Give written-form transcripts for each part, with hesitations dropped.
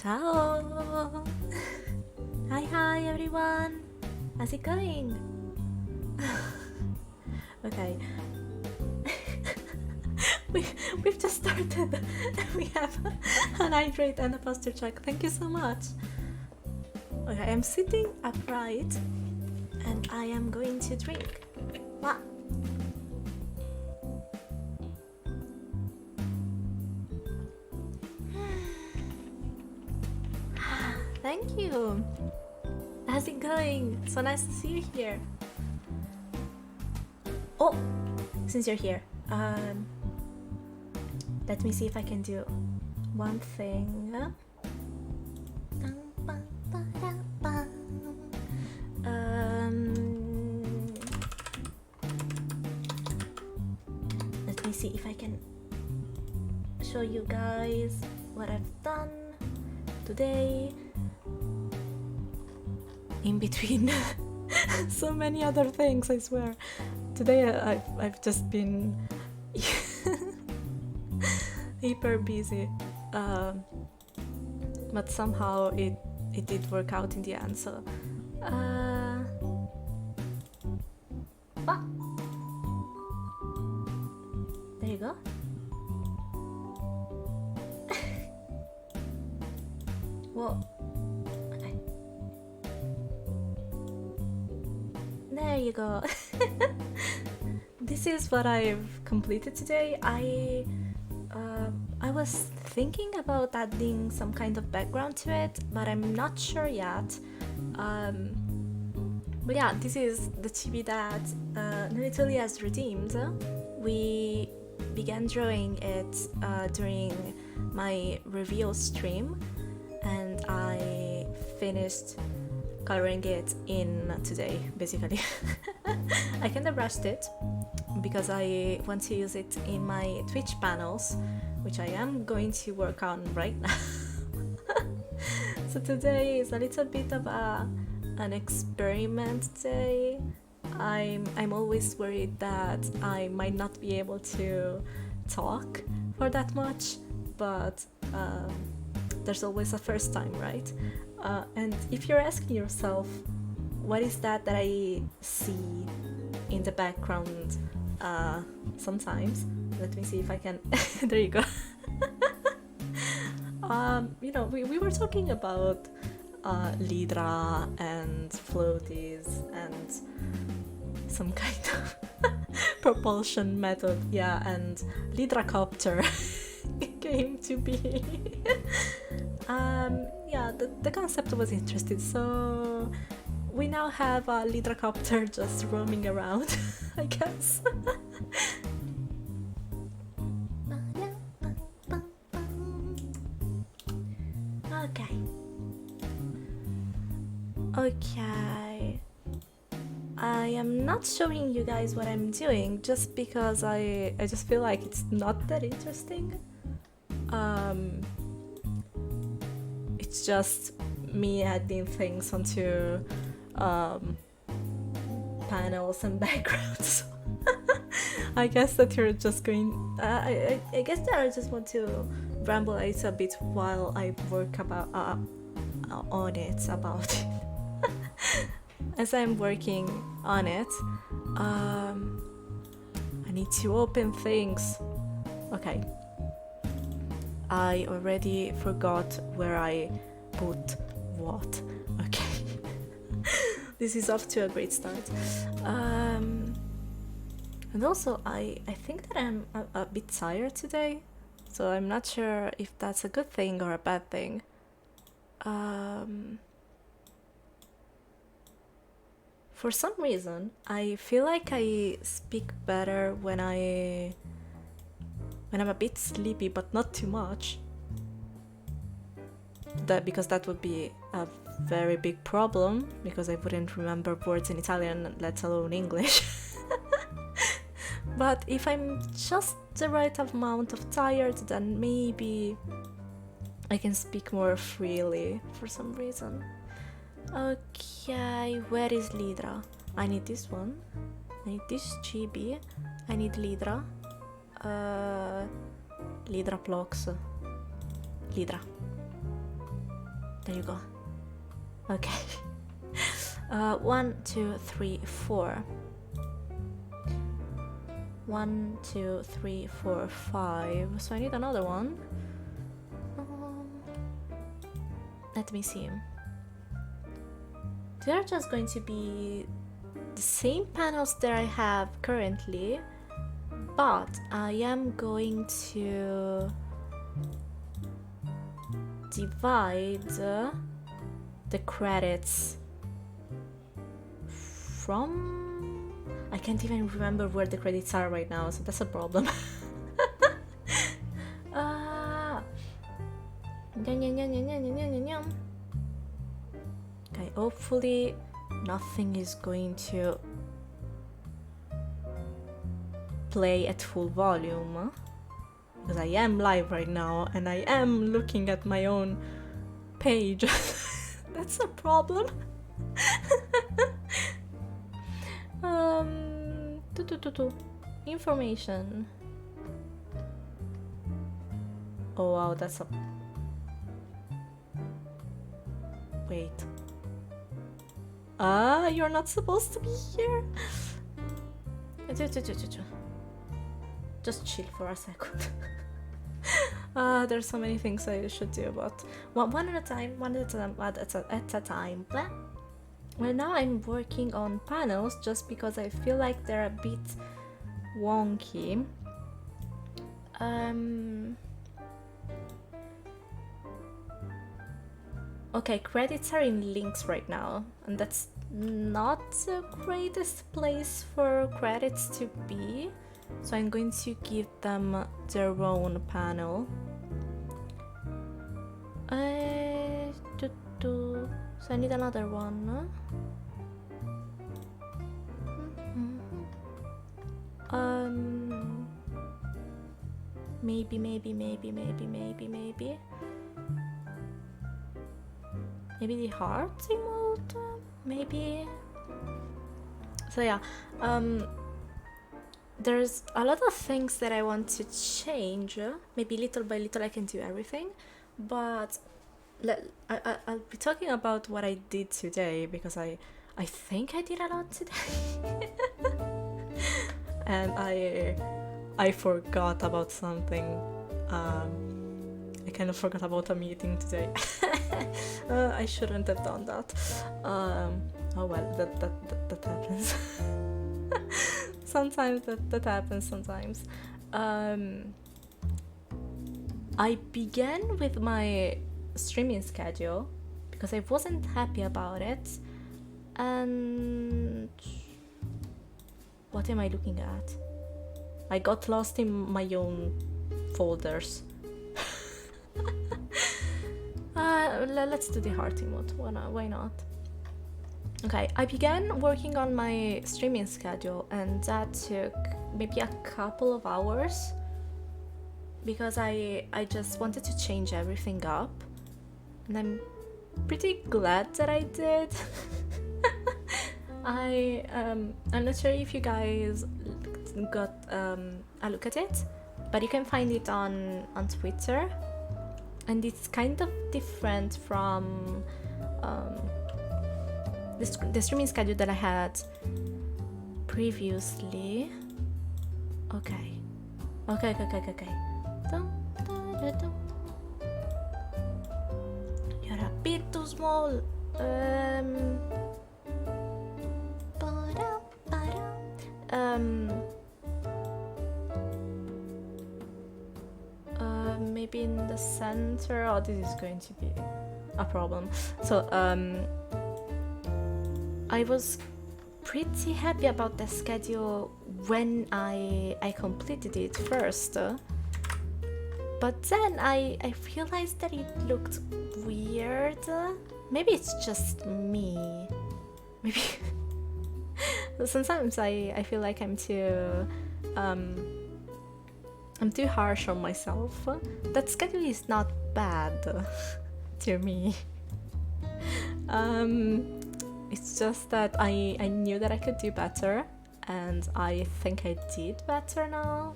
Ciao! Hi everyone! How's it going? Okay. We've just started. We have an hydrate and a posture check. Thank you so much. Okay, I'm sitting upright and I am going to drink. What? Thank you. How's it going? So nice to see you here. Oh, since you're here, let me see if I can do one thing. Let me see if I can show you guys what I've done today in between so many other things, I swear. Today I've just been hyper busy, but somehow it did work out in the end. So there you go. Whoa. Okay. There you go. This is what I've completed today. I was thinking about adding some kind of background to it, but I'm not sure yet. But yeah, this is the chibi that Italy has redeemed. We began drawing it during my reveal stream, and I finished coloring it in today, basically. I kind of rushed it because I want to use it in my Twitch panels, which I am going to work on right now. So today is a little bit of an experiment day. I'm always worried that I might not be able to talk for that much, but there's always a first time, right? And if you're asking yourself, what is that I see in the background sometimes? Let me see if I can. There you go. You know, we were talking about Lidra and floaties and some kind of propulsion method. Yeah, and Lidracopter came to be. Yeah, the concept was interesting, so we now have a Lidracopter just roaming around, I guess. Okay. I am not showing you guys what I'm doing just because I just feel like it's not that interesting. It's just me adding things onto panels and backgrounds. I guess that you're just going. I guess that I just want to ramble a little bit while I work about on it about it. As I'm working on it, I need to open things. Okay. I already forgot where I put what. Okay. This is off to a great start. And also, I think that I'm a bit tired today, so I'm not sure if that's a good thing or a bad thing. For some reason, I feel like I speak better when I'm a bit sleepy, but not too much. Because that would be a very big problem, because I wouldn't remember words in Italian, let alone English. But if I'm just the right amount of tired, then maybe I can speak more freely for some reason. Okay, where is Lidra? I need this one. I need this chibi. I need Lidra. Lidra blocks. Lidra. There you go. Okay. 1, 2, 3, 4. 1, 2, 3, 4, 5. So I need another one. Let me see. They're just going to be the same panels that I have currently, but I am going to divide the credits from... I can't even remember where the credits are right now, so that's a problem. Okay, hopefully nothing is going to play at full volume, because I am live right now and I am looking at my own page. That's a problem. Information. Oh wow, that's a... Wait. You're not supposed to be here. Just chill for a second. There's so many things I should do, but one at a time, at a time. Well, now I'm working on panels just because I feel like they're a bit wonky. Okay, credits are in links right now, and that's not the greatest place for credits to be, so I'm going to give them their own panel. So I need another one. Maybe. Maybe the heart emote? Maybe. So yeah, there's a lot of things that I want to change. Maybe little by little I can do everything, but I'll be talking about what I did today, because I think I did a lot today. And I forgot about something. I kind of forgot about a meeting today. I shouldn't have done that. Oh well, that happens. Sometimes that happens sometimes. I began with my streaming schedule because I wasn't happy about it, and what am I looking at? I got lost in my own folders. Let's do the heart emote. Why not? Okay, I began working on my streaming schedule, and that took maybe a couple of hours because I just wanted to change everything up, and I'm pretty glad that I did. I'm not sure if you guys got a look at it, but you can find it on Twitter, and it's kind of different from the streaming schedule that I had previously. Okay. You're a bit too small. Maybe in the center. Oh, this is going to be a problem. So I was pretty happy about the schedule when I completed it first, but then I realized that it looked weird. Maybe it's just me. Maybe sometimes I feel like I'm too harsh on myself. That schedule is not bad to me. It's just that I knew that I could do better, and I think I did better now.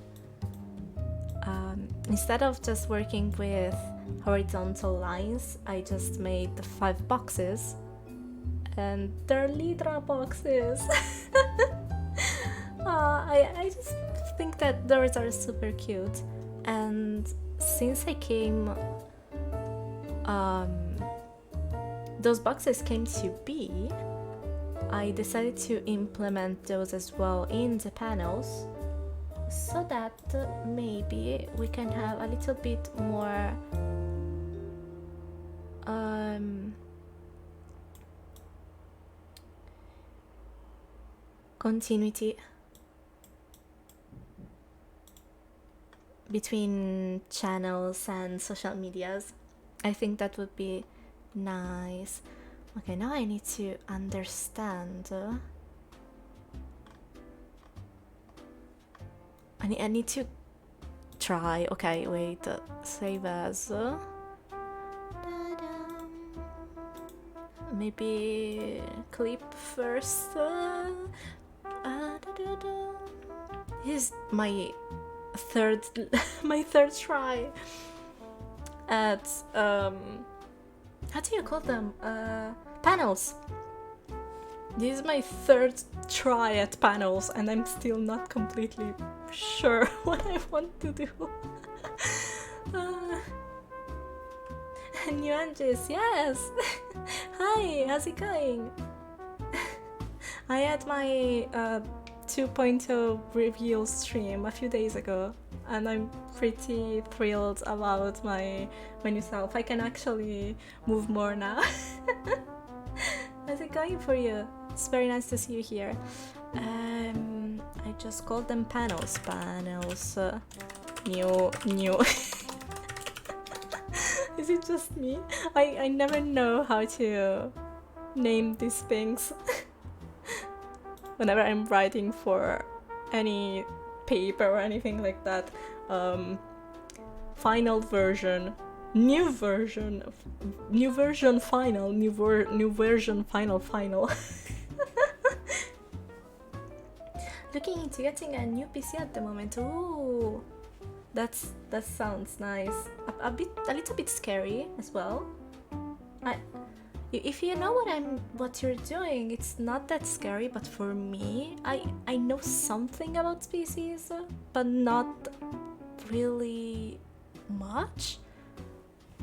Instead of just working with horizontal lines. I just made 5 boxes, and they're literal boxes. I just think that those are super cute, and since those boxes came to be, I decided to implement those as well in the panels, so that maybe we can have a little bit more continuity between channels and social medias. I think that would be nice. Okay, now I need to understand. I need to try. Okay, wait. Save as. Maybe clip first. Here's my third try at how do you call them? Panels. This is my third try at panels, and I'm still not completely sure what I want to do. New Andres, yes! Hi, how's it going? I had my 2.0 reveal stream a few days ago, and I'm pretty thrilled about my new self. I can actually move more now. How's it going for you? It's very nice to see you here. I just called them panels. New. Is it just me? I never know how to name these things. Whenever I'm writing for any paper or anything like that. Final version, new version, final, new version, final. Looking into getting a new PC at the moment. Ooh, that sounds nice. A little bit scary as well. If you know what you're doing, it's not that scary. But for me, I know something about PCs, but not really much.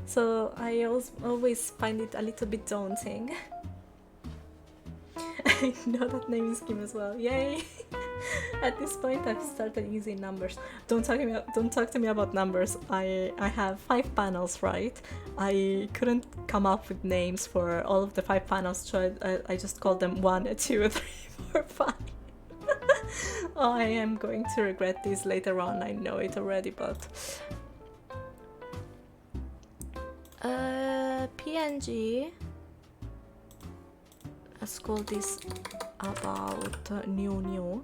So I always find it a little bit daunting. I know that naming scheme as well. Yay! At this point, I've started using numbers. Don't talk to me about numbers. I have 5 panels, right? I couldn't come up with names for all of the 5 panels, so I just called them 1, 2, 3, 4, 5. Oh, I am going to regret this later on. I know it already, but PNG. Let's call this about new.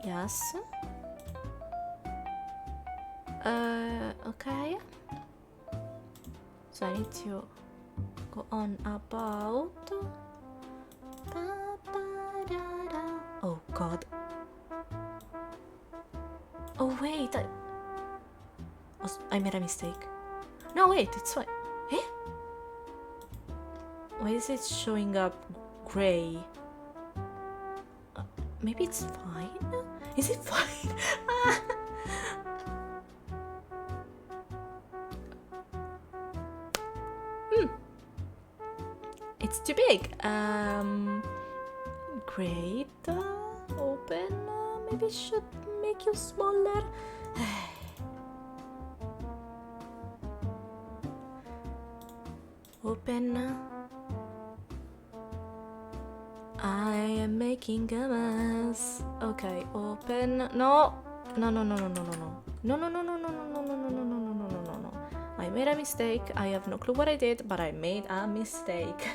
Yes. Okay. So I need to go on about. Oh God. Oh wait, I made a mistake. No wait, it's fine. Eh? Why is it showing up gray? Maybe it's fine? Is it fine? It's too big. Great. Open. Maybe should make you smaller. Open. I am making a mess. Okay, open. No. I made a mistake. I have no clue what I did, but I made a mistake.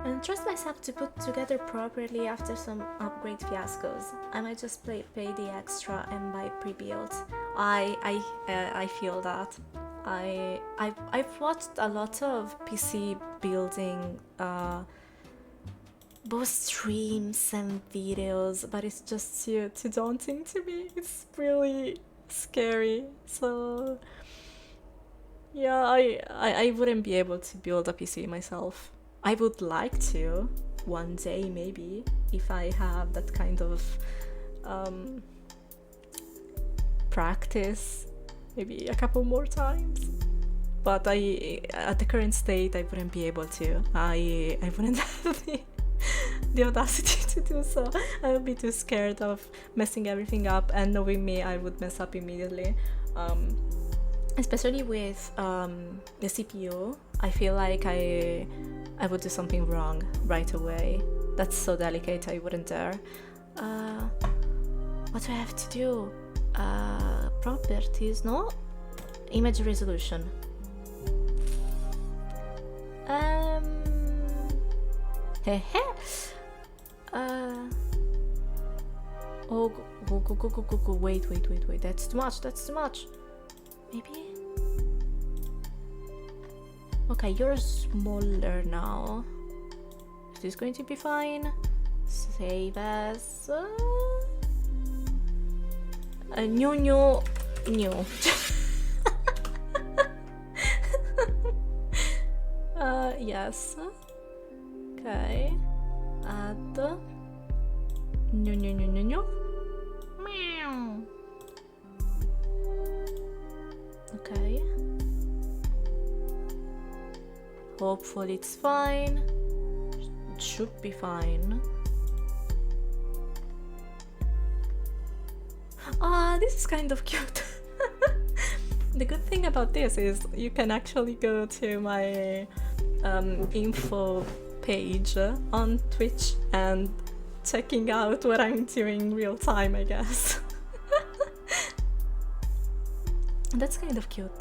And trust myself to put together properly after some upgrade fiascos. I might just pay the extra and buy pre-builds. I feel that. I've watched a lot of PC building both streams and videos, but it's just too daunting to me. It's really scary. So yeah, I wouldn't be able to build a PC myself. I would like to one day, maybe, if I have that kind of practice, maybe a couple more times. But at the current state, I wouldn't be able to. I wouldn't have the audacity to do so. I would be too scared of messing everything up, and knowing me, I would mess up immediately. Especially with the CPU, I feel like I would do something wrong right away. That's so delicate, I wouldn't dare. What do I have to do? Properties, no? Image resolution. Oh, go, wait, that's too much. Maybe? Okay, you're smaller now. Is this going to be fine? Save as... new. Yes. Okay. Add. New. Meow. Okay. Hopefully it's fine. It should be fine. This is kind of cute. The good thing about this is you can actually go to my info page on Twitch and checking out what I'm doing real time, I guess. That's kind of cute.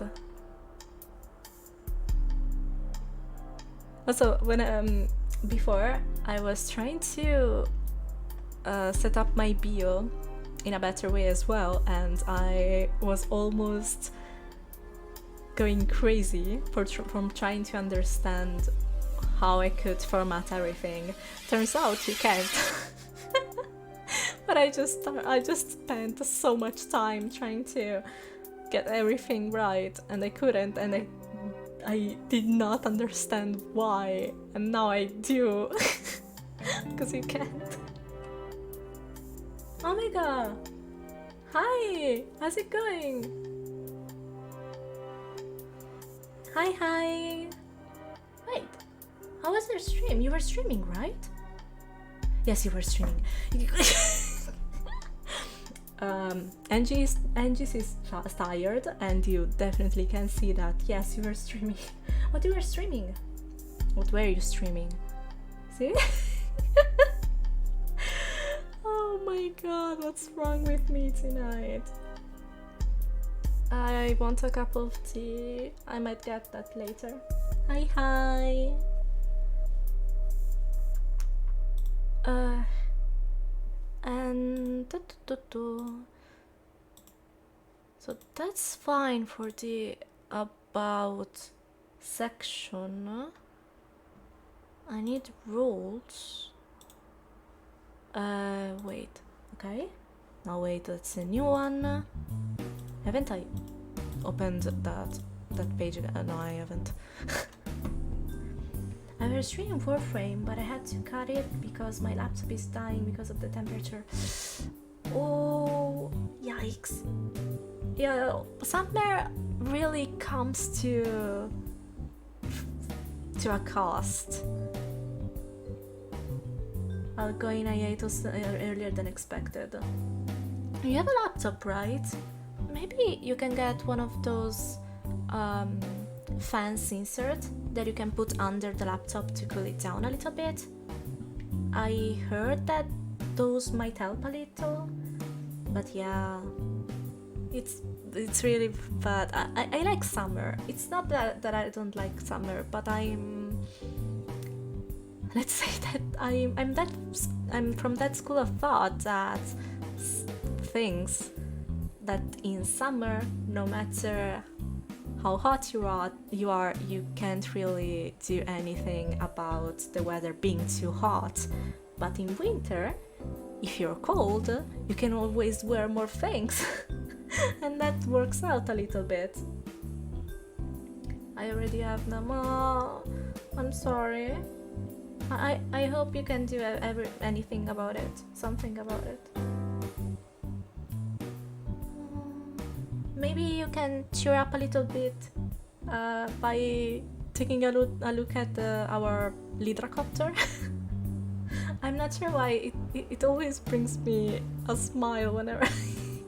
Also, when before I was trying to set up my bio in a better way as well, and I was almost going crazy from trying to understand how I could format everything. Turns out you can't. But I just spent so much time trying to get everything right, and I couldn't, and I did not understand why, and now I do. Because you can't. Oh my god! Hi! How's it going? Hi! Wait, how was your stream? You were streaming, right? Yes, you were streaming. Angie is tired, and you definitely can see that. Yes, you were streaming. What you were streaming? What were you streaming? See? Oh my god, what's wrong with me tonight? I want a cup of tea. I might get that later. Hi. And so that's fine for the about section. I need rules. Wait. Okay. Now wait, that's a new one. Haven't I opened that page again? No, I haven't. I was streaming Warframe, but I had to cut it because my laptop is dying because of the temperature. Oh, yikes. Yeah, summer really comes to a cost. I'll go in hiatus earlier than expected. You have a laptop, right? Maybe you can get one of those fans insert that you can put under the laptop to cool it down a little bit. I heard that those might help a little, but yeah, it's really bad. I like summer. It's not that I don't like summer, but let's say that I'm from that school of thought that things that in summer, no matter how hot you can't really do anything about the weather being too hot. But in winter, if you're cold, you can always wear more things. And that works out a little bit. I already have them. Oh, I'm sorry. I hope you can do anything about it. Something about it. Maybe you can cheer up a little bit by taking a look at our Lidracopter. I'm not sure why it always brings me a smile whenever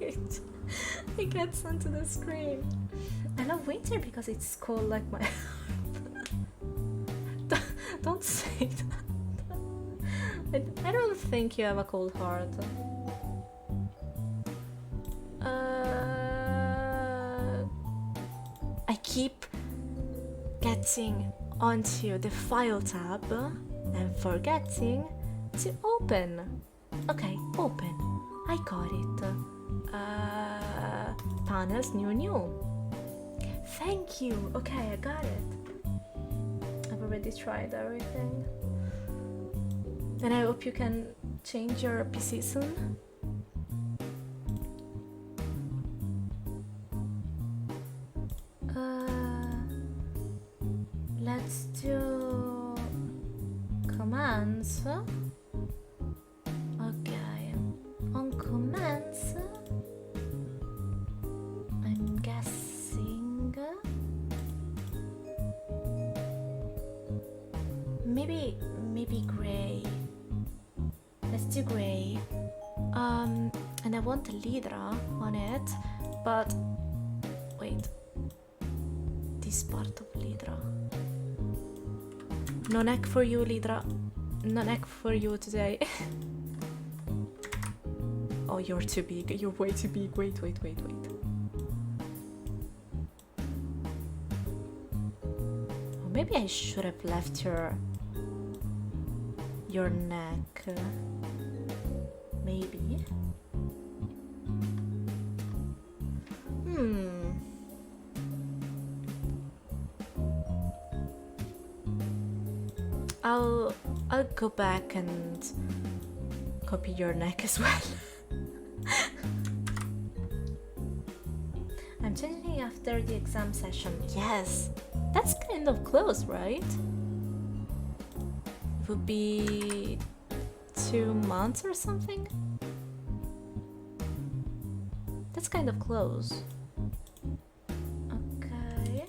it gets onto the screen. I love winter because it's cold like my heart. Don't say that. I don't think you have a cold heart. I keep getting onto the file tab and forgetting to open. Okay, open. I got it. Panels new. Thank you. Okay, I got it. I've already tried everything. And I hope you can change your PC soon. Let's do commands. Okay, on commands, I'm guessing maybe gray. Let's do gray. And I want a Lidra on it, but wait, this part of Lidra. No neck for you, Lidra. No neck for you today. Oh, you're too big. You're way too big. Wait. Or maybe I should have left your neck. Maybe. I'll go back and copy your neck as well. I'm changing after the exam session. Yes, that's kind of close, right? It would be 2 months or something. That's kind of close. Okay,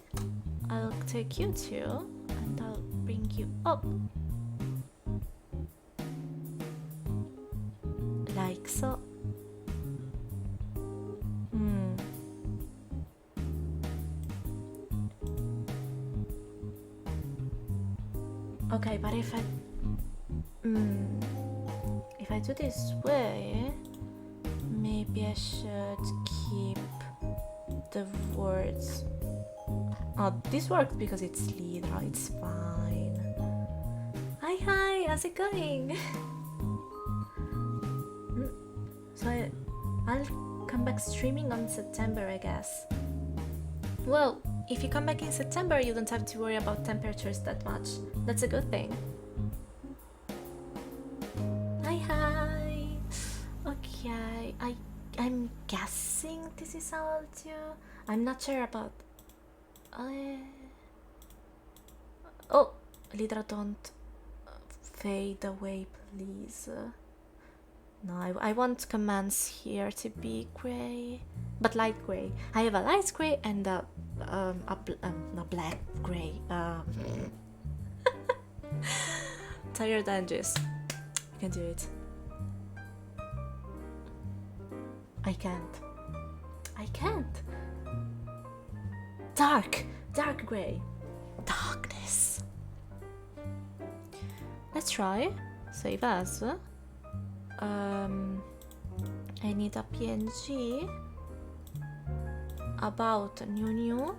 I'll take you two and I'll bring you up. Like so. Okay, but if I do this way, maybe I should keep the words. Oh, this works because it's Lidra, it's fine. Hi, how's it going? So I'll come back streaming on September, I guess. Well, if you come back in September, you don't have to worry about temperatures that much. That's a good thing. Hi. Okay, I'm guessing this is how I'll do. I'm not sure about. Oh, Lidra, don't fade away, please. No, I want commands here to be gray, but light gray. I have a light gray and a black gray. Tired Angels. You can do it. I can't. Dark gray. Darkness. Let's try. Save as. I need a PNG about new.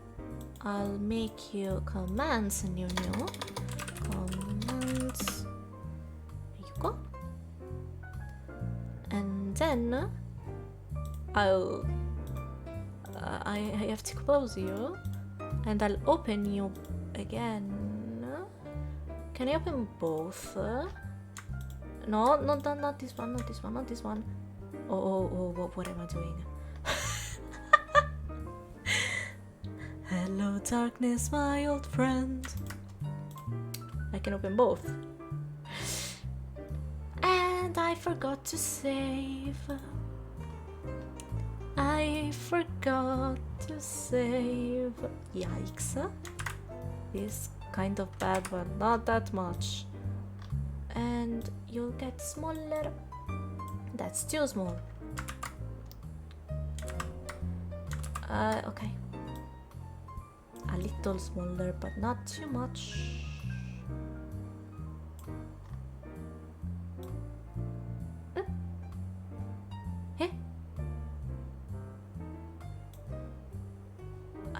I'll make you commands new. Commands. There you go. And then I have to close you And I'll open you again. Can I open both? No, not this one, not this one, not this one. Oh, what am I doing? Hello darkness, my old friend. I can open both. And I forgot to save. I forgot to save. Yikes. This kind of bad, but not that much. And you'll get smaller. That's too small. Okay. A little smaller, but not too much.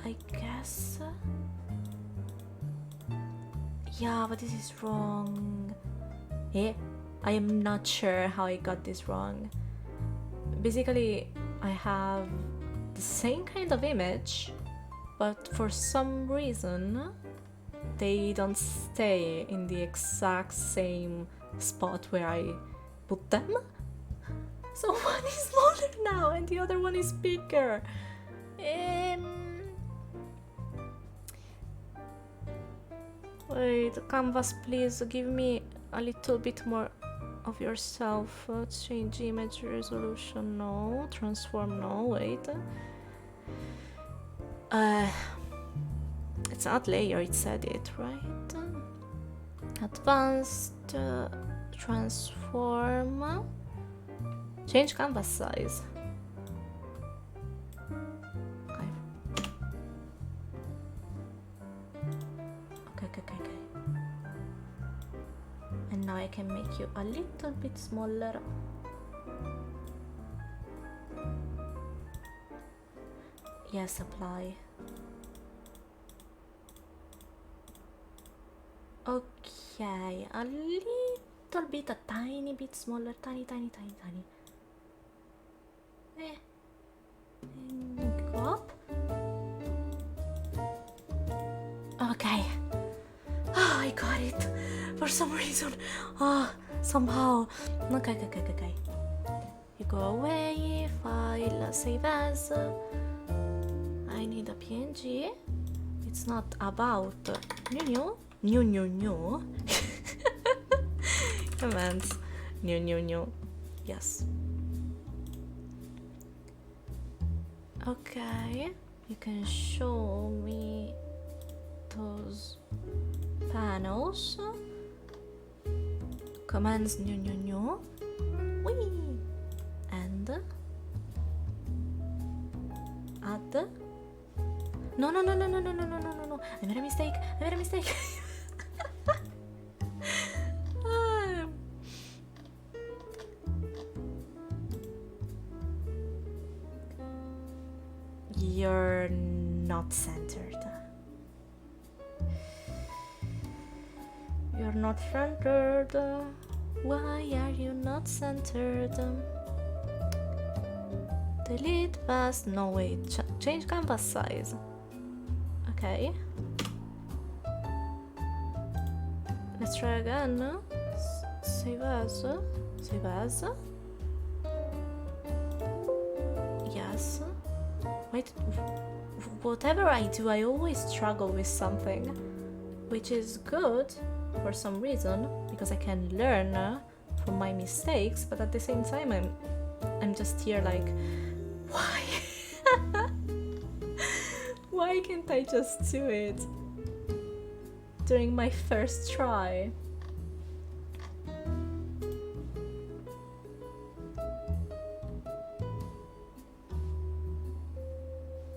I guess. Yeah, but this is wrong. I am not sure how I got this wrong. Basically, I have the same kind of image, but for some reason they don't stay in the exact same spot where I put them. So one is smaller now and the other one is bigger. Wait, canvas, please give me a little bit more of yourself. Change image resolution, no. Transform, no. Wait. It's not layer, it's edit, right? Advanced, transform. Change canvas size. Okay. And now I can make you a little bit smaller. Yes, apply. Okay, a little bit, a tiny bit smaller, tiny. And go up. Okay. Oh, I got it. For some reason. Somehow. Okay. You go away, file, save as. I need a PNG. It's not about new. Commands. New. Yes. Okay. You can show me those panels. Commands new. Whee! And add. No. I made a mistake. You're not centered. You're not centered. Why are you not centered? Delete past. No, wait. Change canvas size. Okay. Let's try again. Save as. Yes. Wait. Whatever I do, I always struggle with something, which is good for some reason because I can learn from my mistakes. But at the same time, I'm just here like, why? Why can't I just do it during my first try?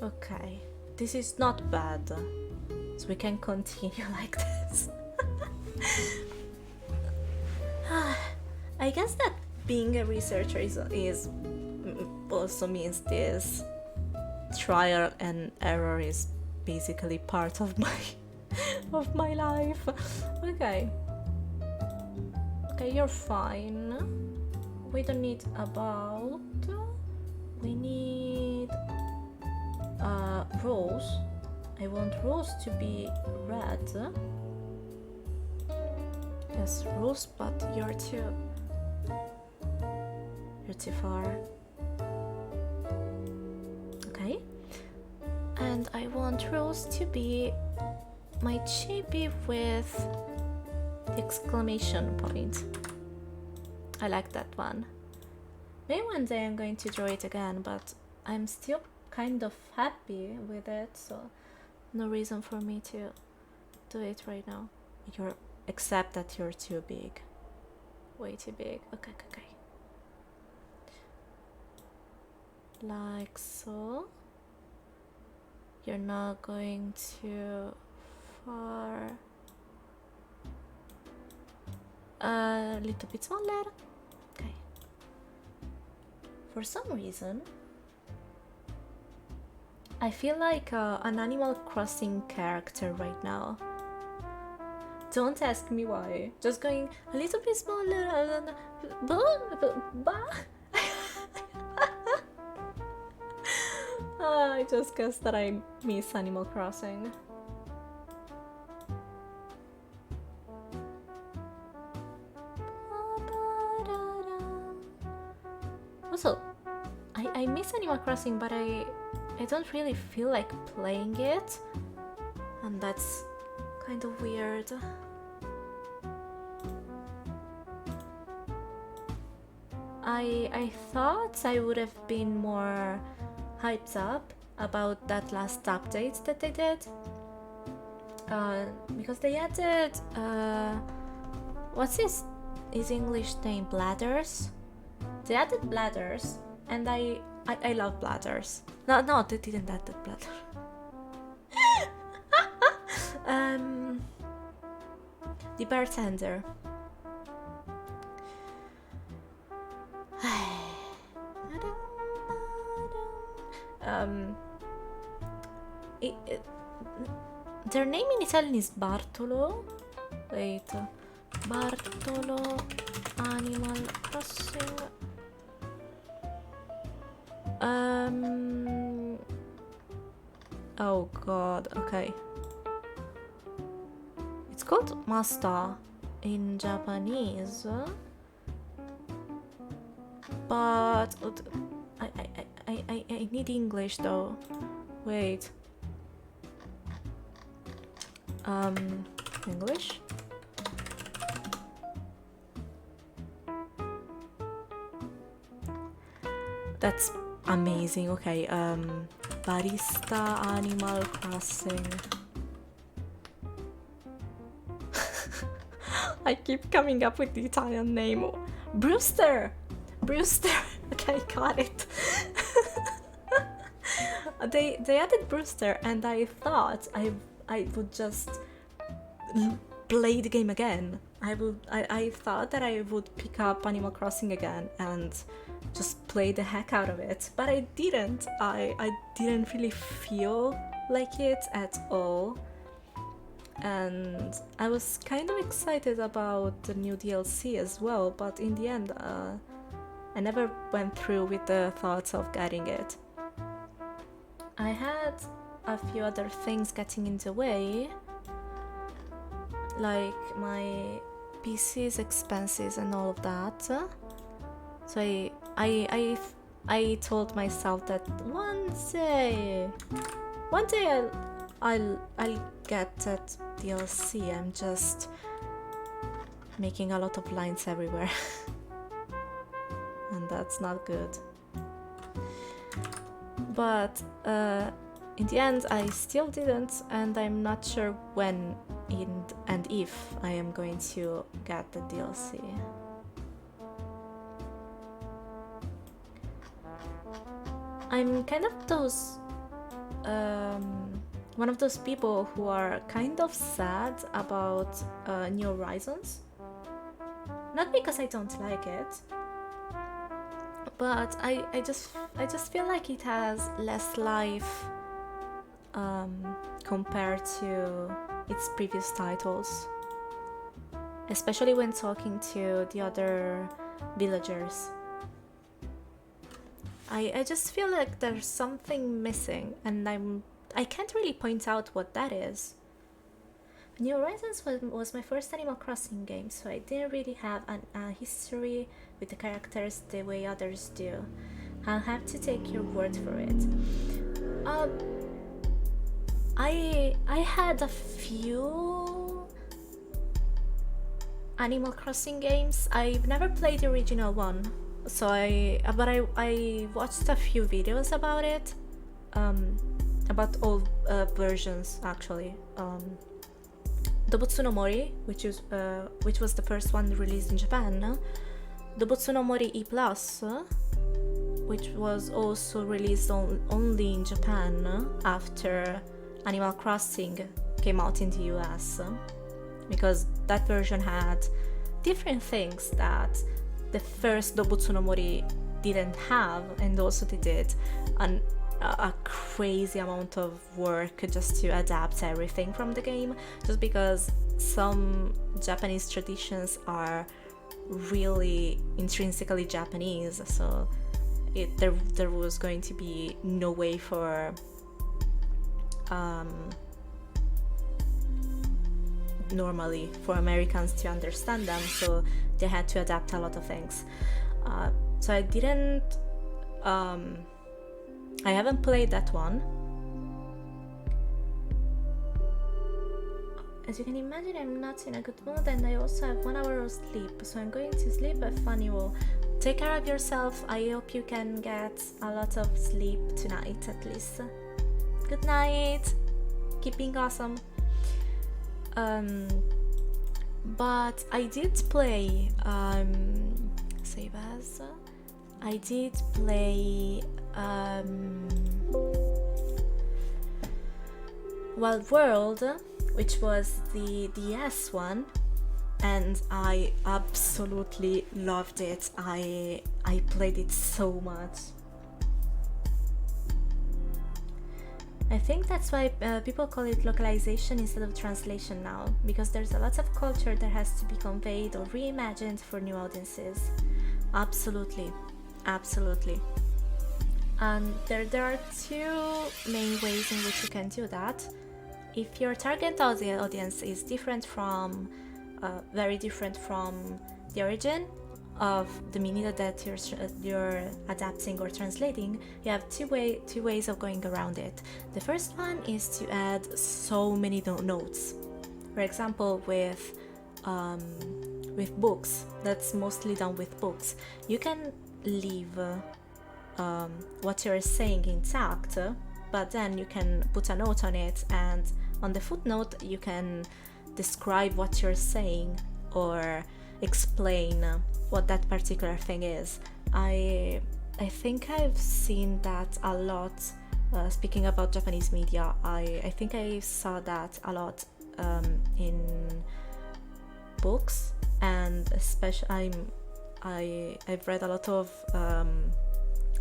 Okay, this is not bad, so we can continue like this. I guess that being a researcher is also means this trial and error is basically part of my life. Okay, you're fine. We don't need about. We need rows. I want Rose to be red. Yes, Rose, but you're too far. Okay. And I want Rose to be my chibi with the exclamation point. I like that one. Maybe one day I'm going to draw it again, but I'm still kind of happy with it, so no reason for me to do it right now. Except that you're too big. Way too big. Okay. Like so. You're not going too far. A little bit smaller. Okay. For some reason, I feel like an Animal Crossing character right now. Don't ask me why. Just going a little bit smaller. I just guess that I miss Animal Crossing. Also, I miss Animal Crossing, but I don't really feel like playing it, and that's kind of weird. I thought I would have been more hyped up about that last update that they did, because they added what's his English name? Bladders. They added bladders, and I love bladders. No, they didn't add the bladder. The bartender. Their name in Italian is Bartolo. Wait, Bartolo Animal Crossing. Oh god, okay. It's called Masta in Japanese, but I need English though. Wait. English? That's amazing. Okay, Barista Animal Crossing. I keep coming up with the Italian name. Brewster! Okay, got it. They added Brewster, and I thought I would just play the game again. I thought that I would pick up Animal Crossing again and just play the heck out of it, but I didn't. I didn't really feel like it at all, and I was kind of excited about the new DLC as well, but in the end I never went through with the thoughts of getting it. I had a few other things getting in the way, like my PC's expenses and all of that. So I told myself that one day I'll get that DLC. I'm just making a lot of lines everywhere. And that's not good. But in the end I still didn't, and I'm not sure when and if I am going to get the DLC. I'm kind of one of those people who are kind of sad about New Horizons. Not because I don't like it, but I just feel like it has less life compared to its previous titles, especially when talking to the other villagers. I just feel like there's something missing, and I can't really point out what that is. New Horizons was my first Animal Crossing game, so I didn't really have a history with the characters the way others do. I'll have to take your word for it. I had a few Animal Crossing games. I've never played the original one, so I watched a few videos about it, about all versions actually. Dobutsu no Mori, which was the first one released in Japan. Dobutsu no Mori E+, which was also released only in Japan after Animal Crossing came out in the US, because that version had different things that the first Dobutsu no Mori didn't have, and also they did a crazy amount of work just to adapt everything from the game, just because some Japanese traditions are really intrinsically Japanese, so there was going to be no way for normally for Americans to understand them, so they had to adapt a lot of things. So I haven't played that one. As you can imagine, I'm not in a good mood, and I also have 1 hour of sleep, so I'm going to sleep. Have fun, you all. Take care of yourself. I hope you can get a lot of sleep tonight at least. Good night. Keep being awesome. But I did play save as. I did play Wild World, which was the DS one, and I absolutely loved it. I played it so much. I think that's why people call it localization instead of translation now, because there's a lot of culture that has to be conveyed or reimagined for new audiences. Absolutely. And there are two main ways in which you can do that. If your target audience is different from, very different from the origin of the media that you're adapting or translating, you have two ways of going around it. The first one is to add so many notes. For example, with books, that's mostly done with books. You can leave what you're saying intact, but then you can put a note on it, and on the footnote you can describe what you're saying or explain what that particular thing is. I think I've seen that a lot. Speaking about Japanese media, I think I saw that a lot in books, and especially I've read a lot of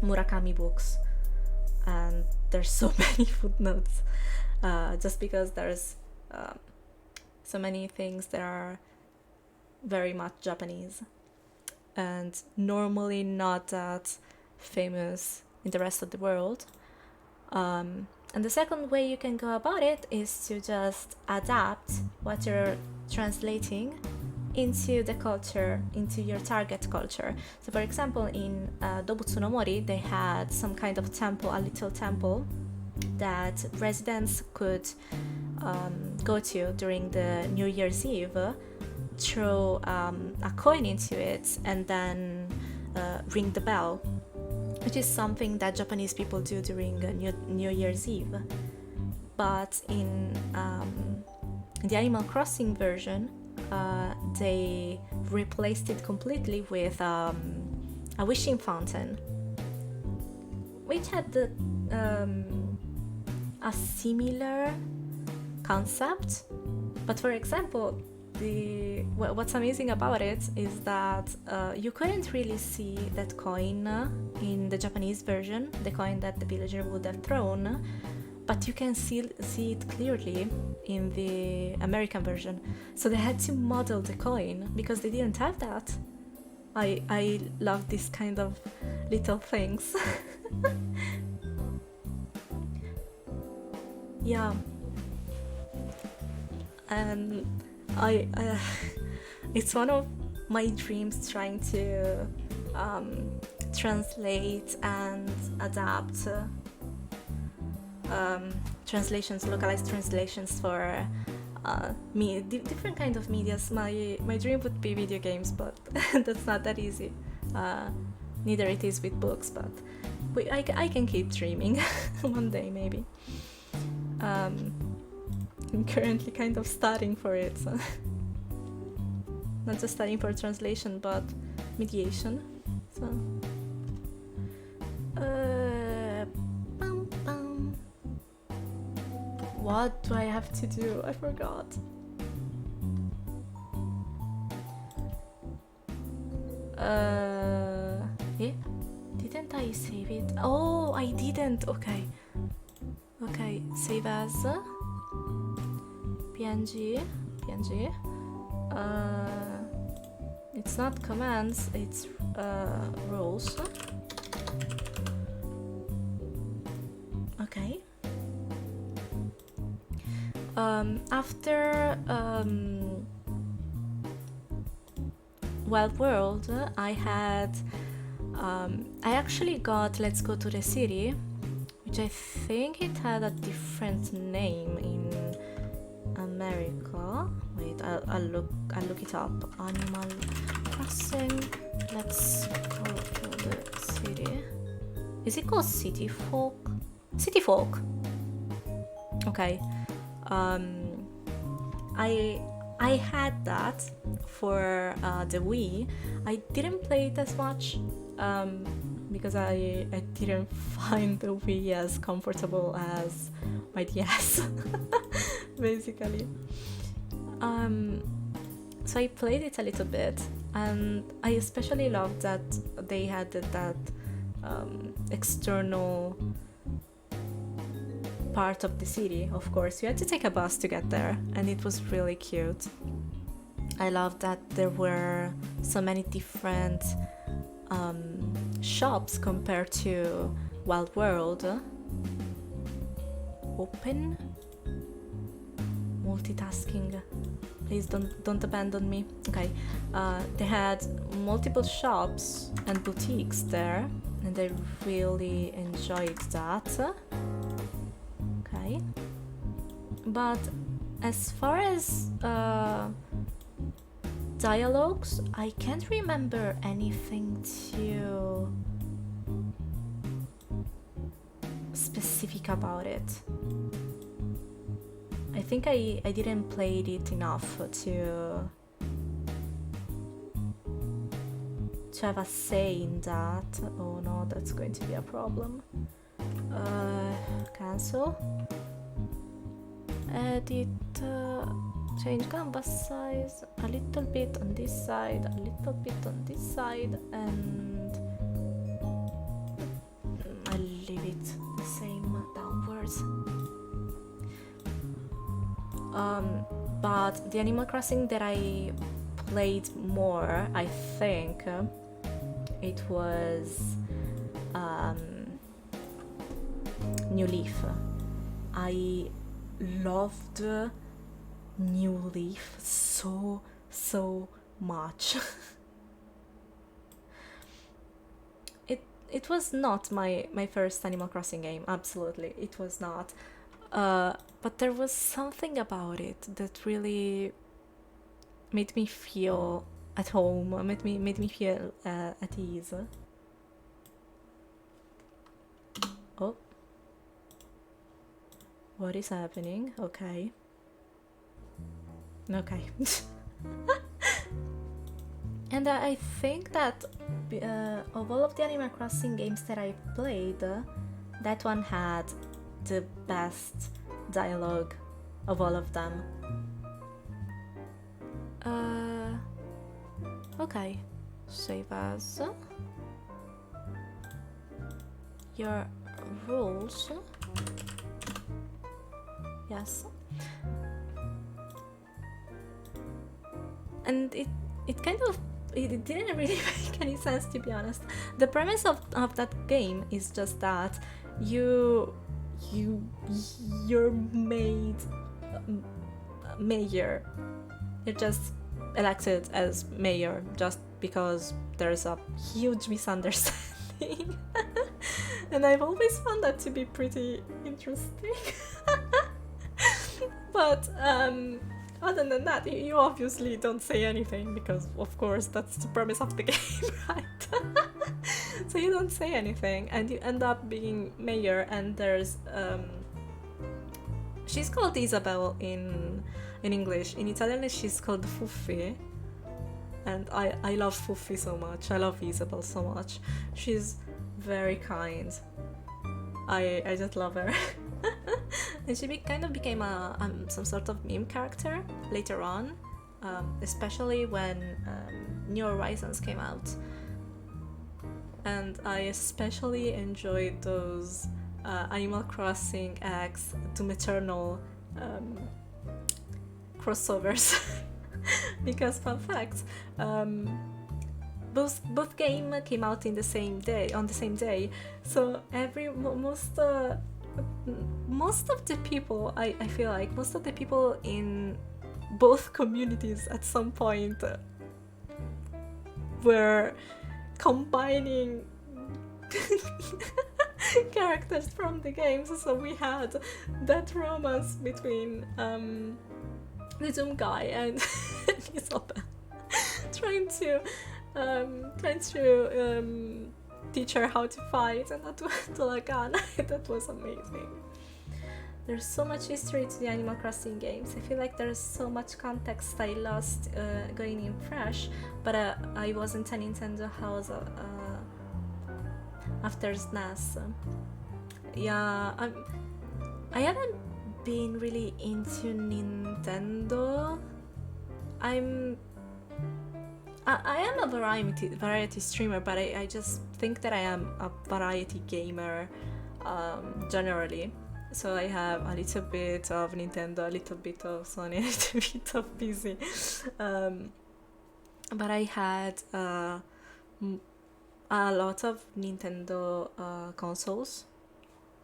Murakami books, and there's so many footnotes, just because there's so many things that are very much Japanese and normally not that famous in the rest of the world. And the second way you can go about it is to just adapt what you're translating into the culture, into your target culture. So for example, in Dobutsu no Mori, they had some kind of temple, a little temple that residents could go to during the New Year's Eve, throw a coin into it, and then ring the bell, which is something that Japanese people do during New Year's Eve. But in the Animal Crossing version, they replaced it completely with a wishing fountain, which had a similar concept. But for example, what's amazing about it is that you couldn't really see that coin in the Japanese version, the coin that the villager would have thrown, but you can see it clearly in the American version. So they had to model the coin because they didn't have that. I love this kind of little things. Yeah, and I it's one of my dreams trying to translate and adapt translations, localized translations for different kind of medias. My dream would be video games, but that's not that easy. Neither it is with books, but I can keep dreaming one day maybe. I'm currently kind of studying for it, so not just studying for translation, but mediation. So, bum, bum. What do I have to do? I forgot. Didn't I save it? Oh, I didn't. Okay. Okay, save as PNG. It's not commands, it's rules. Okay. After Wild World, I actually got Let's Go to the City, which I think it had a different name in America. Wait, I'll look it up. Animal Crossing. Let's go to the city. Is it called City Folk? City Folk. Okay. I had that for the Wii. I didn't play it as much because I didn't find the Wii as comfortable as my DS, basically. So I played it a little bit, and I especially loved that they had that external part of the city. Of course, you had to take a bus to get there, and it was really cute. I loved that there were so many different shops compared to Wild World. Open? Multitasking. Please don't abandon me. Okay. They had multiple shops and boutiques there, and I really enjoyed that. Okay. But as far as dialogues, I can't remember anything too specific about it. I think I didn't play it enough to have a say in that. Oh no, that's going to be a problem. Cancel. Edit. Change canvas size a little bit on this side, a little bit on this side, and I'll leave it the same downwards. But the Animal Crossing that I played more, I think it was New Leaf. I loved New Leaf so much. It was not my first Animal Crossing game, absolutely, it was not. But there was something about it that really made me feel at home, made me feel at ease. Oh, what is happening? Okay. And I think that of all of the Animal Crossing games that I played, that one had the best dialogue of all of them. Okay, save as your rules. Yes. And it kind of, it didn't really make any sense, to be honest. The premise of that game is just that you you're made mayor. You're just elected as mayor just because there's a huge misunderstanding. And I've always found that to be pretty interesting. But other than that, you obviously don't say anything because, of course, that's the premise of the game, right? So you don't say anything, and you end up being mayor. And there's she's called Isabel in English. In Italian, she's called Fuffi, and I love Fuffi so much. I love Isabel so much. She's very kind. I just love her. And she kind of became some sort of meme character later on, especially when New Horizons came out. And I especially enjoyed those Animal Crossing X to Maternal crossovers. Because, fun fact, both games came out on the same day. So most of the people, I feel like most of the people in both communities at some point were combining characters from the games. So we had that romance between the Doom guy and Isabel, trying to teach her how to fight and not to a gun. That was amazing. There's so much history to the Animal Crossing games. I feel like there's so much context I lost going in fresh, but I wasn't a Nintendo house after SNES. Yeah, I haven't been really into Nintendo. I am a variety streamer, but I just think that I am a variety gamer generally. So I have a little bit of Nintendo, a little bit of Sony, a little bit of PC. But I had a lot of Nintendo consoles.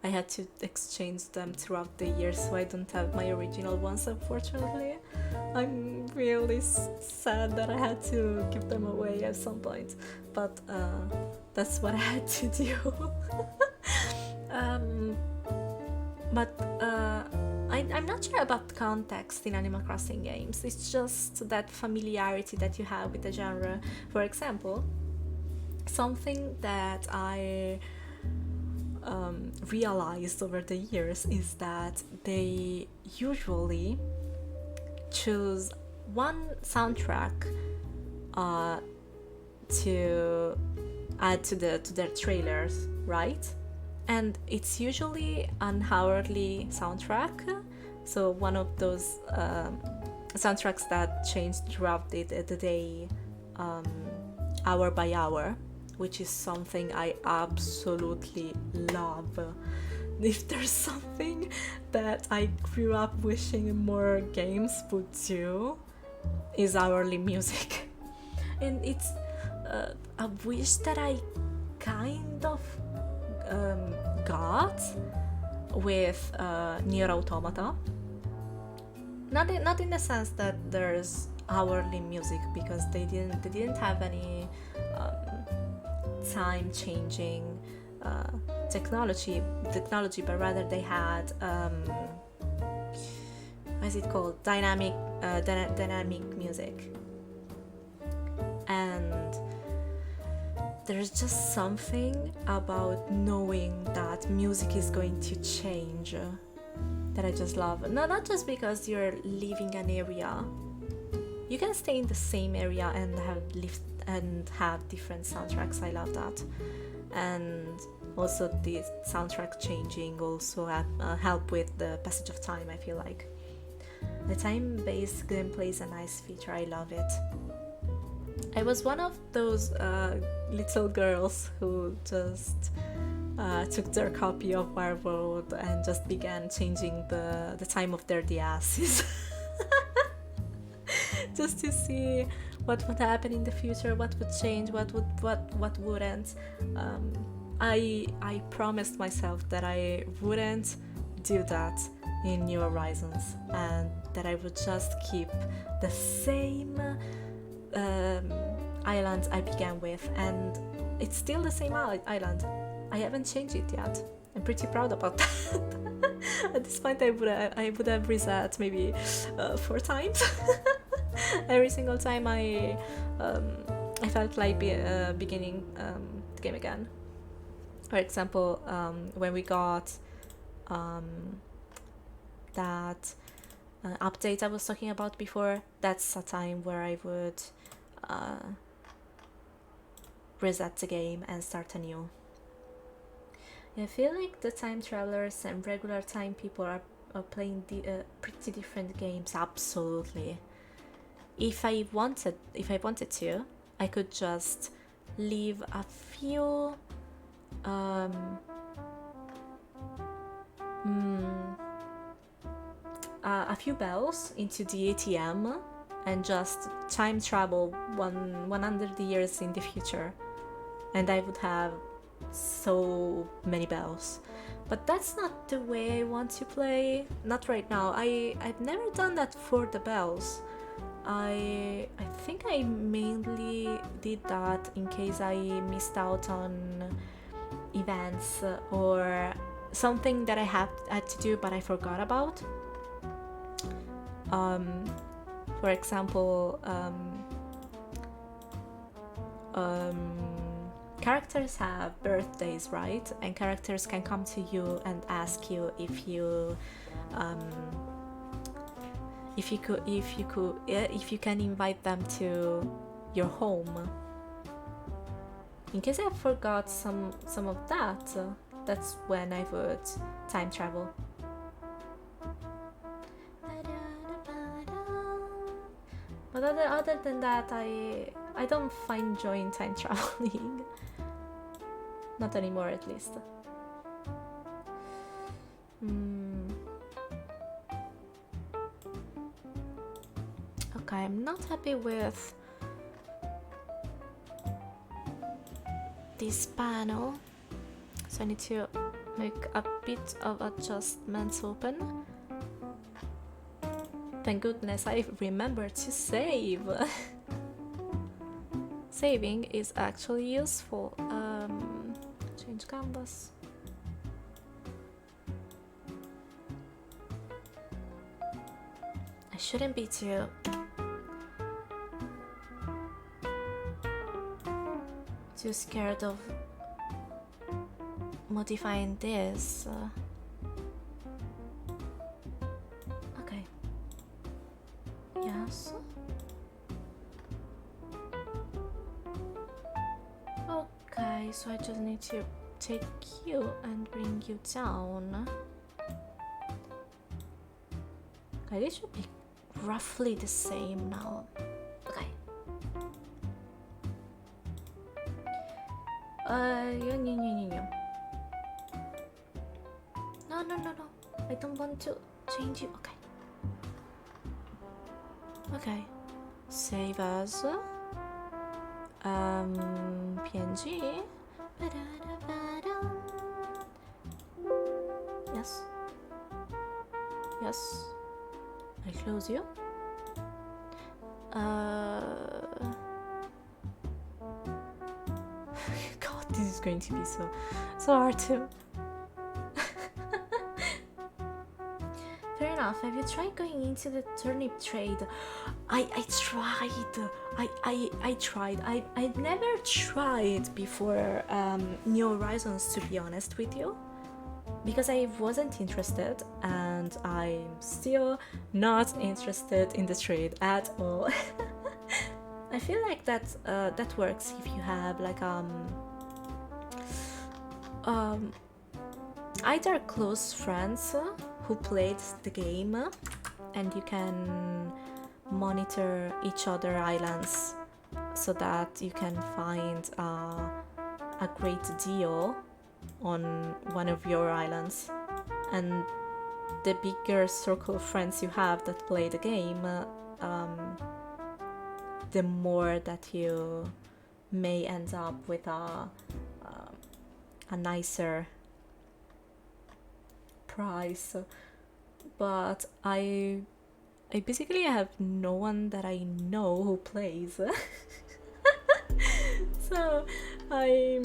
I had to exchange them throughout the years, so I don't have my original ones, unfortunately. I'm really sad that I had to give them away at some point, but that's what I had to do. I'm not sure about context in Animal Crossing games. It's just that familiarity that you have with the genre. For example, something that I realized over the years is that they usually choose one soundtrack to add to their trailers, right? And it's usually an hourly soundtrack, so one of those soundtracks that change throughout the day, hour by hour, which is something I absolutely love. If there's something that I grew up wishing more games would do, is hourly music. And it's a wish that I kind of got with Nier Automata. Not in the sense that there's hourly music, because they didn't have any time changing technology, but rather they had what is it called, dynamic music. And there's just something about knowing that music is going to change that I just love. No, not just because you're leaving an area. You can stay in the same area and have different soundtracks. I love that. And also the soundtrack changing also help with the passage of time, I feel like. The time-based gameplay is a nice feature, I love it. I was one of those little girls who just took their copy of Warworld and just began changing the time of their DSs. Just to see what would happen in the future, what would change, what wouldn't. I promised myself that I wouldn't do that in New Horizons, and that I would just keep the same island I began with, and it's still the same island. I haven't changed it yet. I'm pretty proud about that. At this point, I would have reset maybe 4 times. Every single time I felt like beginning the game again. For example, when we got that update I was talking about before, that's a time where I would reset the game and start anew. I feel like the time travelers and regular time people are playing pretty different games. Absolutely. If I wanted to, I could just leave a few bells into the ATM and just time travel 100 years in the future, and I would have so many bells. But that's not the way I want to play. Not right now. I've never done that for the bells. I think I mainly did that in case I missed out on events or something that I had to do but I forgot about. For example, characters have birthdays, right? And characters can come to you and ask you if you can invite them to your home. In case I forgot some of that, that's when I would time travel. But other than that, I don't find joy in time traveling. Not anymore, at least. Okay, I'm not happy with this panel, so I need to make a bit of adjustments open. Thank goodness I remembered to save. Saving is actually useful. Change canvas. I shouldn't be too scared of modifying this. Okay. Yes. Okay, so I just need to take you and bring you down. Okay, this should be roughly the same now. Okay. No. I don't want to change you. Okay. Okay. Save as PNG. Yes. Yes. I close you. God, this is going to be so hard to. Fair enough. Have you tried going into the turnip trade? I tried. I've never tried before New Horizons, to be honest with you, because I wasn't interested, and I'm still not interested in the trade at all. I feel like that works if you have like either close friends who played the game, and you can monitor each other islands so that you can find a great deal on one of your islands. And the bigger circle of friends you have that play the game, the more that you may end up with a a nicer price, but I basically have no one that I know who plays. So I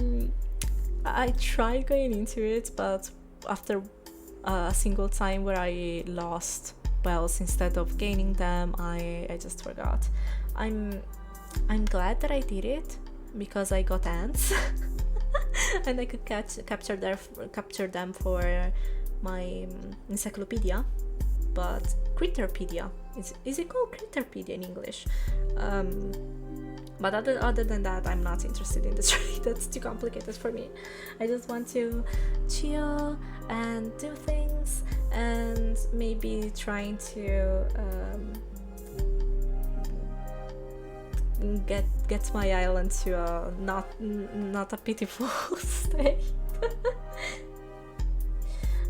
tried going into it, but after a single time where I lost bells instead of gaining them, I just forgot. I'm glad that I did it because I got ants and I could capture them for my encyclopedia. But Critterpedia, is it called Critterpedia in English? But other than that, I'm not interested in the trade. That's too complicated for me. I just want to chill and do things, and maybe trying to get my island to a not a pitiful state.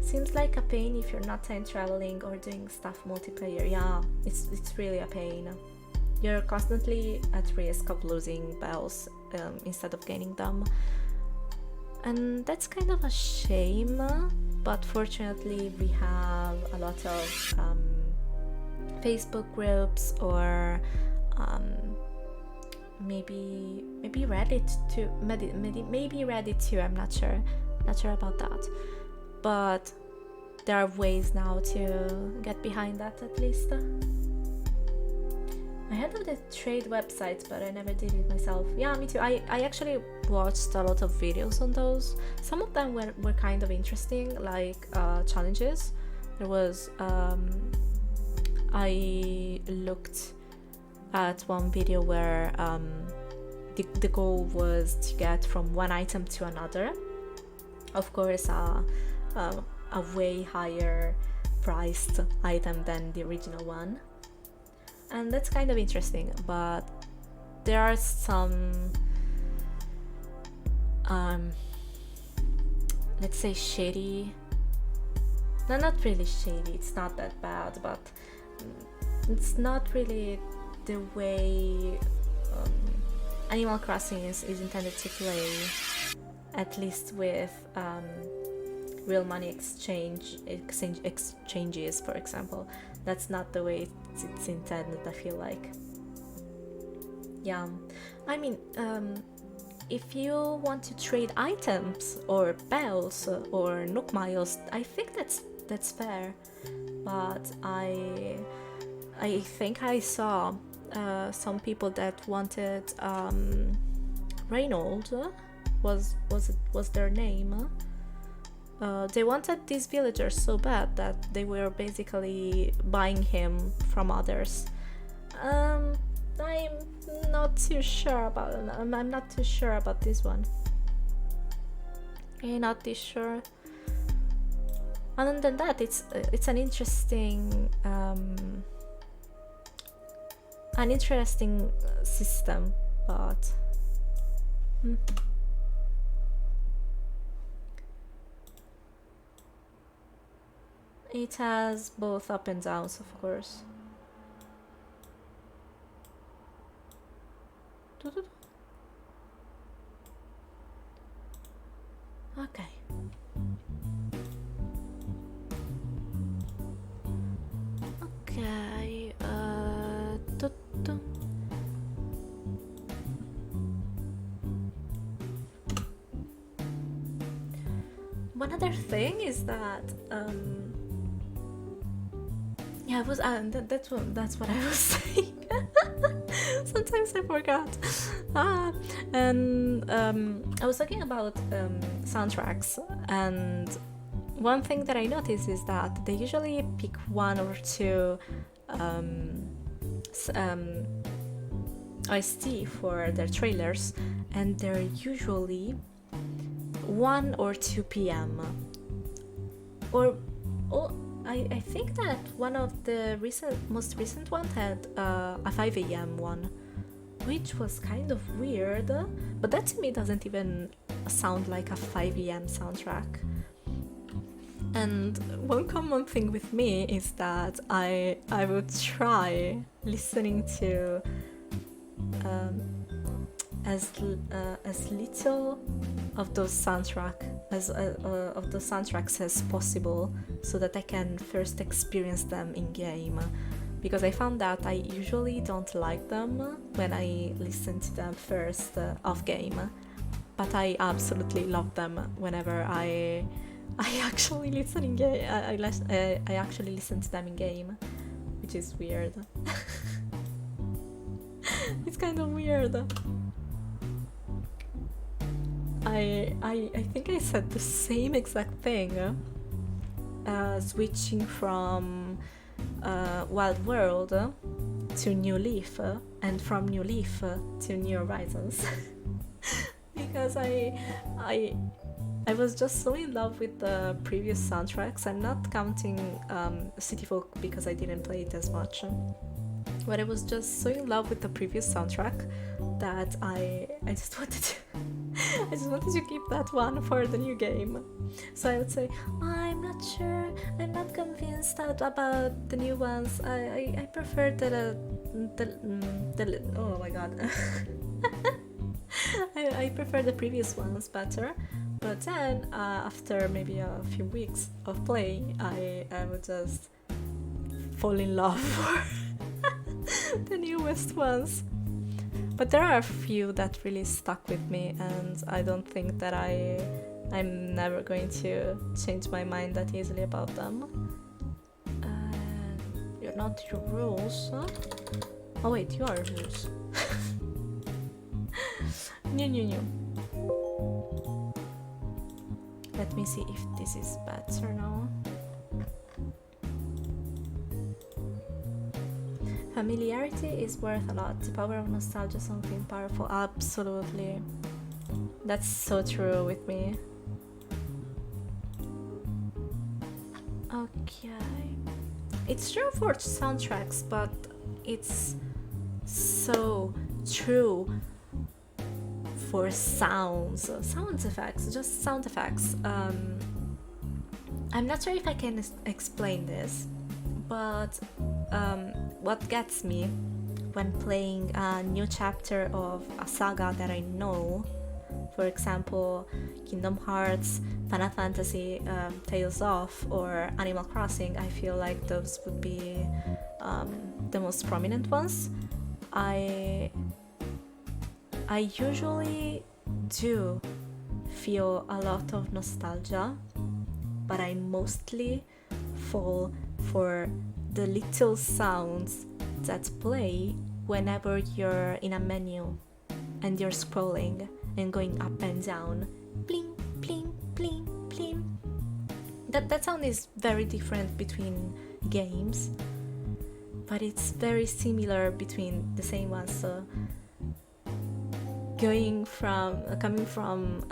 Seems like a pain if you're not time traveling or doing stuff multiplayer. Yeah, it's really a pain. You're constantly at risk of losing bells instead of gaining them, and that's kind of a shame. But fortunately, we have a lot of Facebook groups, or maybe Reddit too. Maybe Reddit too. I'm not sure about that. But there are ways now to get behind that, at least. I heard of the trade websites, but I never did it myself. Yeah, me too. I actually watched a lot of videos on those. Some of them were kind of interesting, like challenges. There was I looked at one video where the goal was to get from one item to another. Of course, a way higher priced item than the original one. And that's kind of interesting, but there are some let's say shady, no, not really shady, it's not that bad, but it's not really the way Animal Crossing is intended to play, at least with real money exchanges, for example. That's not the way it's intended, I feel like. Yeah, I mean, if you want to trade items or bells or Nook miles, I think that's fair. But I think I saw some people that wanted Reynold was their name. They wanted these villagers so bad that they were basically buying him from others. I'm not too sure about it. I'm not too sure about this one. I'm not too sure. Other than that, it's an interesting system, but. It has both up and downs, of course. Okay. Okay. One other thing is that yeah, it was that's what I was saying. Sometimes I forgot. And I was talking about soundtracks, and one thing that I noticed is that they usually pick one or two OST for their trailers, and they're usually 1 or 2 p.m. or I think that one of the most recent one had a 5 a.m. one, which was kind of weird, but that to me doesn't even sound like a 5 a.m. soundtrack. And one common thing with me is that I would try listening to as little of those soundtracks as possible, so that I can first experience them in game. Because I found that I usually don't like them when I listen to them first off game, but I absolutely love them whenever I actually listen in game. I actually listen to them in game, which is weird. It's kind of weird. I think I said the same exact thing, switching from Wild World to New Leaf, and from New Leaf to New Horizons. Because I was just so in love with the previous soundtracks. I'm not counting City Folk because I didn't play it as much, but I was just so in love with the previous soundtrack that I just wanted to keep that one for the new game. So I would say, I'm not sure, I'm not convinced about the new ones. I prefer the oh my god. I prefer the previous ones better. But then after maybe a few weeks of playing, I would just fall in love for the newest ones. But there are a few that really stuck with me, and I don't think that I'm never going to change my mind that easily about them. You're not your rules, huh? Oh wait, you are rules. New. Let me see if this is better now. Familiarity is worth a lot. The power of nostalgia, something powerful. Absolutely. That's so true with me. Okay. It's true for soundtracks, but it's so true for sound effects. I'm not sure if I can explain this, but what gets me when playing a new chapter of a saga that I know, for example, Kingdom Hearts, Final Fantasy, Tales of, or Animal Crossing, I feel like those would be the most prominent ones. I usually do feel a lot of nostalgia, but I mostly fall for the little sounds that play whenever you're in a menu and you're scrolling and going up and down. Bling, bling, bling, bling. That sound is very different between games, but it's very similar between the same ones. So coming from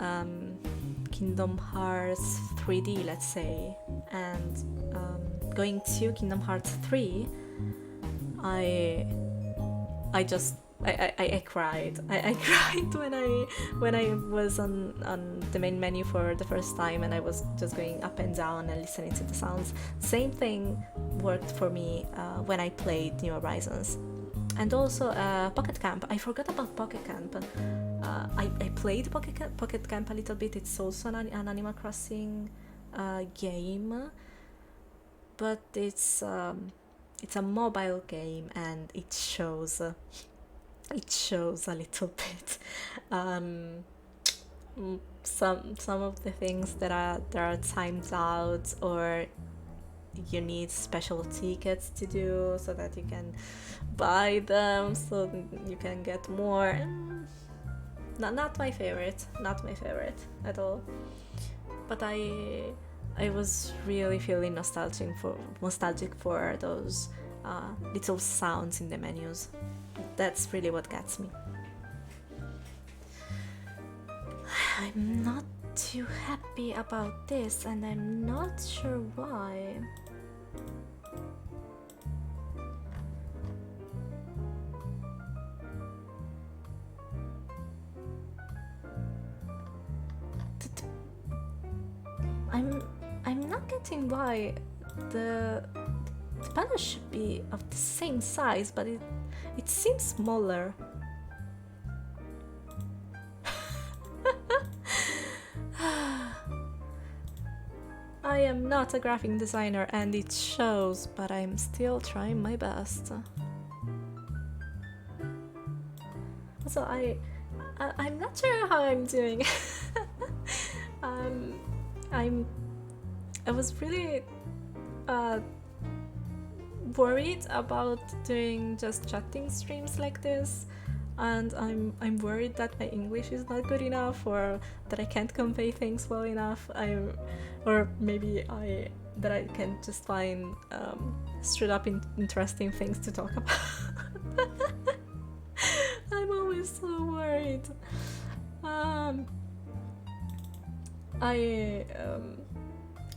Kingdom Hearts 3D, let's say, and going to Kingdom Hearts 3, I cried. I cried when I was on the main menu for the first time, and I was just going up and down and listening to the sounds. Same thing worked for me when I played New Horizons. And also Pocket Camp. I forgot about Pocket Camp. I played Pocket Camp a little bit. It's also an Animal Crossing game, but it's a mobile game, and it shows a little bit. Some of the things that are timed out, or you need special tickets to do so that you can buy them, so you can get more. Not my favorite at all. But I was really feeling nostalgic for those little sounds in the menus. That's really what gets me. I'm not too happy about this, and I'm not sure why. I'm not getting why the panel should be of the same size, but it seems smaller. I am not a graphic designer and it shows, but I'm still trying my best. Also, I'm not sure how I'm doing. I was really worried about doing just chatting streams like this, and I'm worried that my English is not good enough, or that I can't convey things well enough. Or maybe that I can just find straight up interesting things to talk about. I'm always so worried.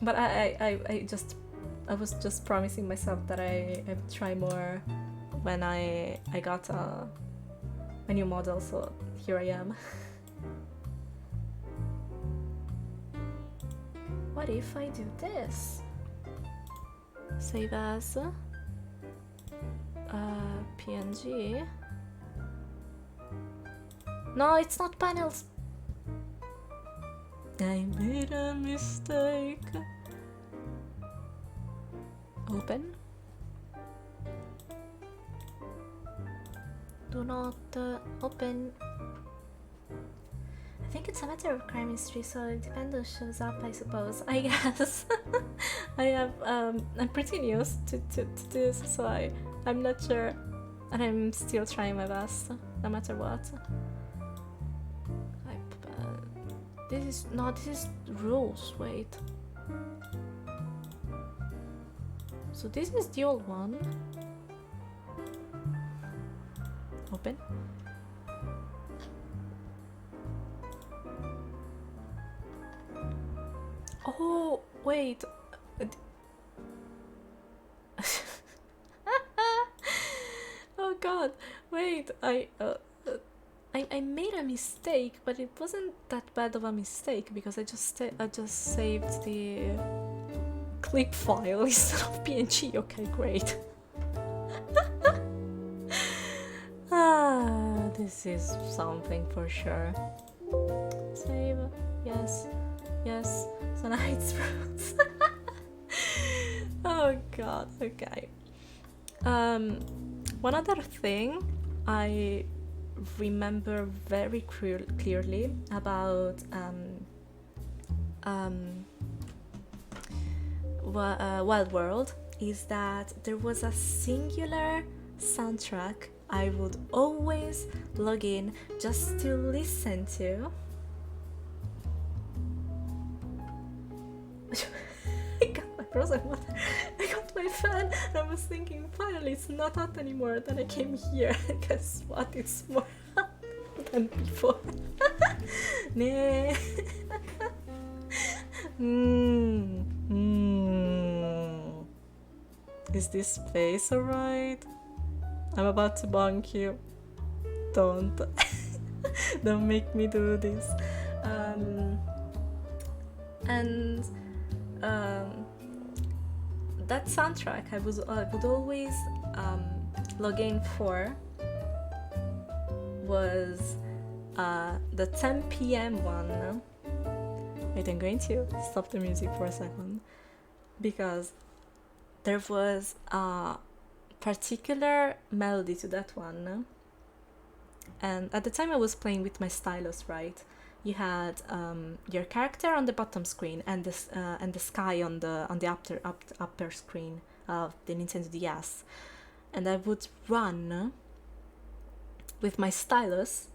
But I was just promising myself that I would try more when I got a new model, so here I am. What if I do this? Save as PNG. No, it's not panels. I made a mistake. Open. Do not open. I think it's a matter of crime history, so it depends who shows up, I suppose. I guess. I'm pretty new to this, so I'm not sure, and I'm still trying my best, no matter what. This is rules. Wait. So this is the old one. Open. Oh, wait. Oh god, wait, I made a mistake, but it wasn't that bad of a mistake because I just saved the clip file instead of PNG. Okay, great. This is something for sure. Save. Yes. Yes. So now it's fruits. Oh god, okay. One other thing I remember very clearly about Wild World is that there was a singular soundtrack I would always log in just to listen to. I got my frozen water. I got my fan. I was thinking, finally, it's not hot anymore. Then I came here, and guess what? It's more hot than before. Nah. Is this face alright? I'm about to bonk you. Don't. Don't make me do this. That soundtrack I would always log in for was the 10 p.m. one. Wait, I'm going to stop the music for a second because there was a particular melody to that one, and at the time I was playing with my stylus, right? You had your character on the bottom screen and the sky on the upper screen of the Nintendo DS, and I would run with my stylus,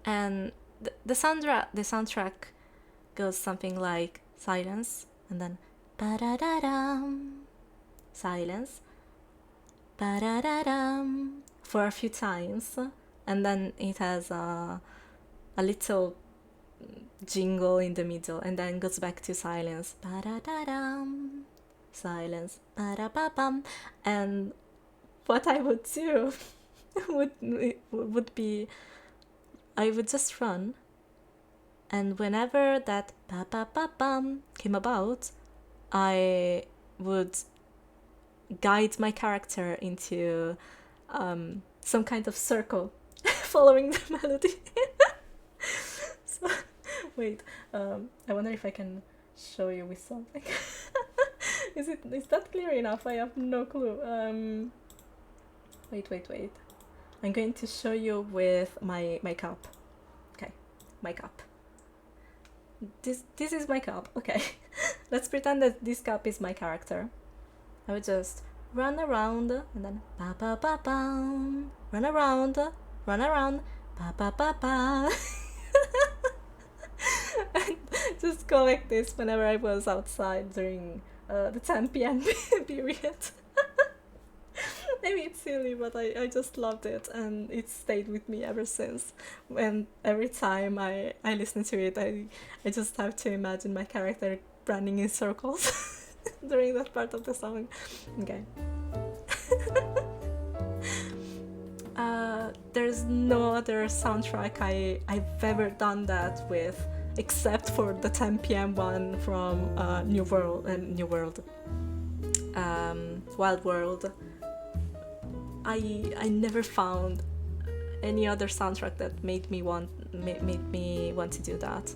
and the soundtrack goes something like silence, and then ba-da-da-dum, silence, ba-da-da-dum, for a few times, and then it has a little jingle in the middle, and then goes back to silence, ba-da-da-dum, silence, ba-da-ba-bum. And what I would do would be I would just run, and whenever that ba-ba-ba-bum came about, I would guide my character into some kind of circle following the melody. So, wait, I wonder if I can show you with something. Is that clear enough? I have no clue. Wait. I'm going to show you with my cup. Okay, my cup. This is my cup. Okay. Let's pretend that this cup is my character. I would just run around and then ba ba ba bam. Run around, ba ba ba ba. And just go like this whenever I was outside during the 10 p.m. period. Maybe it's silly, but I just loved it, and it stayed with me ever since. And every time I listen to it, I just have to imagine my character running in circles during that part of the song. Okay. There's no other soundtrack I've ever done that with, except for the 10 p.m. one from Wild World. I never found any other soundtrack that made me want to do that.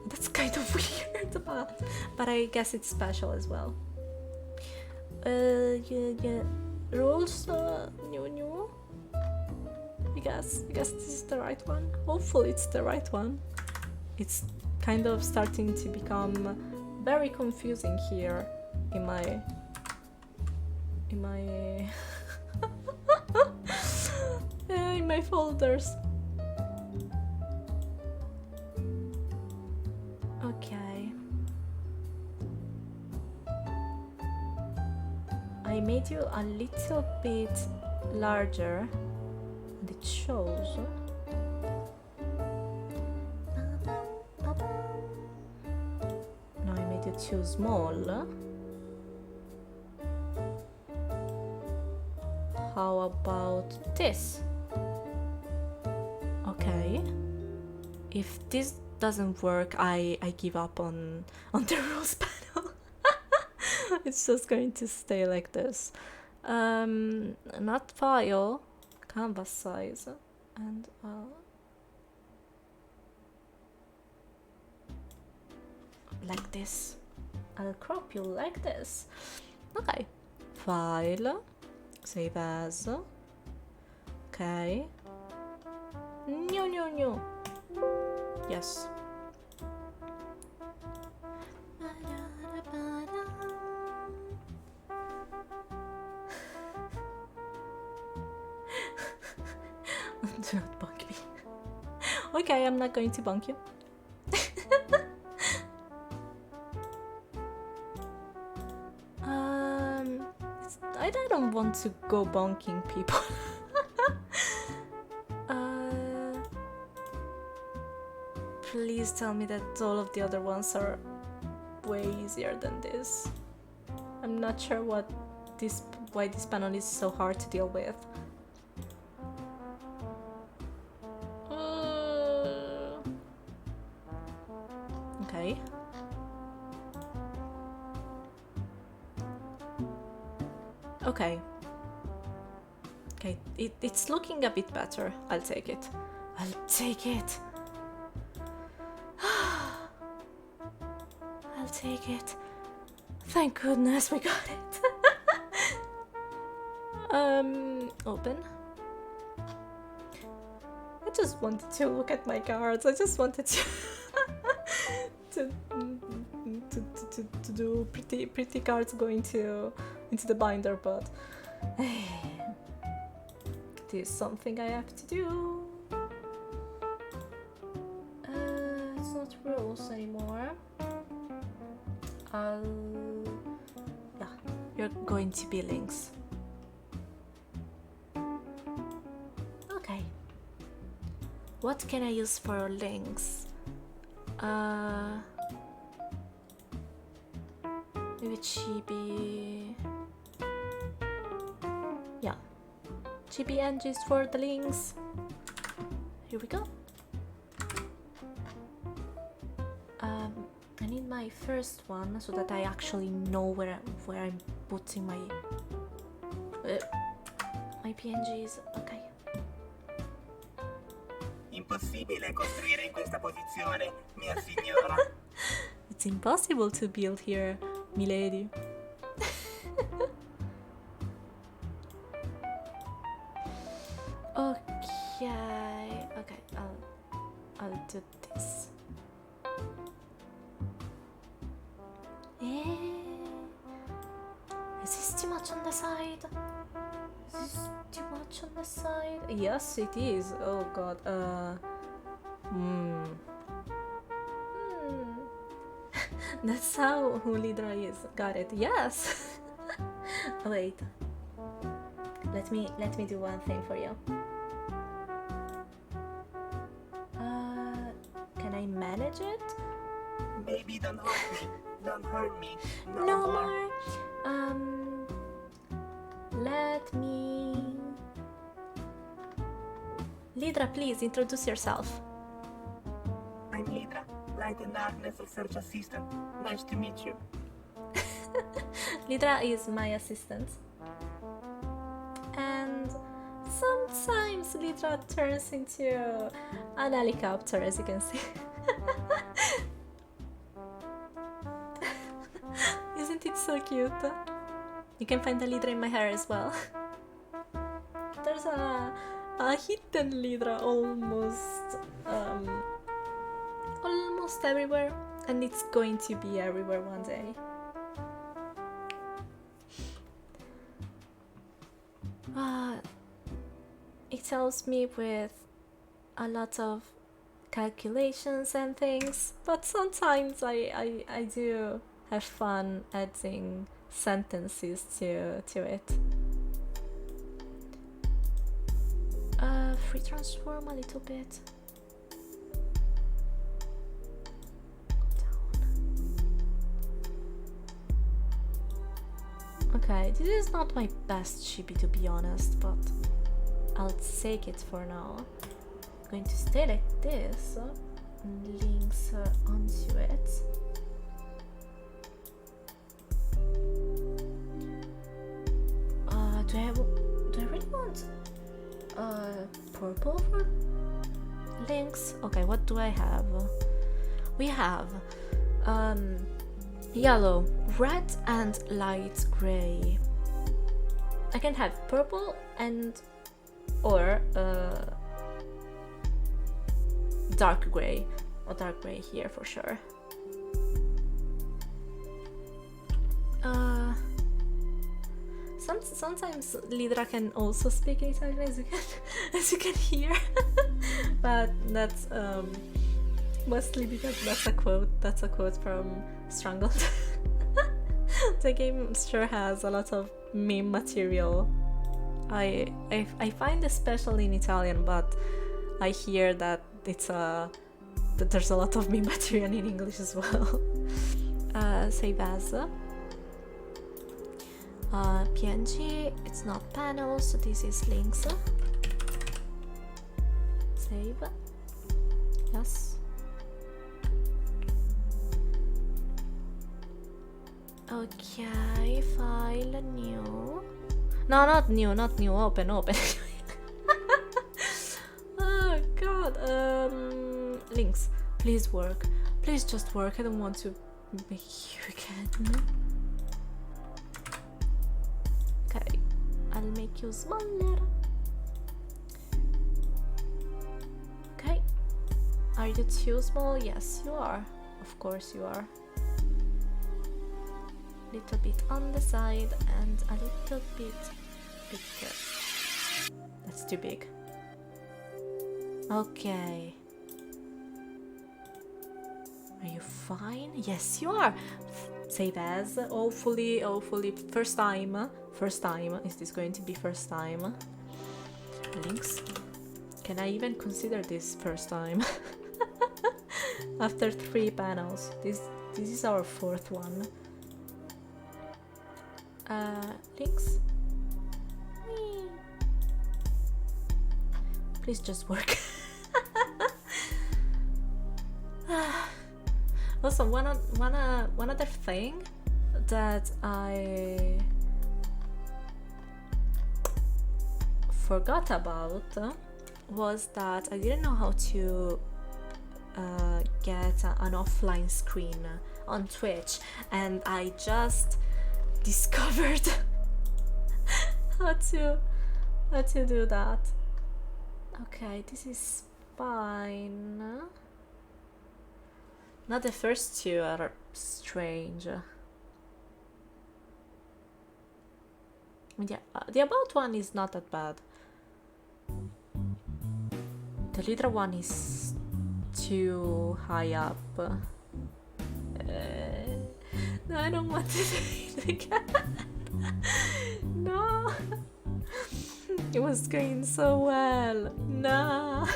That's kind of weird, but I guess it's special as well. Yeah. Rules, new. I guess this is the right one. Hopefully it's the right one. It's kind of starting to become very confusing here in my in my folders. Okay. I made you a little bit larger, and it shows. No, I made it too small. How about this? Okay. If this doesn't work, I give up on the rules panel. It's just going to stay like this. Not file, canvas size, and like this. I'll crop you like this. Okay. File. Save as. Okay. No. Yes. Do not bonk me. Okay, I'm not going to bonk you. I don't want to go bonking people. Please tell me that all of the other ones are way easier than this. I'm not sure why this panel is so hard to deal with. Okay. Okay. Okay, it's looking a bit better. I'll take it. I'll take it. I'll take it. Thank goodness we got it. Open. I just wanted to look at my cards. I just wanted to to do pretty cards going into the binder, but it is something I have to do. It's not rules anymore. Yeah, you're going to be links. Okay. What can I use for links? Maybe chibi. Yeah, chibi engines for the links. Here we go. I need my first one so that I actually know where I'm putting my PNGs. Okay. Impossibile costruire in questa posizione, mia signora. It's It's impossible to build here, milady. Okay, I'll do this. Is this too much on the side? Is this too much on the side? Yes, it is. Oh god. That's how Lidra is. Got it. Yes. Wait. Let me do one thing for you. Can I manage it? Baby, don't hurt me. Don't hurt me. No more. Let me. Lidra, please introduce yourself. I'm Lidra, Light and Darkness Research Assistant. Nice to meet you. Lidra is my assistant. And sometimes Lidra turns into an helicopter, as you can see. Isn't it so cute? You can find the Lidra in my hair as well. There's a hidden Lidra almost everywhere, and it's going to be everywhere one day. It helps me with a lot of calculations and things, but sometimes I do have fun adding sentences to it. Free transform a little bit. Okay, this is not my best chibi to be honest, but I'll take it for now. I'm going to stay like this, links onto it. Do I really want purple for links? Okay, what do I have? We have yellow, red and light gray. I can have purple and or dark gray, or dark gray here for sure. Sometimes Lidra can also speak in Italian, as you can hear, but that's mostly because that's a quote. That's a quote from Strangled. The game sure has a lot of meme material. I find it special in Italian, but I hear that that there's a lot of meme material in English as well. Save as. PNG, it's not panels, so this is links. Save. Yes. Okay, file new. No, not new, open. Oh god, links. Please work. Please just work. I don't want to make you again. Okay, I'll make you smaller. Okay, are you too small? Yes, you are. Of course you are. Little bit on the side and a little bit bigger. That's too big. Okay. Are you fine? Yes, you are. Save as. Hopefully, first time. Is this going to be first time? Links. Can I even consider this first time? After 3 panels. This is our 4th one. Links. Please just work. Also, one other thing that I forgot about was that I didn't know how to get an offline screen on Twitch, and I just discovered how to do that. Okay, this is fine. Not the first two are strange. Yeah, the about one is not that bad. The little one is too high up. No, I don't want to do it again. No. It was going so well. No.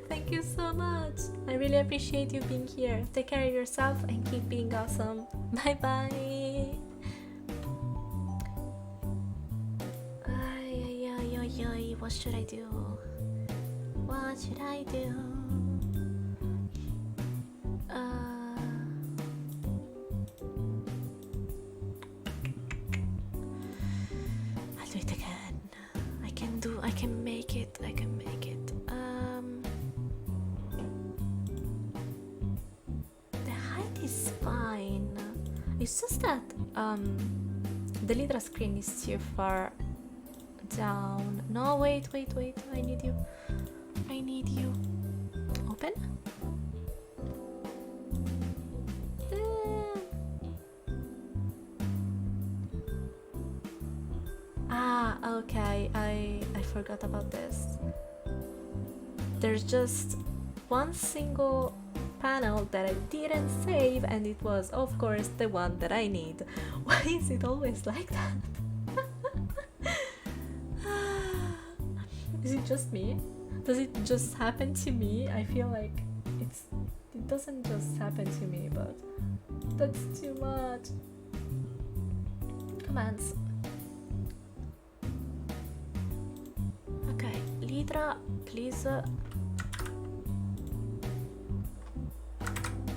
Thank you so much. I really appreciate you being here. Take care of yourself and keep being awesome. Bye bye. Ay, what should I do? What should I do? I'll do it again. I can make it. The height is fine. It's just that the little screen is too far down. No, wait. I need you. Open. Okay. I forgot about this. There's just one single panel that I didn't save, and it was, of course, the one that I need. Why is it always like that? Is it just me? Does it just happen to me? I feel like it doesn't just happen to me, but that's too much. Commands. Okay, Lidra, please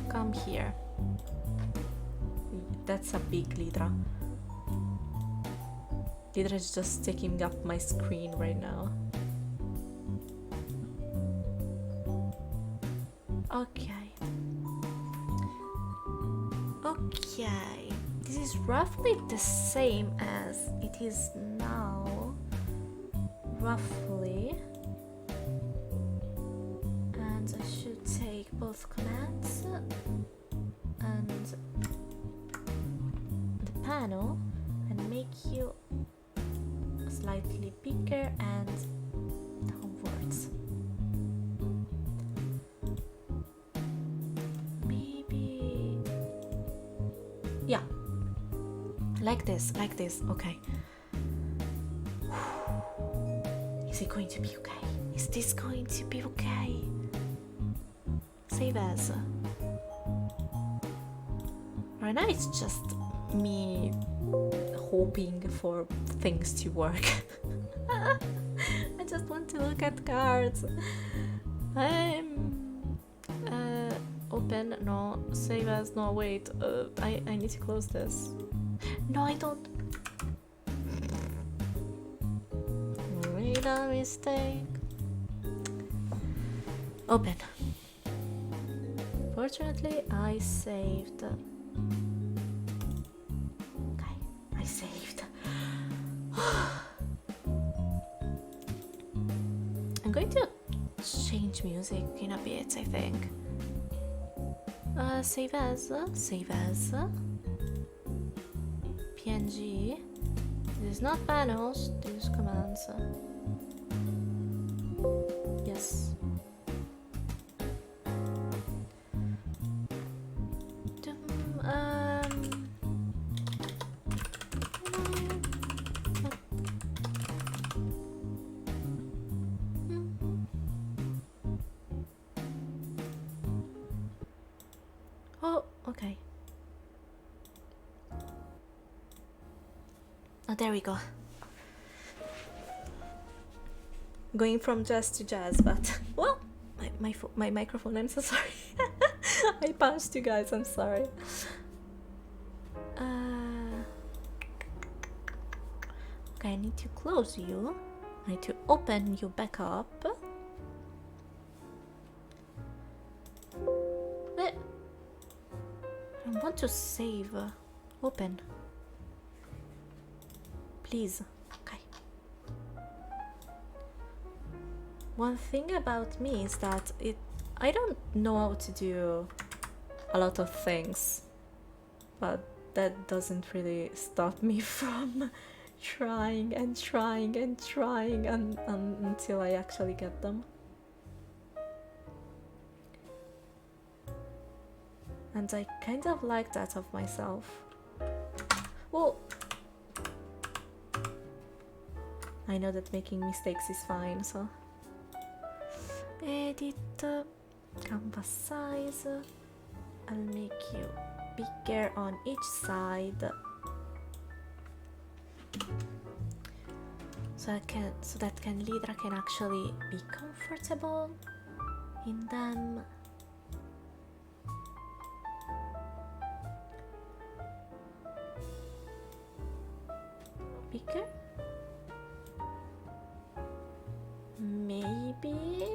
come here. That's a big Lidra. Lidra is just taking up my screen right now. Okay, this is roughly the same as it is now, roughly, and I should take both commands and the panel and make you slightly bigger and downwards. Yeah, like this, okay. Is it going to be okay? Is this going to be okay? Save as. Right now it's just me hoping for things to work. I just want to look at cards. Open, no, save as, no, wait, I need to close this. No, I don't. Made a mistake. Open. Fortunately, I saved. Okay, I saved. I'm going to change music in a bit, I think. Save as. PNG. This is not panels, these commands. Yes. Oh, okay. Oh, there we go. Going from jazz to jazz, but well, my microphone. I'm so sorry. I punched you guys. I'm sorry. Okay, I need to close you. I need to open you back up. I want to save. Open. Please. Okay. One thing about me is that I don't know how to do a lot of things, but that doesn't really stop me from trying and trying and trying until I actually get them. And I kind of like that of myself. Well, I know that making mistakes is fine, so edit canvas size. I'll make you bigger on each side, so that Lidra can actually be comfortable in them. Bigger? Maybe.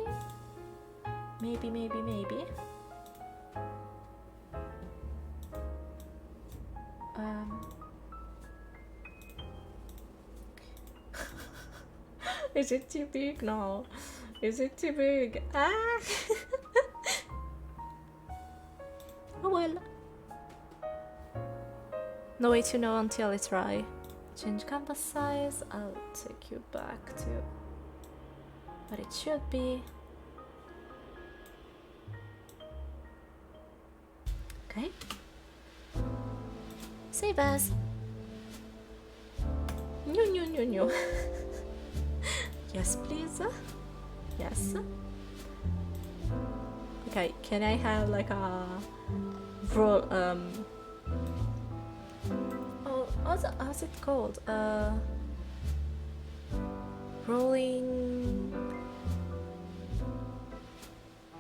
Is it too big now? Is it too big? Ah! Oh well. No way to know until I try. Change canvas size. I'll take you back to what it should be. Okay. Save as. No. Yes, please. Yes. Okay, can I have like a roll? Oh, how's it called? Rolling.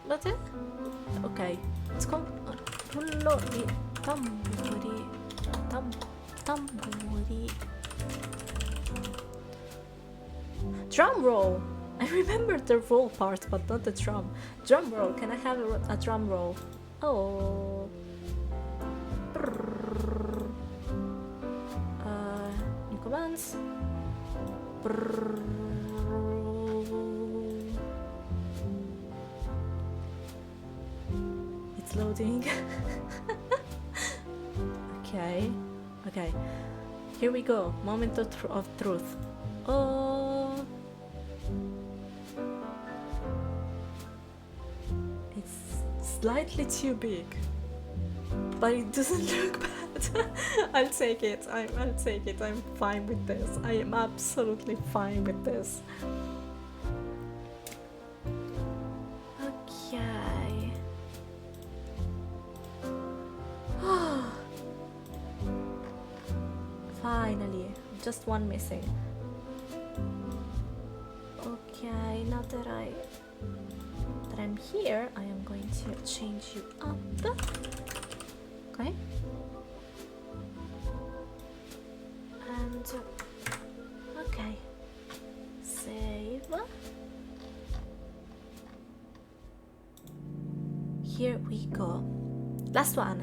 What's it? Okay, it's called rullo di tamburi. Tamburi. Drum roll! I remember the roll part, but not the drum. Drum roll, can I have a drum roll? Oh. New commands. It's loading. Okay. Here we go. Moment of truth. Oh. It's slightly too big, but it doesn't look bad. I'll take it. I'll take it. I'm fine with this. I am absolutely fine with this. Okay. Finally, just one missing. Okay, now that I'm here, I am going to change you up. Okay. And okay. Save. Here we go. Last one.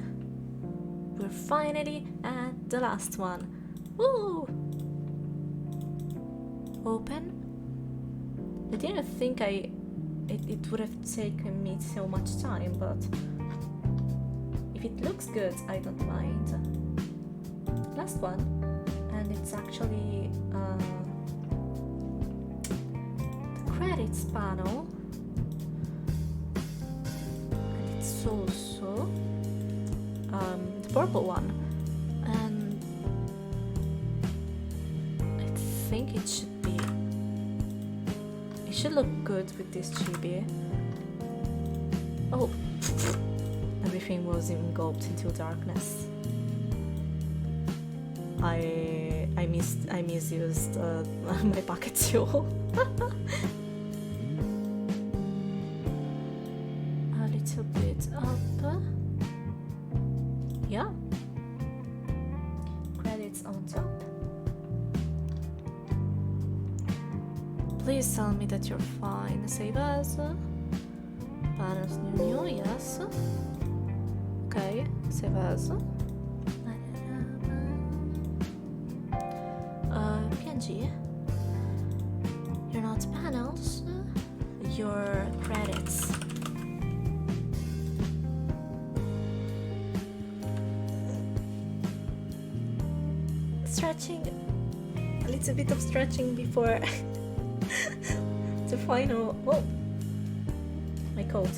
We're finally at the last one. Woo! Open. I didn't think it would have taken me so much time, but if it looks good, I don't mind. Last one, and it's actually the credits panel, and it's also the purple one, and I think it should look good with this chibi. Oh, everything was engulfed into darkness. I misused my bucket tool. A little bit up. Yeah. Credits on top. Please tell me that you're fine. Save as. Panels new, yes. Okay, save as. PNG. You're not panels. You're credits. Stretching. A little bit of stretching before the final. Oh, my coat.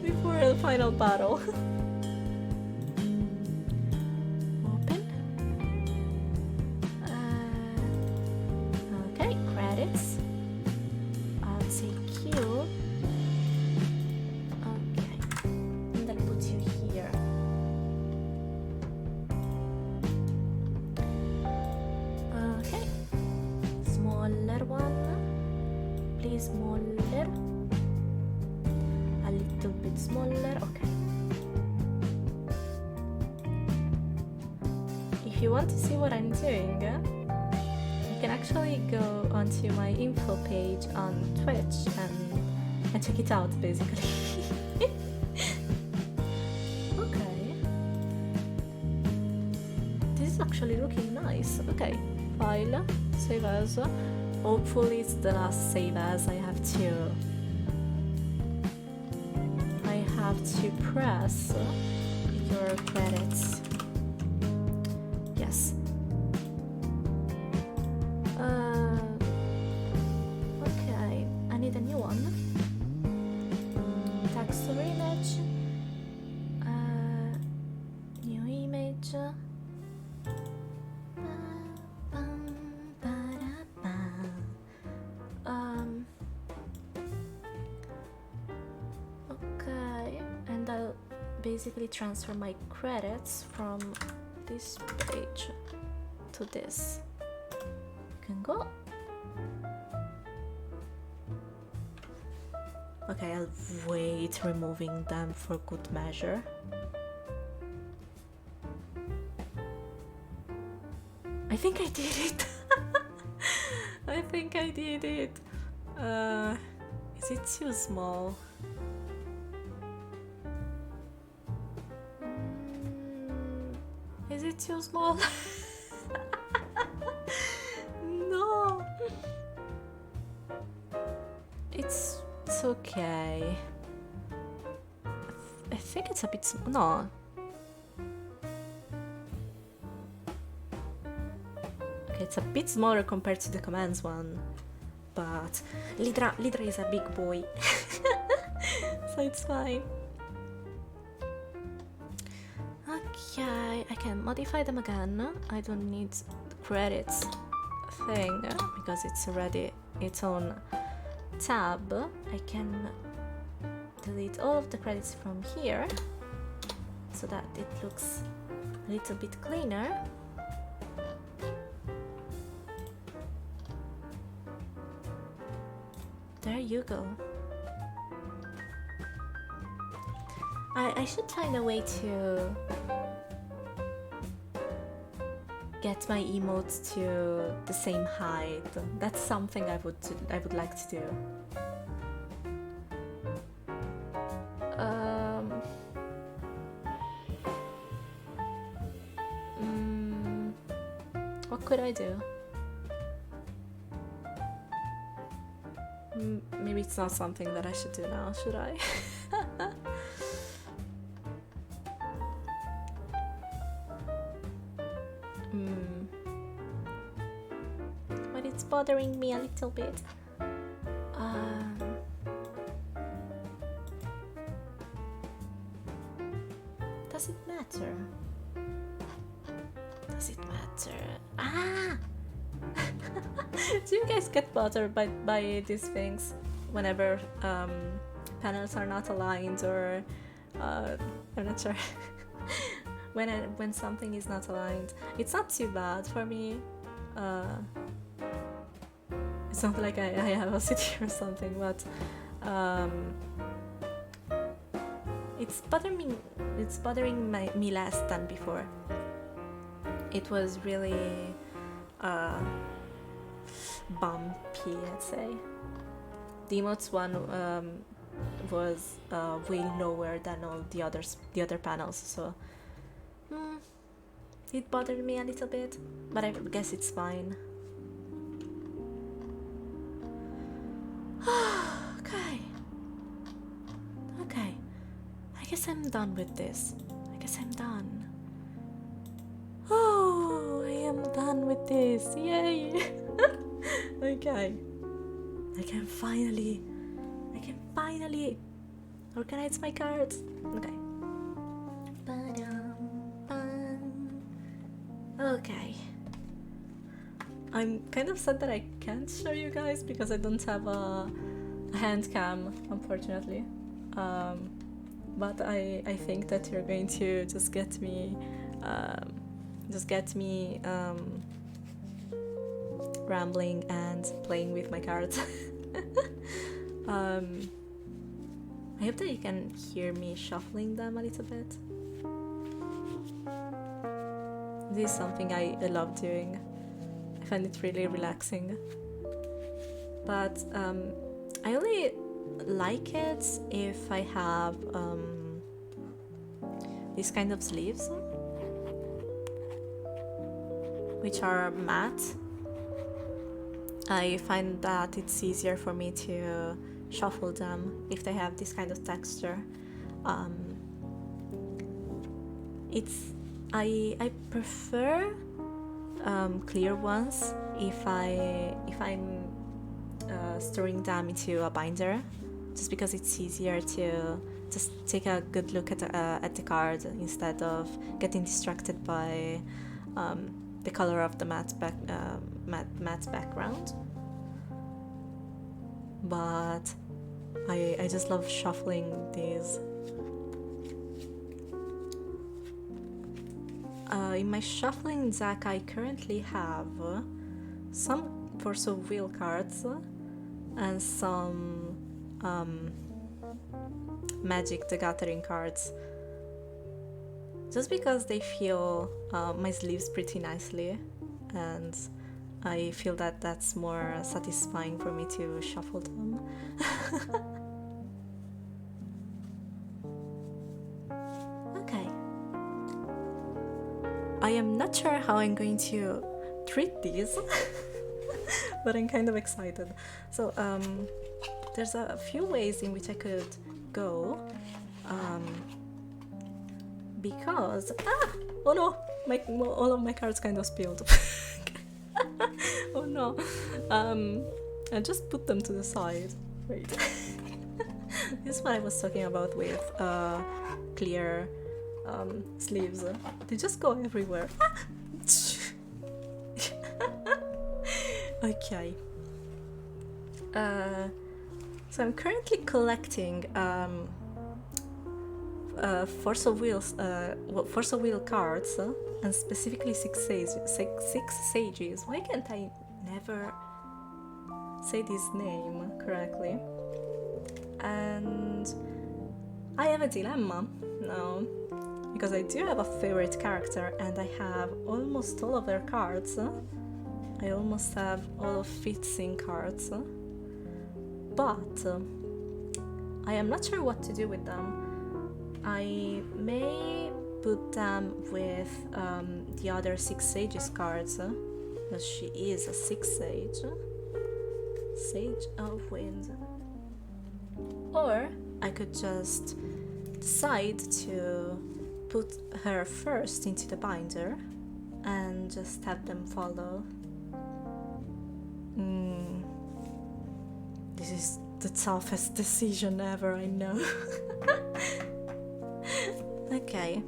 Before the final battle. Open. Okay, credits. I'll take you. Okay, and I'll put you here. Okay, smaller one. Please, smaller. A little bit smaller. Okay. If you want to see what I'm doing, you can actually go onto my info page on Twitch and check it out, basically. Okay. This is actually looking nice. Okay. File, save as. Hopefully it's the last save as. I have to press your credits. Yes. Okay, I need a new one. Text or image. New image. Okay, and I'll basically transfer my credits from this page to this. Can go. Okay, I'll wait removing them for good measure. I think I did it. I think I did it. Is it too small? Is it too small? No. It's okay. I think it's a bit no. Okay, it's a bit smaller compared to the commands one, but Lidra is a big boy, so it's fine. Okay, I can modify them again. I don't need the credits thing because it's already its own tab. I can delete all of the credits from here so that it looks a little bit cleaner. There you go. I should find a way to get my emotes to the same height. That's something I would like to do. What could I do? Maybe it's not something that I should do now, should I? But it's bothering me a little bit. Does it matter? Does it matter? Ah! Do you guys get bothered by these things whenever panels are not aligned, or I'm not sure. when something is not aligned, it's not too bad for me. It's not like I have OCD or something, but it's bothering me less than before. It was really bumpy, I'd say. The emotes one was way lower than all the other panels, so it bothered me a little bit, but I guess it's fine. Okay, I guess I'm done with this. Oh, I am done with this, yay! Okay, I can finally organize my cards. Okay. Okay. I'm kind of sad that I can't show you guys because I don't have a hand cam, unfortunately. But I think that you're going to just get me rambling and playing with my cards. I hope that you can hear me shuffling them a little bit. This is something I love doing. I find it really relaxing. But I only like it if I have these kind of sleeves, which are matte. I find that it's easier for me to shuffle them if they have this kind of texture. I prefer clear ones if I'm storing them into a binder, just because it's easier to just take a good look at the card instead of getting distracted by the color of the matte background. But I just love shuffling these. In my shuffling deck, I currently have some Force of Will cards and some Magic the Gathering cards, just because they feel my sleeves pretty nicely, and I feel that that's more satisfying for me to shuffle them. Okay. I am not sure how I'm going to treat these, but I'm kind of excited. So there's a few ways in which I could go, because oh no, all of my cards kind of spilled. Oh no. I just put them to the side. Wait. This is what I was talking about with clear sleeves. They just go everywhere. Okay. So I'm currently collecting Force of Will cards, and specifically six sages. Why can't I never say this name correctly? And I have a dilemma now, because I do have a favorite character and I have almost all of their cards. I almost have all of Fitz's cards, but I am not sure what to do with them. I may put them with the other six sages cards, because she is a six sage. Sage of Wind. Or I could just decide to put her first into the binder and just have them follow. This is the toughest decision ever, I know. Okay.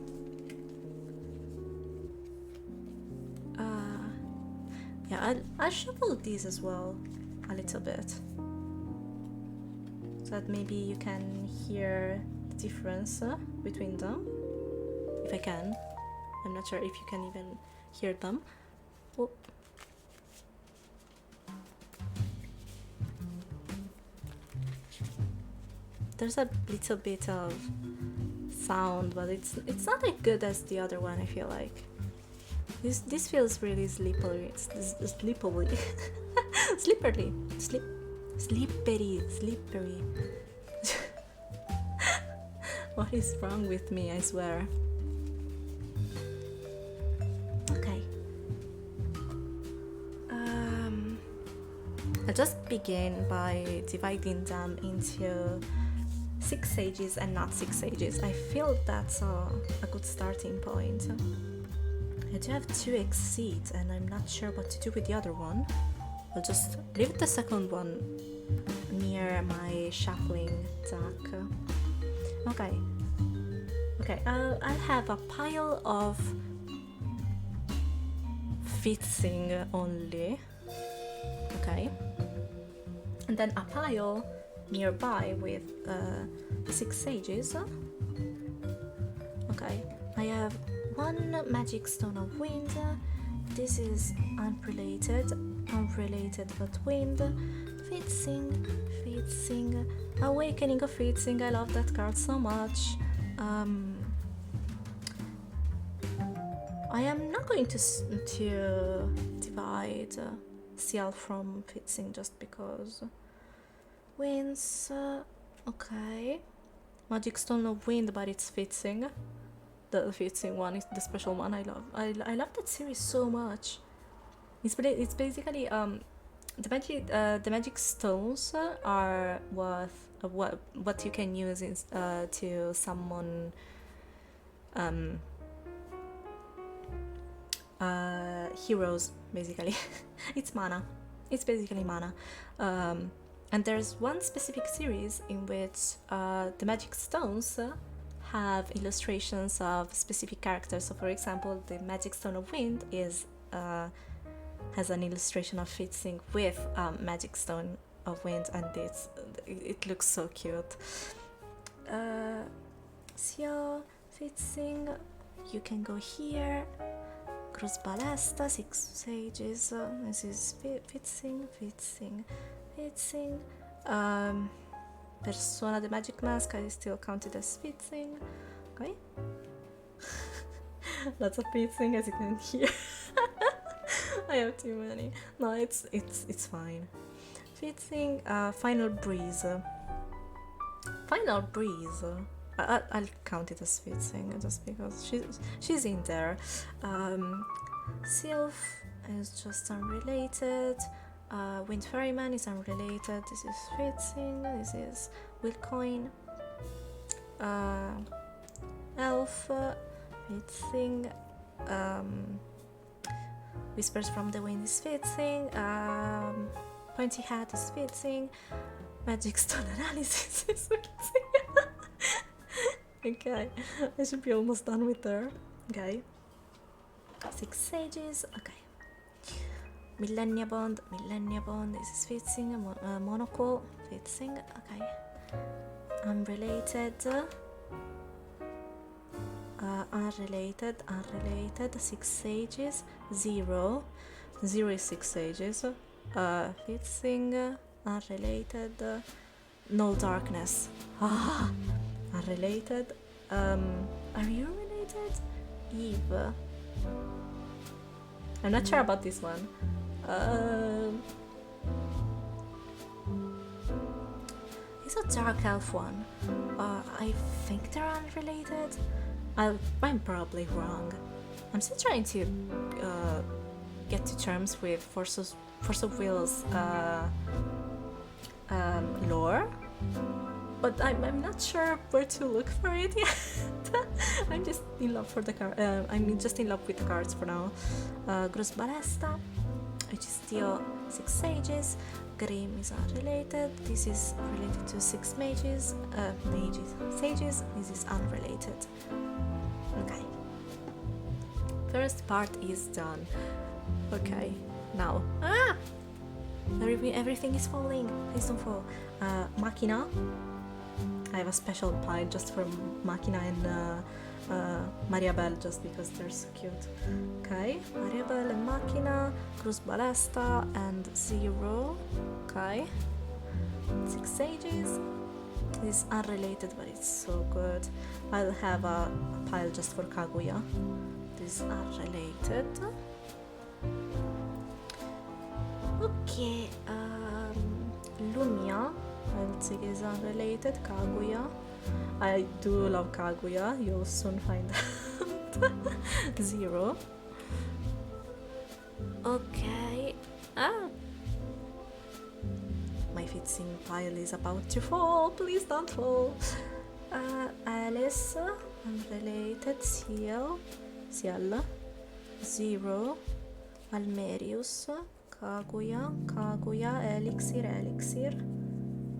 Yeah, I'll shuffle these as well a little bit, so that maybe you can hear the difference between them. If I can. I'm not sure if you can even hear them. Oh. There's a little bit of sound, but it's not as good as the other one, I feel like. This feels really sleepily. It's sleepily. Slippery. Slippery. What is wrong with me, I swear. Okay. I'll just begin by dividing them into 6 stages and not 6 stages. I feel that's a good starting point. I do have 2 exceeds and I'm not sure what to do with the other one. I'll just leave the second one near my shuffling deck. Okay, I'll have a pile of fixing only. Okay. And then a pile nearby with 6 sages. Okay, I have 1 magic stone of wind. This is unrelated but wind. Fixing, awakening of fixing. I love that card so much. I am not going to divide seal from fixing just because. Winds, okay. Magic stone of wind, but it's fixing. The fixing one is the special one. I love that series so much. It's basically the magic stones are what you can use to summon heroes, basically. It's mana. It's basically mana. And there's one specific series in which the magic stones have illustrations of specific characters. So, for example, the magic stone of wind has an illustration of fixing with magic stone of wind, and it looks so cute. So, fixing, you can go here. Cruz Balesta, 6 sages. This is fixing. Persona the magic mask, I still count it as fixing. Okay. Lots of fixing, as you can hear. I have too many. No, it's fine. Fixing. Final breeze. I'll count it as fixing just because she's in there. Sylph is just unrelated. Wind Ferryman is unrelated. This is fixing. This is Willcoin. Elf, fixing. Whispers from the Wind is fixing. Pointy Hat is fixing. Magic Stone Analysis is fixing. Okay, I should be almost done with her. Okay. 6 sages. Okay. Millennia Bond, this is fixing. Monocle, fixing. Okay. Unrelated. Unrelated. 6 sages. 0 is 6 sages. Fixing. Unrelated. No darkness. Unrelated. Are you related? Eve. I'm not sure about this one. It's a dark elf one. I think they're unrelated. I'm probably wrong. I'm still trying to get to terms with Force of Will's lore, but I'm not sure where to look for it yet. I'm just in love for the I'm just in love with the cards for now. Cruz Balesta, which is still 6 sages. Grim is unrelated. This is related to 6 sages. This is unrelated. Okay. First part is done. Okay, now. Everything is falling. Please don't fall. Machina. I have a special pile just for Machina and Mariabel, just because they're so cute. Okay, Mariabel and Machina, Cruz Balesta and 0. Okay, 6 sages. This is unrelated, but it's so good. I'll have a pile just for Kaguya. This is unrelated. Okay, Lumia, I'll say is unrelated. Kaguya, I do love Kaguya, you'll soon find out. 0. Okay, my fixing pile is about to fall, please don't fall. Alice, unrelated. Ciel, 0. Almerius, Kaguya, Elixir.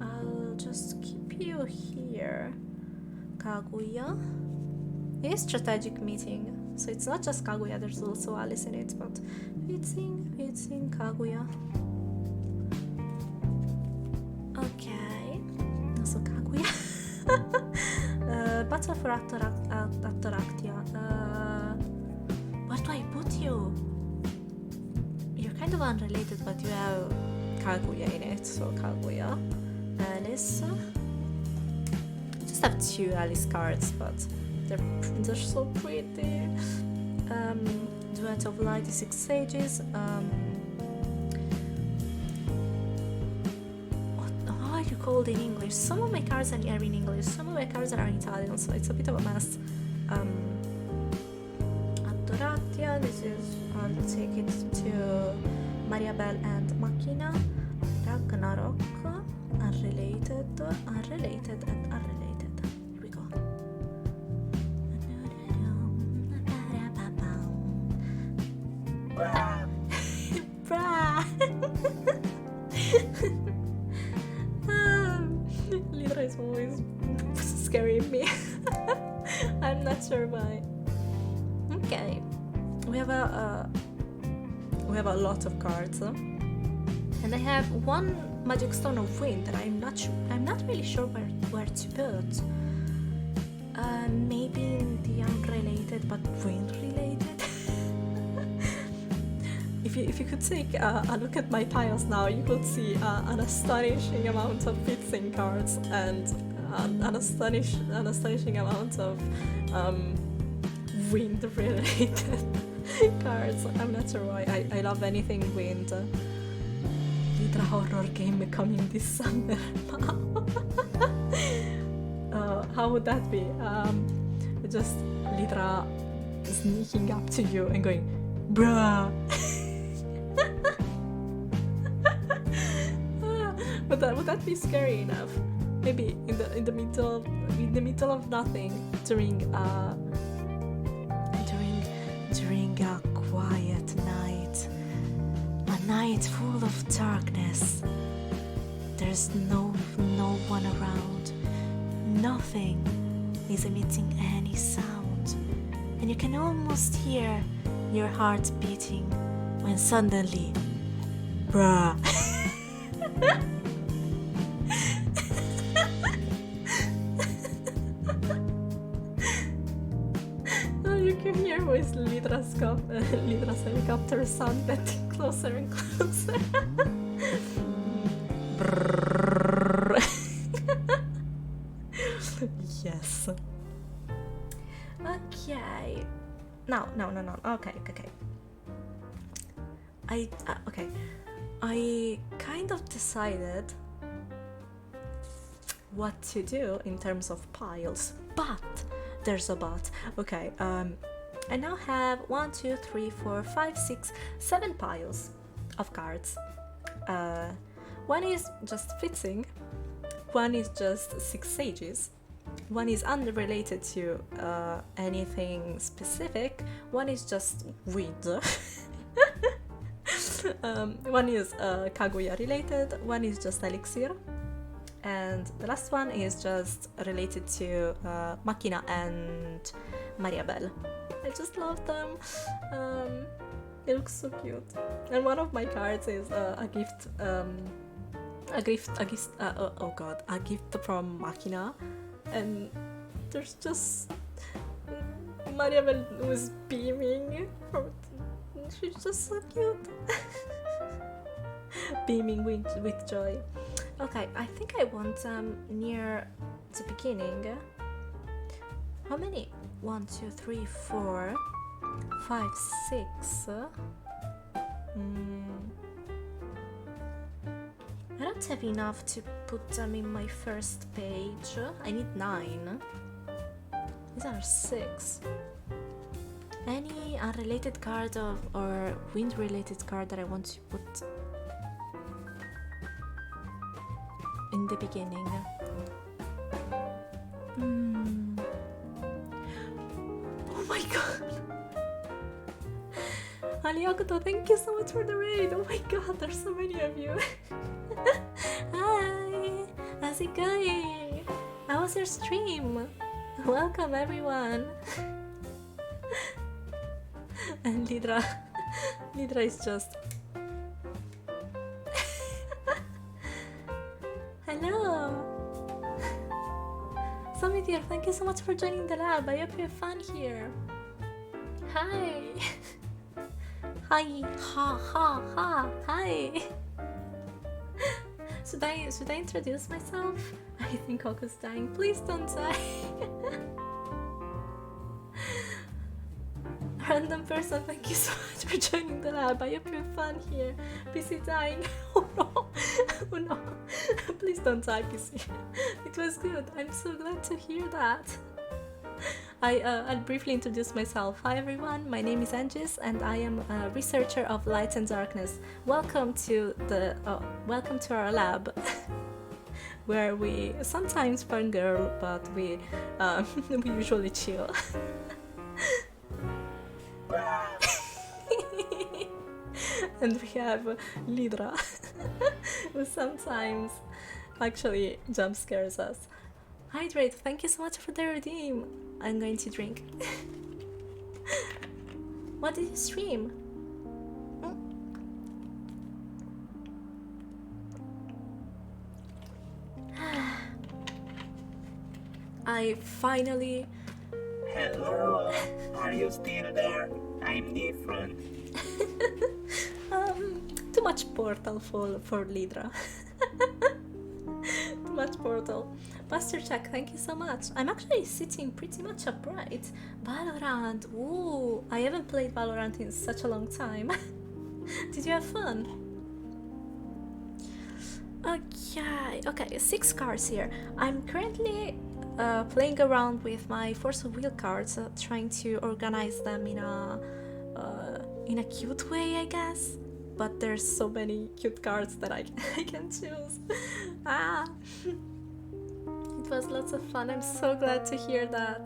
I'll just keep you here. Kaguya. It is strategic meeting, so it's not just Kaguya, there's also Alice in it, but Fitsing, Kaguya. Okay, so Kaguya. Battle for Attoractia. Where do I put you? You're kind of unrelated, but you have Kaguya in it, so Kaguya. Alice. I just have 2 Alice cards, but they're so pretty. Duet of Light is 6 sages. How are you called in English? Some of my cards are in English, some of my cards are in Italian, so it's a bit of a mess. Addoratia, this is, I'll take it to Mariabel and Machina. Ragnarok, unrelated, and unrelated. Here we go. Lidra is always scaring me. I'm not sure why. Okay, we have a lot of cards, and I have 1 magic stone of wind that I'm not really sure where to put. Maybe in the unrelated but wind related. If you could take a look at my piles now, you could see an astonishing amount of fixing cards and an astonishing amount of wind related cards. I'm not sure why. I love anything wind. Lidra horror game coming this summer. How would that be? Just Lidra sneaking up to you and going, bruh. Would that be scary enough? Maybe in the middle of nothing during a quiet night, a night full of darkness. There's no one around. Nothing is emitting any sound, and you can almost hear your heart beating when suddenly, bruh. You can hear with Lidra's helicopter sound getting closer and closer. Yes. Okay. No. Okay. I kind of decided what to do in terms of piles, but there's a but. Okay, I now have 1, 2, 3, 4, 5, 6, 7 piles of cards. One is just fixing, one is just 6 sages, one is unrelated to anything specific, one is just weed. One is Kaguya related, one is just elixir, and the last one is just related to Machina and Mariabel. I just love them. They look so cute. And one of my cards is a gift from Machina, and there's just Mariabel was beaming. She's just so cute. Beaming with joy. Okay, I think I want them near the beginning. How many? 1, 2, 3, 4, 5, 6. I don't have enough to put them in my first page. I need 9. These are 6. Any unrelated card or wind related card that I want to put in the beginning. Oh my god! Aliakuto, thank you so much for the raid! Oh my god, there's so many of you! Hi! How's it going? How was your stream? Welcome everyone! And Lidra is just... Hello! Samitir, thank you so much for joining the lab. I hope you have fun here. Hi! Hi! Ha ha ha! Hi! Should I introduce myself? I think Coco's dying. Please don't die! Random person, thank you so much for joining the lab. I hope you have fun here. PC dying. Oh no! Oh no! Please don't die, PC. It was good. I'm so glad to hear that. I'll briefly introduce myself. Hi everyone, my name is Angis and I am a researcher of light and darkness. Welcome to our lab, where we sometimes fangirl, but we usually chill. And we have Lidra, who sometimes actually jump scares us. Hydrate, thank you so much for the redeem. I'm going to drink. What did you stream? I finally... Hello, are you still there? I'm different. Too much portal for Lidra. Too much portal. Pastor Check, thank you so much. I'm actually sitting pretty much upright. Valorant, ooh, I haven't played Valorant in such a long time. Did you have fun? Okay, 6 cards here. I'm currently playing around with my Force of Will cards, trying to organize them in a cute way, I guess. But there's so many cute cards that I can choose. It was lots of fun. I'm so glad to hear that.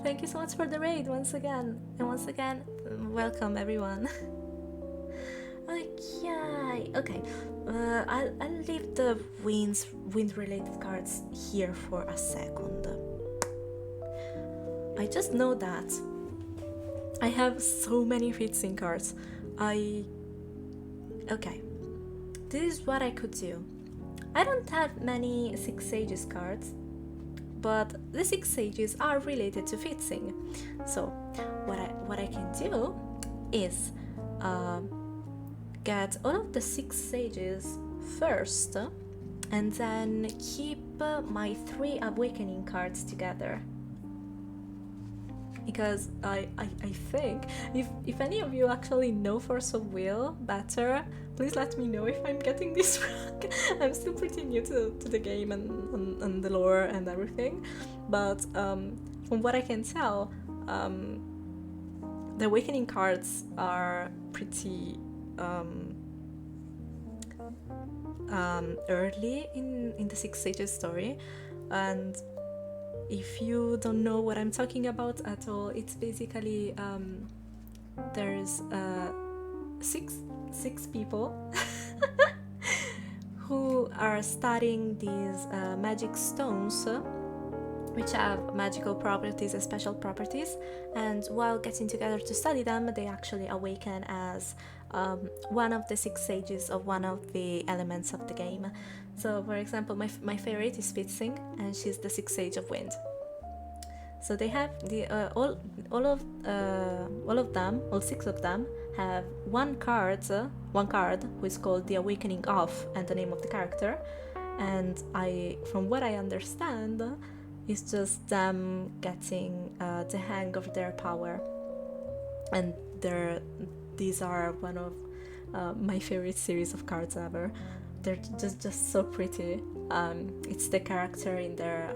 Thank you so much for the raid once again. And once again, welcome everyone. Okay. I'll leave the wind-related cards here for a second. I just know that I have so many fitsing cards. Okay, this is what I could do. I don't have many 6 Sages cards, but the 6 Sages are related to fitsing. So what I can do is get all of the 6 Sages first, and then keep my 3 Awakening cards together. Because I think if any of you actually know Force of Will better, please let me know if I'm getting this wrong. I'm still pretty new to the game and the lore and everything, but from what I can tell, the Awakening cards are pretty early in the 6 Sages story, and if you don't know what I'm talking about at all, it's basically there's 6 people who are studying these magic stones, which have magical properties and special properties, and while getting together to study them, they actually awaken as one of the 6 sages of one of the elements of the game. So, for example, my favorite is Fitzing, and she's the 6 sage of wind. So they have the all of them, all 6 of them, have one card who is called the Awakening of, and the name of the character. And from what I understand, it's just them getting the hang of their power. And these are one of my favorite series of cards ever. they're just so pretty. It's the character in their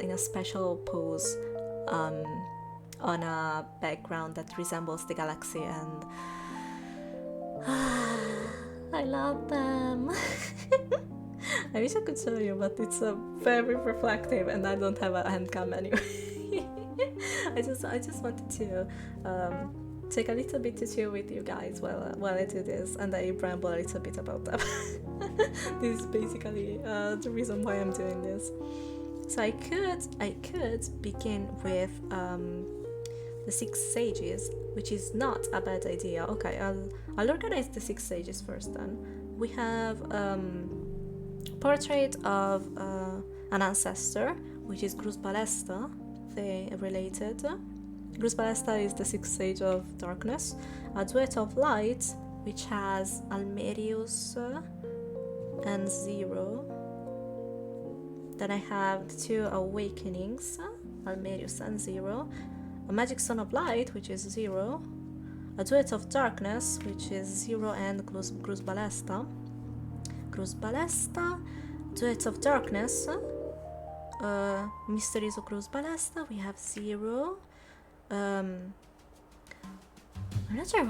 in a special pose on a background that resembles the galaxy, and I love them. I wish I could show you, but it's very reflective, and I don't have a hand cam anyway. I just wanted to take a little bit to chill with you guys while I do this, and I ramble a little bit about them. This is basically the reason why I'm doing this. So I could begin with the 6 stages, which is not a bad idea. Okay, I'll organize the 6 stages first. Then we have portrait of an ancestor, which is Grus Balesta. They related. Grus Balesta is the 6th stage of darkness. A duet of light, which has Almerius and Zero. Then I have the 2 awakenings, Almerius and Zero. A magic stone of light, which is Zero. A duet of darkness, which is Zero and Grus Balesta. Grus Balesta, duet of darkness, mysteries of Grus Balesta. We have Zero. I'm not sure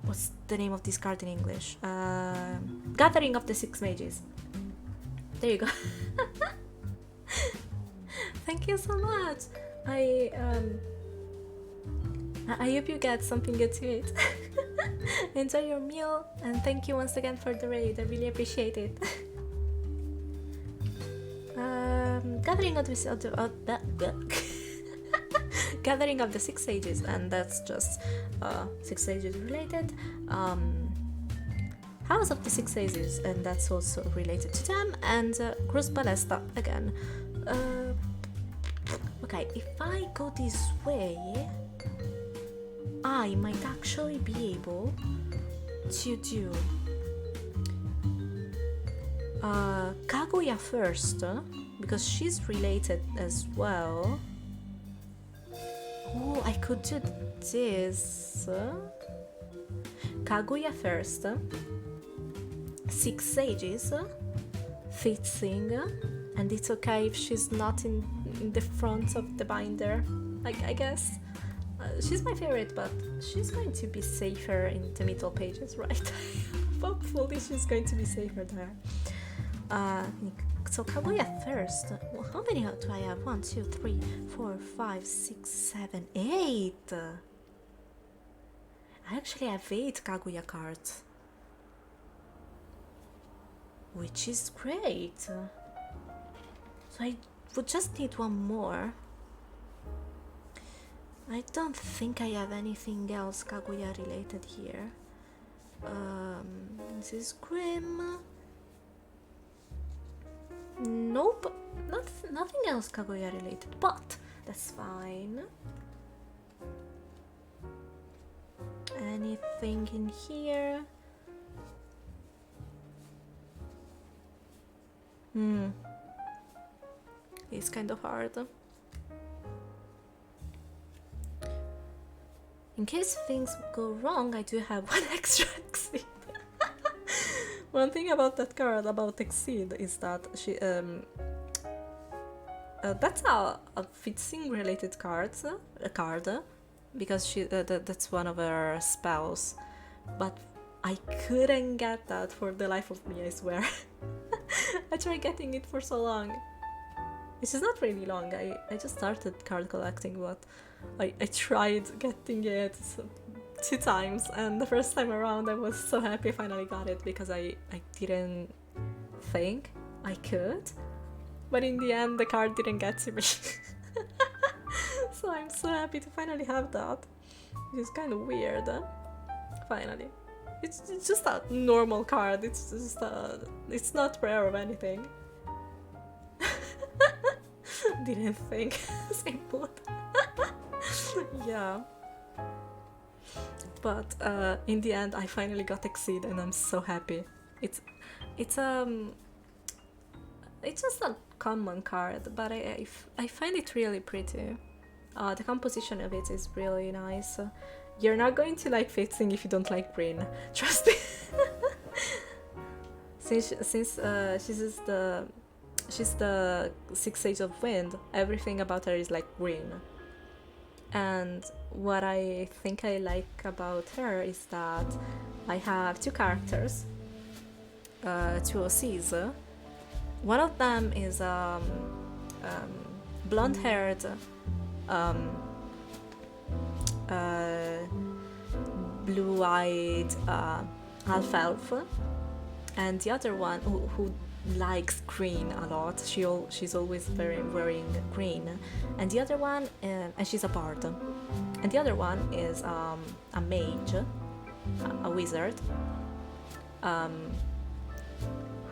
what's the name of this card in English. Gathering of the 6 Mages. There you go. Thank you so much. I hope you get something good to eat. Enjoy your meal, and thank you once again for the raid. I really appreciate it. Gathering of Gathering of the 6 Sages, and that's just 6 Sages related. House of the 6 Sages, and that's also related to them. And Grus Balesta again. Okay, if I go this way, I might actually be able to do Kaguya first, because she's related as well. Oh, I could do this. Kaguya first, 6 Sages, fixing, and it's okay if she's not in the front of the binder, I guess. She's my favorite, but she's going to be safer in the middle pages, right? Hopefully she's going to be safer there. So Kaguya first. Well, how many do I have? 1, 2, 3, 4, 5, 6, 7, 8. I actually have 8 Kaguya cards, which is great. So I would just need one more. I don't think I have anything else Kaguya related here. This is Grim. Nope, nothing else Kaguya related, but that's fine. Anything in here? It's kind of hard. In case things go wrong, I do have 1 extra exceed. One thing about that card, about exceed, is that she that's a fixing related card, because she that's one of her spells, but I couldn't get that for the life of me, I swear. I tried getting it for so long. Which is not really long. I just started card collecting, but I tried getting it 2 times, and the first time around I was so happy I finally got it, because I didn't think I could, but in the end the card didn't get to me. So I'm so happy to finally have that. It's kind of weird. Finally. It's just a normal card. It's just it's not rare or anything. Didn't think. Same boat. Yeah. But in the end I finally got Exceed, and I'm so happy. It's just a common card, but I find it really pretty. The composition of it is really nice. You're not going to like fixing if you don't like green, trust me. since she's the sixth age of wind, everything about her is like green. And what I think I like about her is that I have two characters, two OCs. One of them is blonde-haired, blue-eyed half elf, and the other one who likes green a lot. She's always wearing green, and the other one, and she's a bard. And the other one is a mage, a wizard,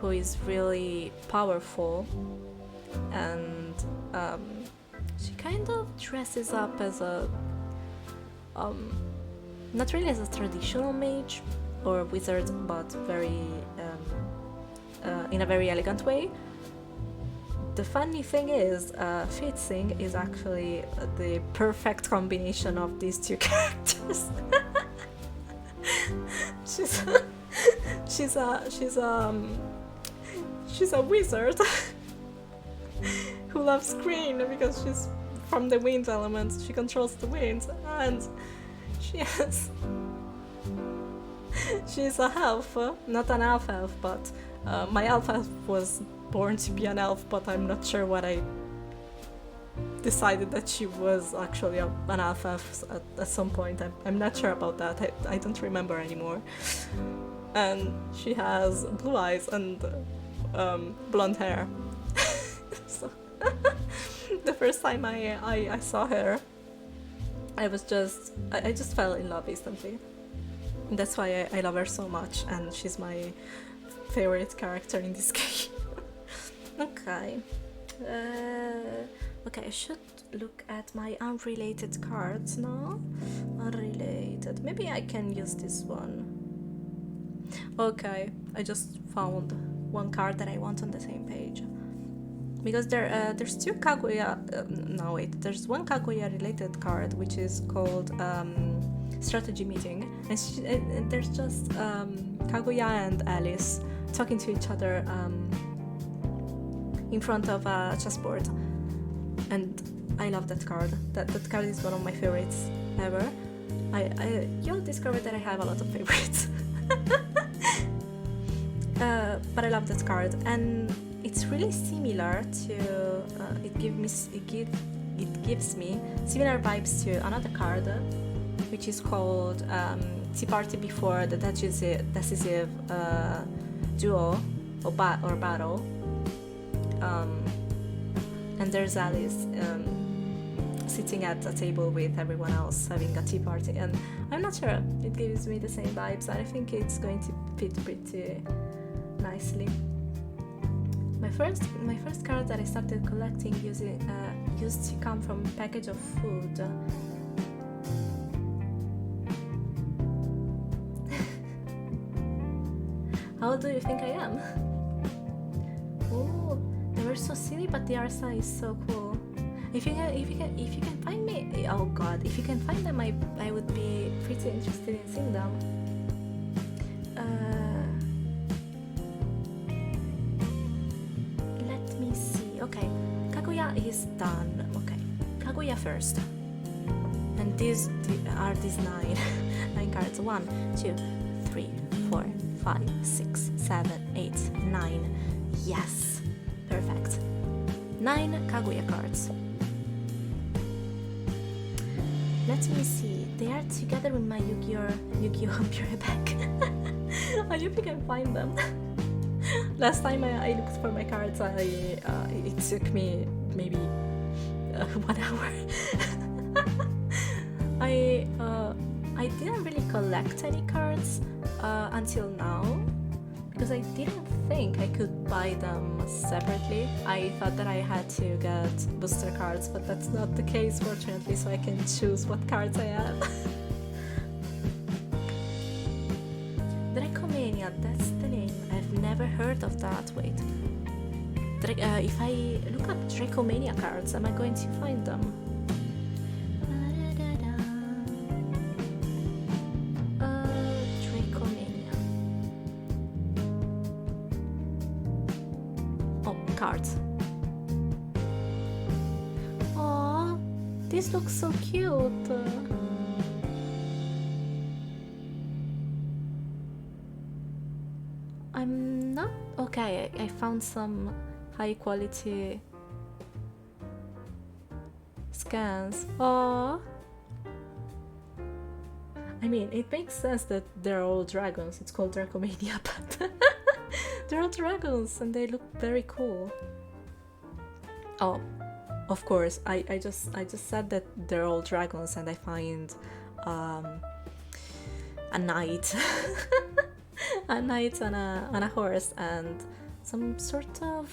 who is really powerful, and she kind of dresses up as a not really as a traditional mage or wizard, but very in a very elegant way. The funny thing is, Fitsing is actually the perfect combination of these two characters. she's a wizard who loves green because she's from the wind element. She controls the wind, and she's a elf, not an elf, but my elf was born to be an elf, but I'm not sure what I decided that she was actually an elf at some point. I'm not sure about that. I don't remember anymore. And she has blue eyes and blonde hair. So the first time I saw her, I just fell in love instantly. That's why I love her so much, and she's my favorite character in this game. Okay. Okay, I should look at my unrelated cards now. Unrelated. Maybe I can use this one. Okay, I just found one card that I want on the same page. Because there's two Kaguya. No, wait. There's one Kaguya related card which is called Strategy Meeting, and there's just Kaguya and Alice talking to each other in front of a chessboard, and I love that card. That card is one of my favorites ever. You'll discover that I have a lot of favorites. But I love that card, and it's really similar to it gives me similar vibes to another card which is called Tea Party Before the Decisive Duel or Battle. And there's Alice sitting at a table with everyone else having a tea party, and I'm not sure, it gives me the same vibes, and I think it's going to fit pretty nicely. My first card that I started collecting used to come from a package of food. How old do you think I am? Oh, they were so silly, but the art style is so cool. If you can find me, oh god, if you can find them, I would be pretty interested in seeing them. Let me see. Okay, Kaguya is done. Okay, Kaguya first. And these are these nine cards. 1, 2, 3, 4, 5, 6, 7, 8, 9. Yes, perfect. 9 Kaguya cards. Let me see. They are together in my Yu-Gi-Oh! Pure back. I hope you can find them. Last time I looked for my cards, it took me maybe 1 hour. I didn't really collect any cards until now, because I didn't think I could buy them separately. I thought that I had to get booster cards, but that's not the case, fortunately, so I can choose what cards I have. Dracomania, that's the name. I've never heard of that. Wait. If I look up Dracomania cards, am I going to find them? Dracomania. cards. Oh, this looks so cute. I'm not okay. I found some high quality scans. Oh, I mean, it makes sense that they're all dragons. It's called Dracomania, but they're all dragons and they look very cool. Oh, of course, I just said that they're all dragons and I find a knight a knight on a horse and some sort of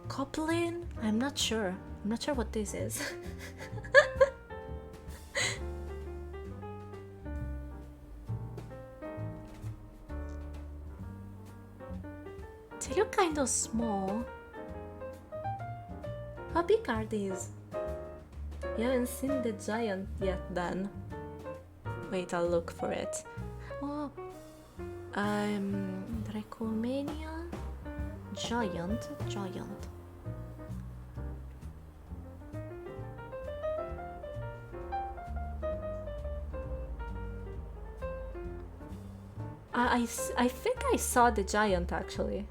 goblin. I'm not sure what this is. They look kind of small. How big are these? You haven't seen the giant yet then. Wait, I'll look for it. Oh, Dracomania giant. I think I saw the giant actually.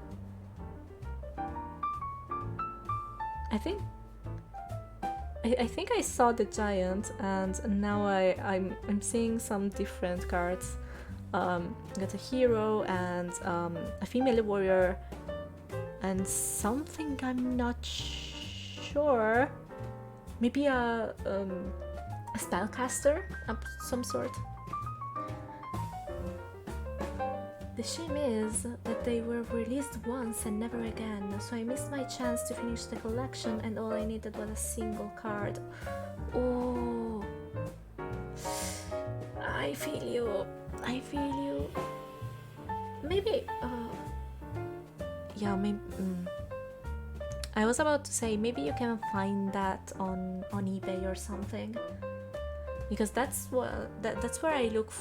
I think I saw the giant, and now I'm seeing some different cards. Got a hero and a female warrior and something I'm not sure. Maybe a spellcaster of some sort. The shame is that they were released once and never again, so I missed my chance to finish the collection and all I needed was a single card. Oh, I feel you. Maybe, yeah, maybe. I was about to say maybe you can find that on eBay or something, because that's where I look.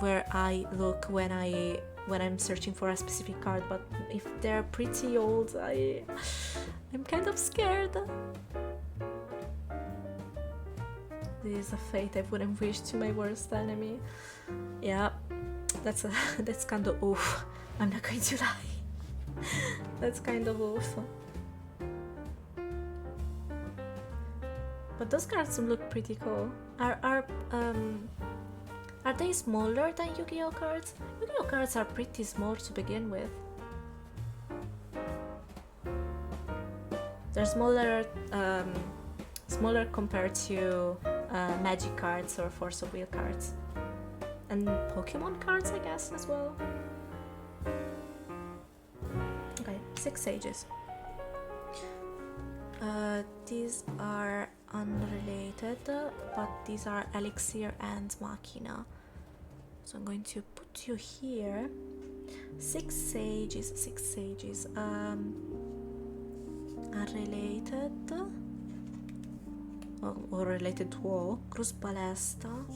Where I look when I'm searching for a specific card, but if they're pretty old, I'm kind of scared. This is a fate I wouldn't wish to my worst enemy. Yeah, that's kind of oof. I'm not going to lie. That's kind of oof. But those cards look pretty cool. Are they smaller than Yu-Gi-Oh cards? Yu-Gi-Oh cards are pretty small to begin with. They're smaller compared to Magic cards or Force of Will cards. And Pokemon cards, I guess, as well. Okay, 6 sages. These are unrelated, but these are Elixir and Machina. So I'm going to put you here. 6 sages. Unrelated. Or related to all. Cruz Balesta.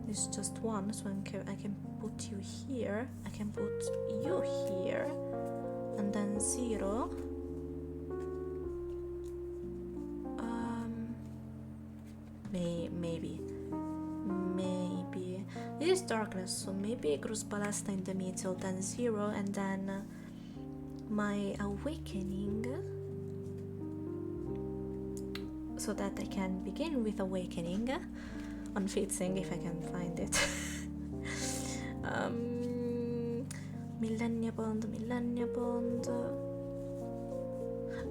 This is just one, so I can put you here. I can put you here. And then 0. Maybe. It is darkness, so maybe Cruz Balesta in the middle, then 0, and then my awakening, so that I can begin with awakening on Fitzing if I can find it. Millennia Bond.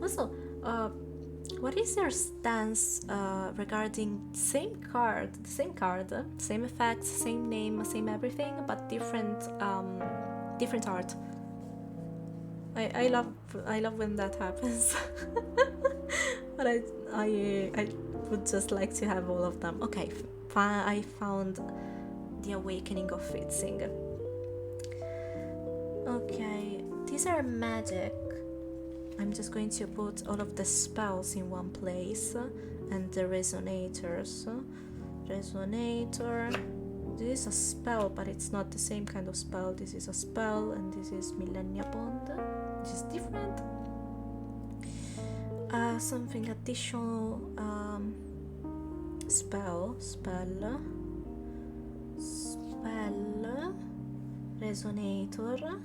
Also, what is your stance regarding same card, same effects, same name, same everything, but different art? I love when that happens. But I would just like to have all of them. Okay, I found the Awakening of Fitzing. Okay, these are magic. I'm just going to put all of the spells in one place and the resonators. Resonator. This is a spell, but it's not the same kind of spell. This is a spell and this is Millennia Bond. something additional. Spell, resonator.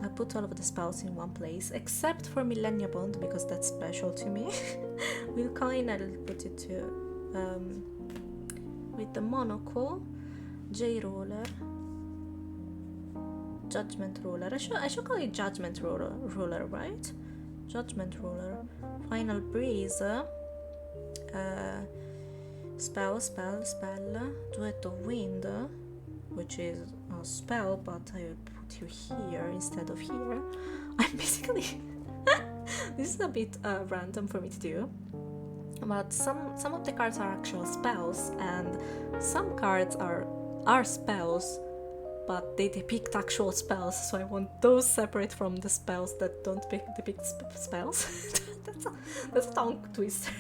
I put all of the spells in one place, except for Millennia Bond because that's special to me. With coin, I'll put it to with the monocle, J roller, judgment roller. I should call it judgment roller, right? Judgment roller. Final breeze. Spell. Duet of wind, which is a spell, but I will put you here instead of here. I'm basically this is a bit random for me to do, but some of the cards are actual spells and some cards are spells, but they depict actual spells, so I want those separate from the spells that don't depict spells. That's a tongue twister.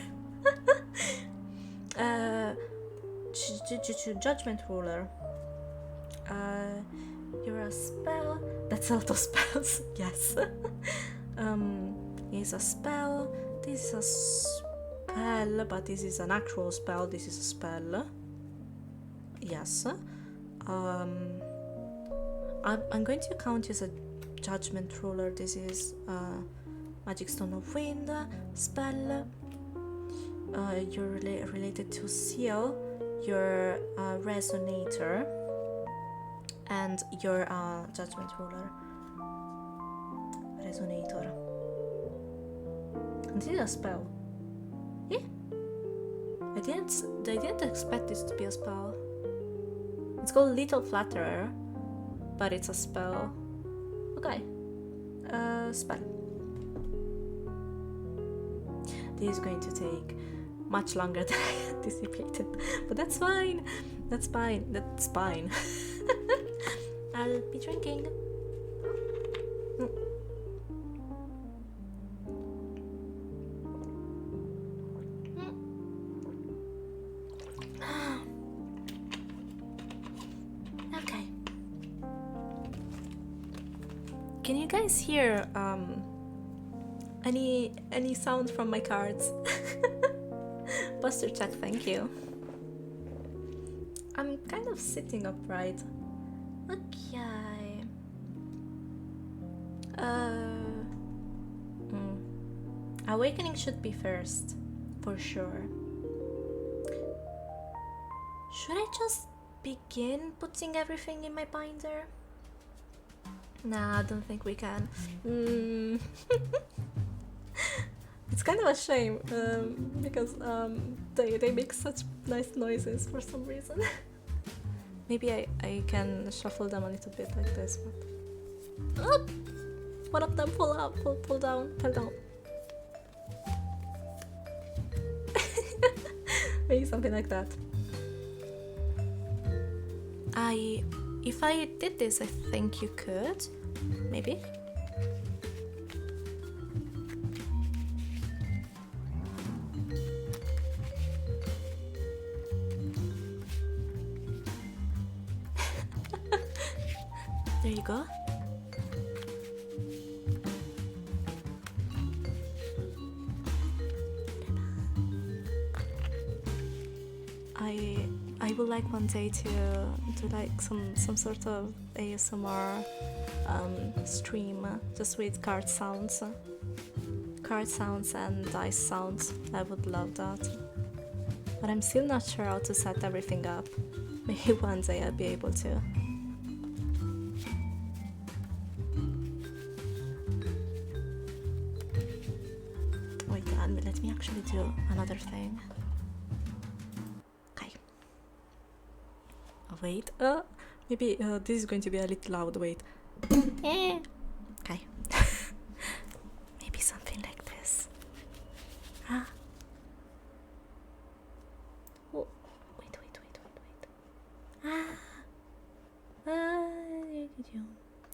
Judgment ruler. You're a spell. That's a lot of spells. Yes. Is a spell. This is a spell, but this is an actual spell. This is a spell. Yes. I'm going to count as a judgment ruler. This is magic stone of wind spell. You're related to seal. You're a resonator, and you're a judgment ruler. Resonator. And this is a spell. Yeah. I didn't expect this to be a spell. It's called Little Flatterer, but it's a spell. Okay. Spell. This is going to take much longer than I anticipated, but that's fine. That's fine. I'll be drinking. Okay. Can you guys hear any sound from my cards? Buster check, thank you. I'm kind of sitting upright. Okay. Awakening should be first, for sure. Should I just begin putting everything in my binder? Nah, I don't think we can. It's kind of a shame because they make such nice noises for some reason. Maybe I can shuffle them a little bit like this, but one of them pull down. Maybe something like that. If I did this, I think you could, maybe. There you go. I would like one day to do like some sort of ASMR stream just with card sounds and dice sounds. I would love that, but I'm still not sure how to set everything up. Maybe one day I'll be able to. Wait, let me actually do another thing. Wait, maybe this is going to be a little loud. Wait. Okay. Maybe something like this. Oh, wait.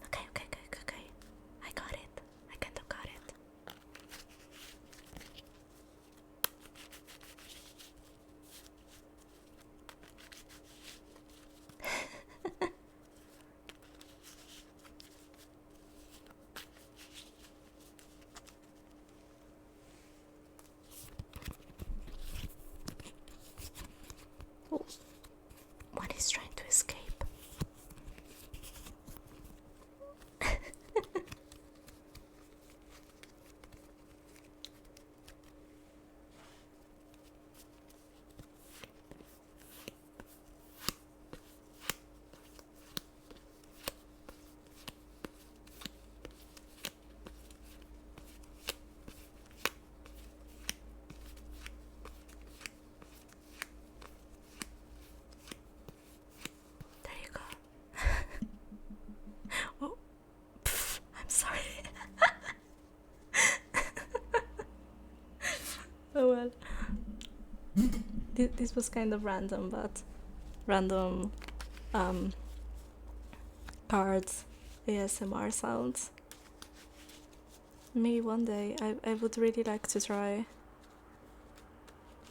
Okay. I got it. I kind of got it. this was kind of random, but random cards ASMR sounds. Maybe one day I would really like to try.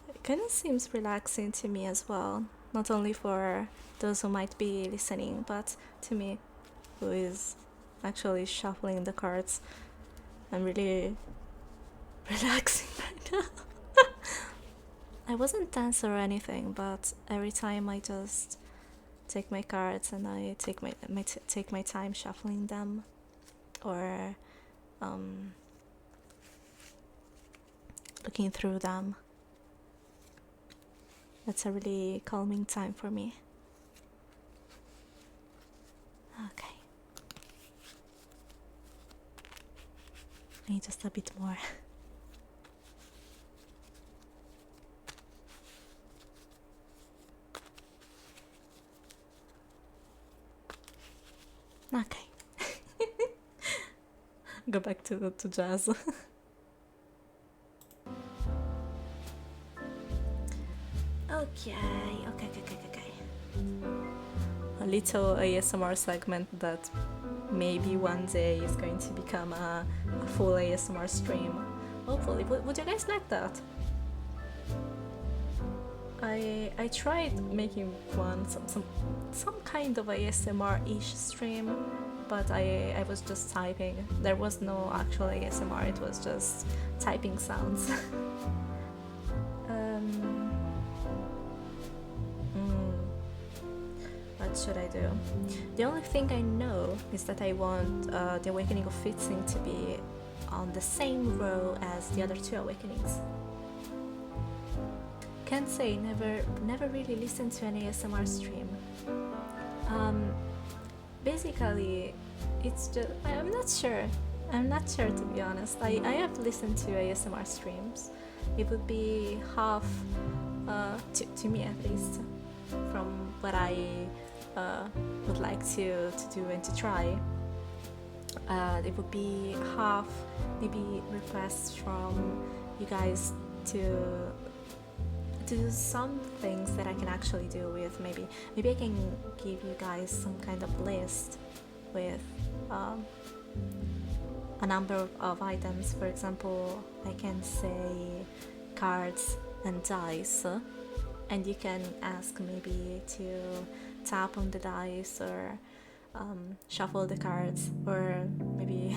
It kind of seems relaxing to me as well, not only for those who might be listening, but to me, who is actually shuffling the cards. I'm really relaxing right now. I wasn't tense or anything, but every time I just take my cards and I take my time shuffling them, or looking through them. That's a really calming time for me. Okay. I need just a bit more. Okay. Go back to jazz. Okay. A little ASMR segment that maybe one day is going to become a full ASMR stream. Hopefully. Would you guys like that? I tried making one, some kind of ASMR-ish stream, but I was just typing. There was no actual ASMR, it was just typing sounds. What should I do? The only thing I know is that I want the Awakening of Fixing to be on the same row as the other two awakenings. Can't say, never really listened to an ASMR stream. Basically, it's just, I'm not sure to be honest. I have listened to ASMR streams. It would be half, to me at least, from what I would like to do and to try. It would be half maybe requests from you guys to do some things that I can actually do with. Maybe I can give you guys some kind of list with a number of items. For example, I can say cards and dice, and you can ask maybe to tap on the dice or shuffle the cards, or maybe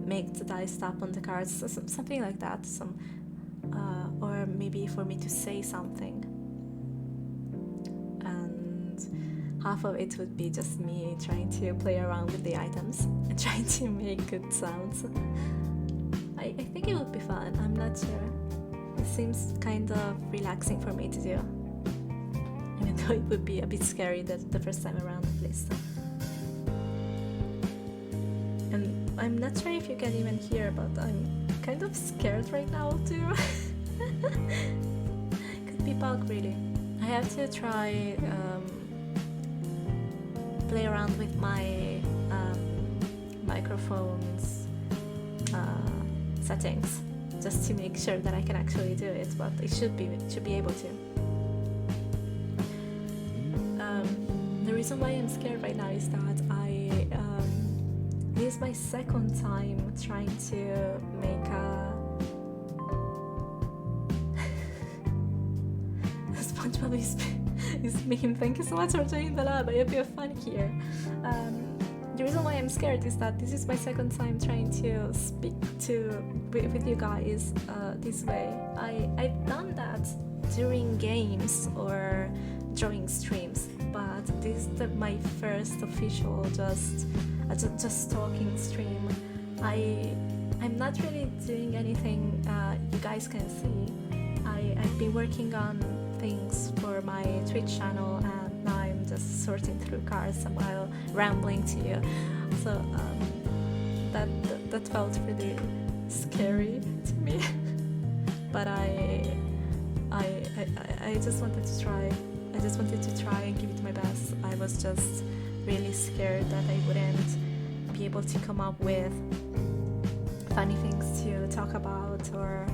make the dice tap on the cards, something like that. Or maybe for me to say something, and half of it would be just me trying to play around with the items and trying to make good sounds. I think it would be fun. I'm not sure. It seems kind of relaxing for me to do, even though it would be a bit scary the first time around at least. And I'm not sure if you can even hear, but I'm kind of scared right now too. Could be bug really. I have to try play around with my microphone's settings, just to make sure that I can actually do it, but it should be able to. The reason why I'm scared right now is that this is my second time trying to make a SpongeBob is meme. Thank you so much for joining the lab. I hope you have fun here. The reason why I'm scared is that this is my second time trying to speak with you guys this way. I've done that during games or drawing streams, but this is my first official just talking stream. I'm not really doing anything you guys can see. I've been working on things for my Twitch channel, and now I'm just sorting through cards while rambling to you. So that felt really scary to me. But I just wanted to try. I just wanted to try and give it my best. I was just really scared that I wouldn't be able to come up with funny things to talk about or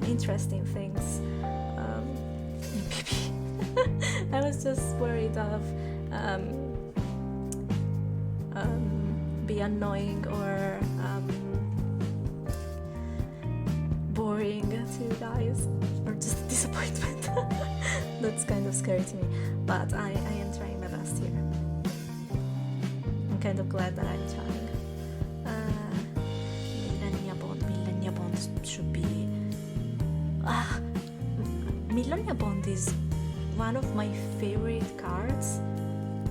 interesting things maybe. I was just worried of be annoying or boring to you guys, or just a disappointment. That's kind of scary to me, but I am trying my best here. I'm kind of glad that I'm trying. Millennia Bond should be... Millennia Bond is one of my favorite cards,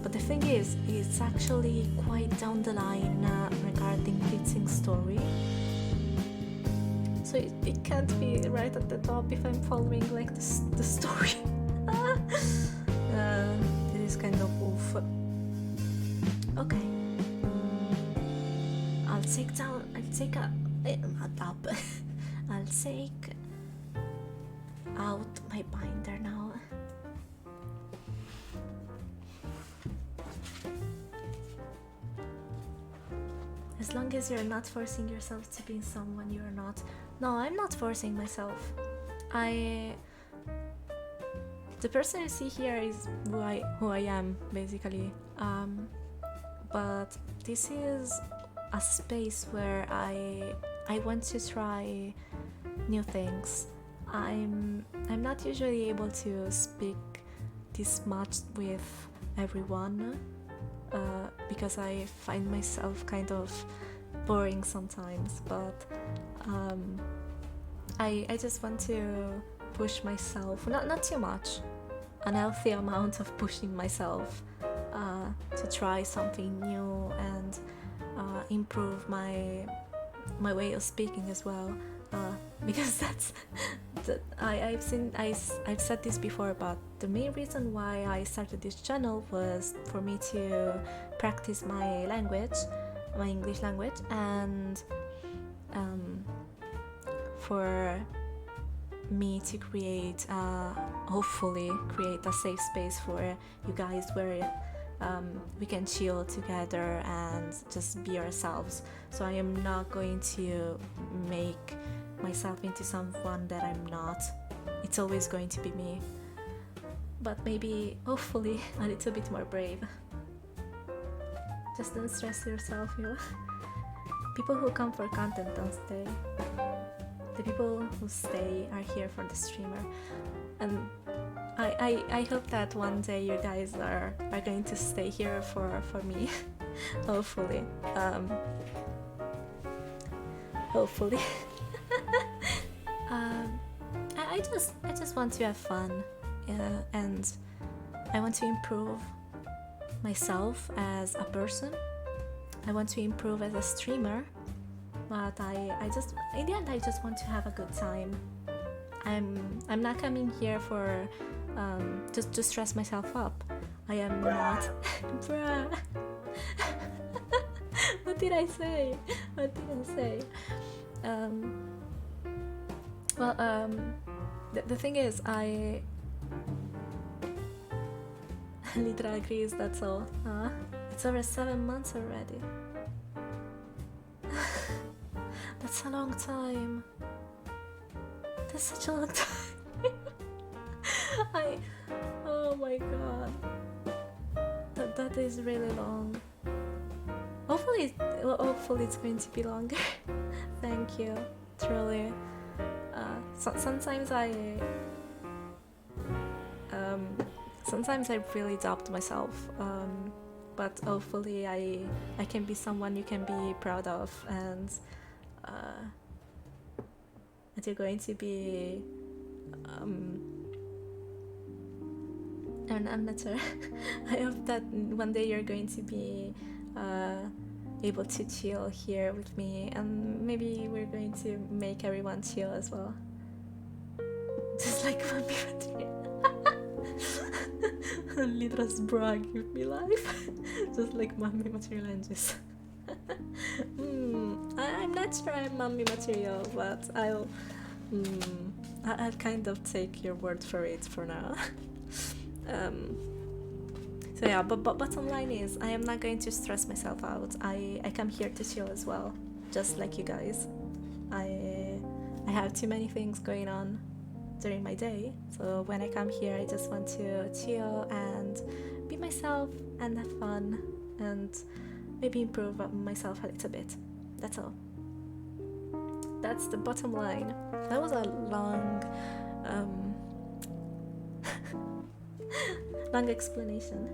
but the thing is, it's actually quite down the line regarding fitting story. So it can't be right at the top if I'm following like the story. This is kind of oof. Okay. I'll take out my binder now. As long as you're not forcing yourself to be someone you're not. No, I'm not forcing myself. The person you see here is who I am, basically. But this is a space where I want to try new things. I'm not usually able to speak this much with everyone because I find myself kind of boring sometimes, but I just want to push myself, not too much, an healthy amount of pushing myself to try something new and improve my way of speaking as well, because that's I've said this before, but the main reason why I started this channel was for me to practice my language, my English language, and for me to hopefully create a safe space for you guys where we can chill together and just be ourselves. So I am not going to make myself into someone that I'm not. It's always going to be me, but maybe hopefully a little bit more brave. Just don't stress yourself, you know. People who come for content don't stay. The people who stay are here for the streamer, and I hope that one day you guys are going to stay here for me. Hopefully. Hopefully. I just want to have fun, and I want to improve myself as a person. I want to improve as a streamer, but I just, in the end, I just want to have a good time. I'm not coming here for just to stress myself up. I am not. Bruh. What did I say? What did I say? The thing is, Lidra agrees, that's all. It's over 7 months already. That's a long time. That's such a long time. Oh my god. That is really long. Hopefully it's going to be longer. Thank you, truly. Sometimes I really doubt myself, but hopefully I can be someone you can be proud of, and that you're going to be I'm not sure. I hope that one day you're going to be able to chill here with me, and maybe we're going to make everyone chill as well. Just like Mommy Material. Lidra's bra give me life. Just like Mommy Material and just I'm not sure I'm Mommy Material, but I'll kind of take your word for it for now. So yeah, but bottom line is, I am not going to stress myself out. I come here to chill as well, just like you guys. I have too many things going on, during my day. So when I come here, I just want to chill and be myself and have fun and maybe improve myself a little bit. That's all. That's the bottom line. That was a long long explanation.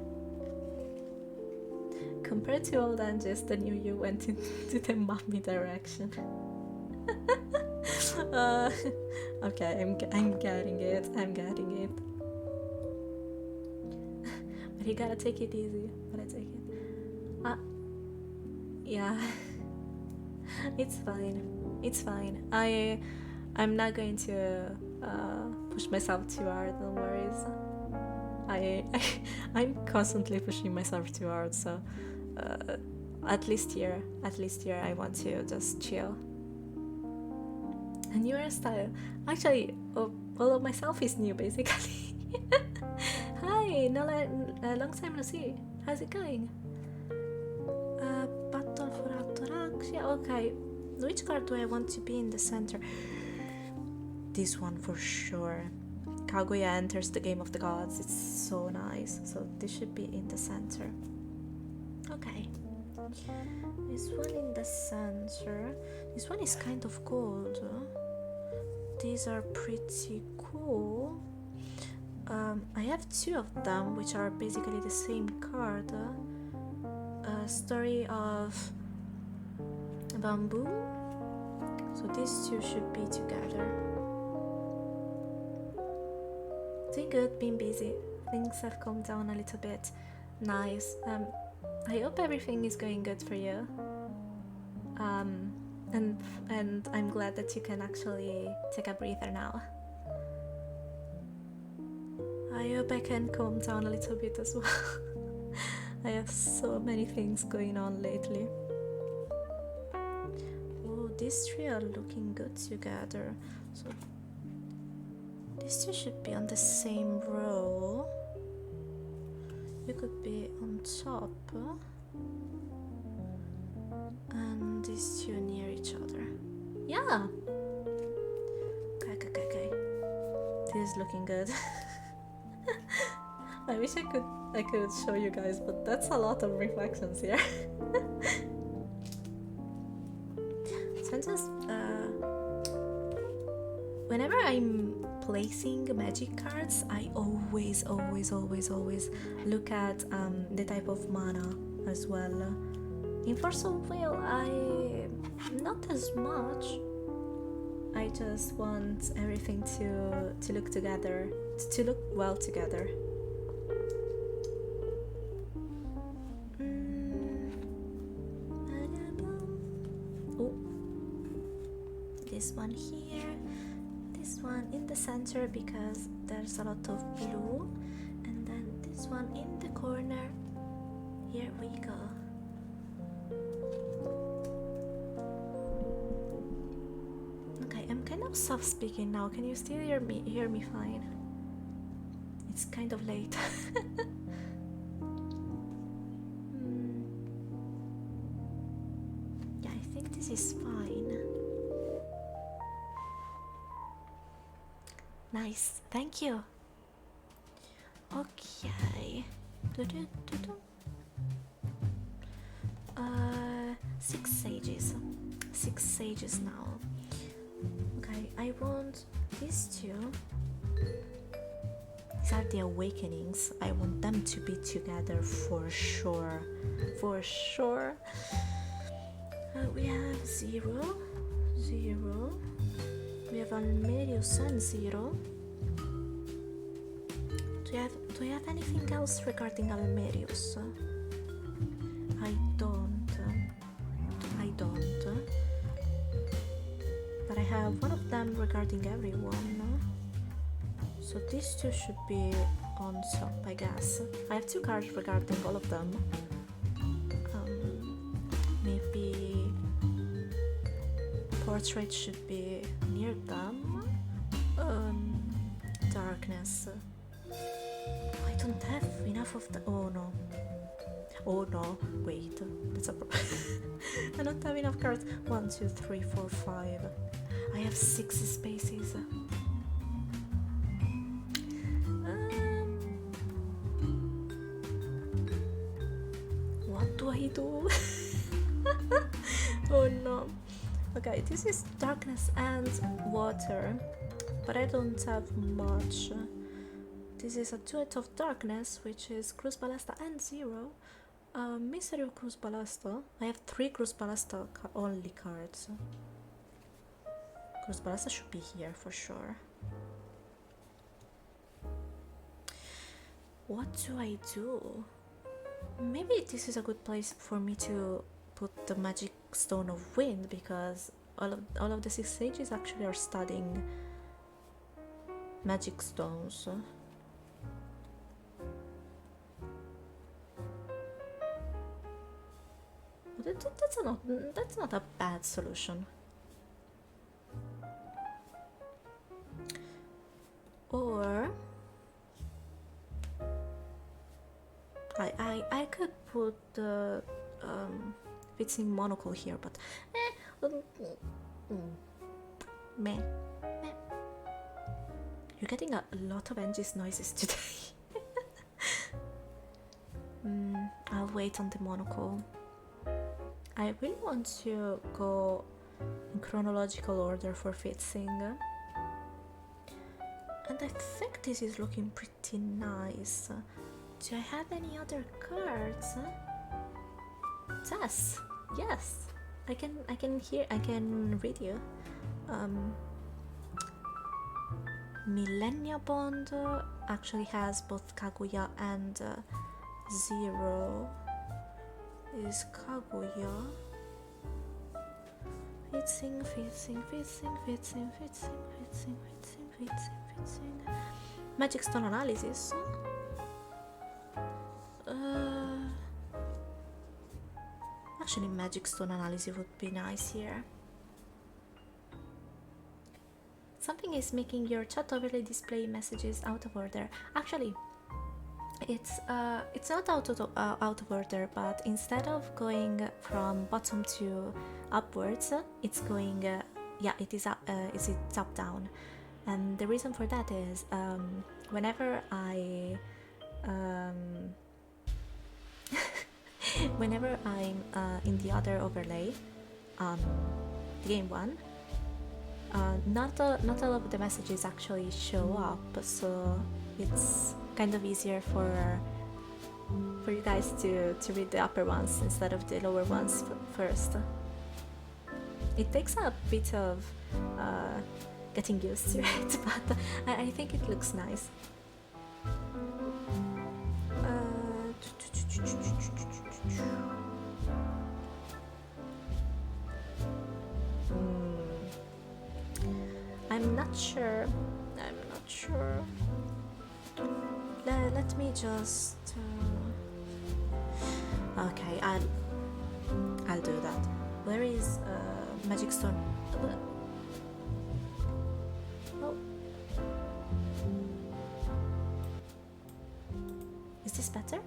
Compared to old Angus, the new you went into the mommy direction. Okay, I'm getting it. But you gotta take it easy. Yeah. It's fine. I'm not going to push myself too hard. No worries. I'm constantly pushing myself too hard. So at least here, I want to just chill. A new hairstyle. Actually, all of myself is new, basically. Hi, long time no see. How's it going? Battle for altro. Yeah, okay. Which card do I want to be in the center? This one for sure. Kaguya enters the game of the gods. It's so nice. So this should be in the center. Okay. This one in the center. This one is kind of gold. These are pretty cool. I have two of them, which are basically the same card. Story of bamboo. So these two should be together. Doing good, being busy. Things have calmed down a little bit. Nice. I hope everything is going good for you. And I'm glad that you can actually take a breather now. I hope I can calm down a little bit as well. I have so many things going on lately. Oh, these three are looking good together. So these two should be on the same row. You could be on top. And these two near each other. Yeah! Okay. This is looking good. I wish I could show you guys, but that's a lot of reflections here. So I'm just whenever I'm placing magic cards, I always look at the type of mana as well. In Force of Will, I not as much. I just want everything to look together, to look well together. Oh, this one here, this one in the center because there's a lot of blue, and then this one in the corner. Here we go. I'm kind of soft speaking now. Can you still hear me fine? It's kind of late. Yeah, I think this is fine. Nice, thank you. Okay. 6 sages now. Okay, I want these two. These are the awakenings. I want them to be together for sure. We have 0. We have Almerius and 0. Do you have anything else regarding Almerius? I don't. But I have one of them regarding everyone. So these two should be on top, I guess. I have 2 cards regarding all of them. Maybe portrait should be near them. Darkness. I don't have enough of the. Oh no, wait, that's a problem. I don't have enough cards. 1, 2, 3, 4, 5. I have 6 spaces. do? Oh no. Okay, this is darkness and water, but I don't have much. This is a duet of darkness, which is Cruz Ballesta and Zero. Mystery of Cruz Ballesta. I have 3 Cruz Ballesta only cards. Cruz Ballesta should be here for sure. What do I do? Maybe this is a good place for me to put the magic stone of wind, because all of the 6 sages actually are studying magic stones. That's not a bad solution. Or I could put the fixing monocle here, but meh. You're getting a lot of Angie's noises today. I'll wait on the monocle. I really want to go in chronological order for fixing. And I think this is looking pretty nice. Do I have any other cards? Yes. I can read you. Millennia Bond actually has both Kaguya and Zero. Is Kaguya fixing. Magic Stone Analysis. Actually, Magic Stone Analysis would be nice here. Something is making your chat overlay display messages out of order. Actually, it's not out of order, but instead of going from bottom to upwards, it's going it is up down. And the reason for that is whenever I'm in the other overlay, game 1, not all of the messages actually show up, so it's kind of easier for you guys to read the upper ones instead of the lower ones first. It takes a bit of getting used to it, but I think it looks nice. I'm not sure. Let me just. Okay, I'll do that. Where is Magic Stone? Oh. Is this better?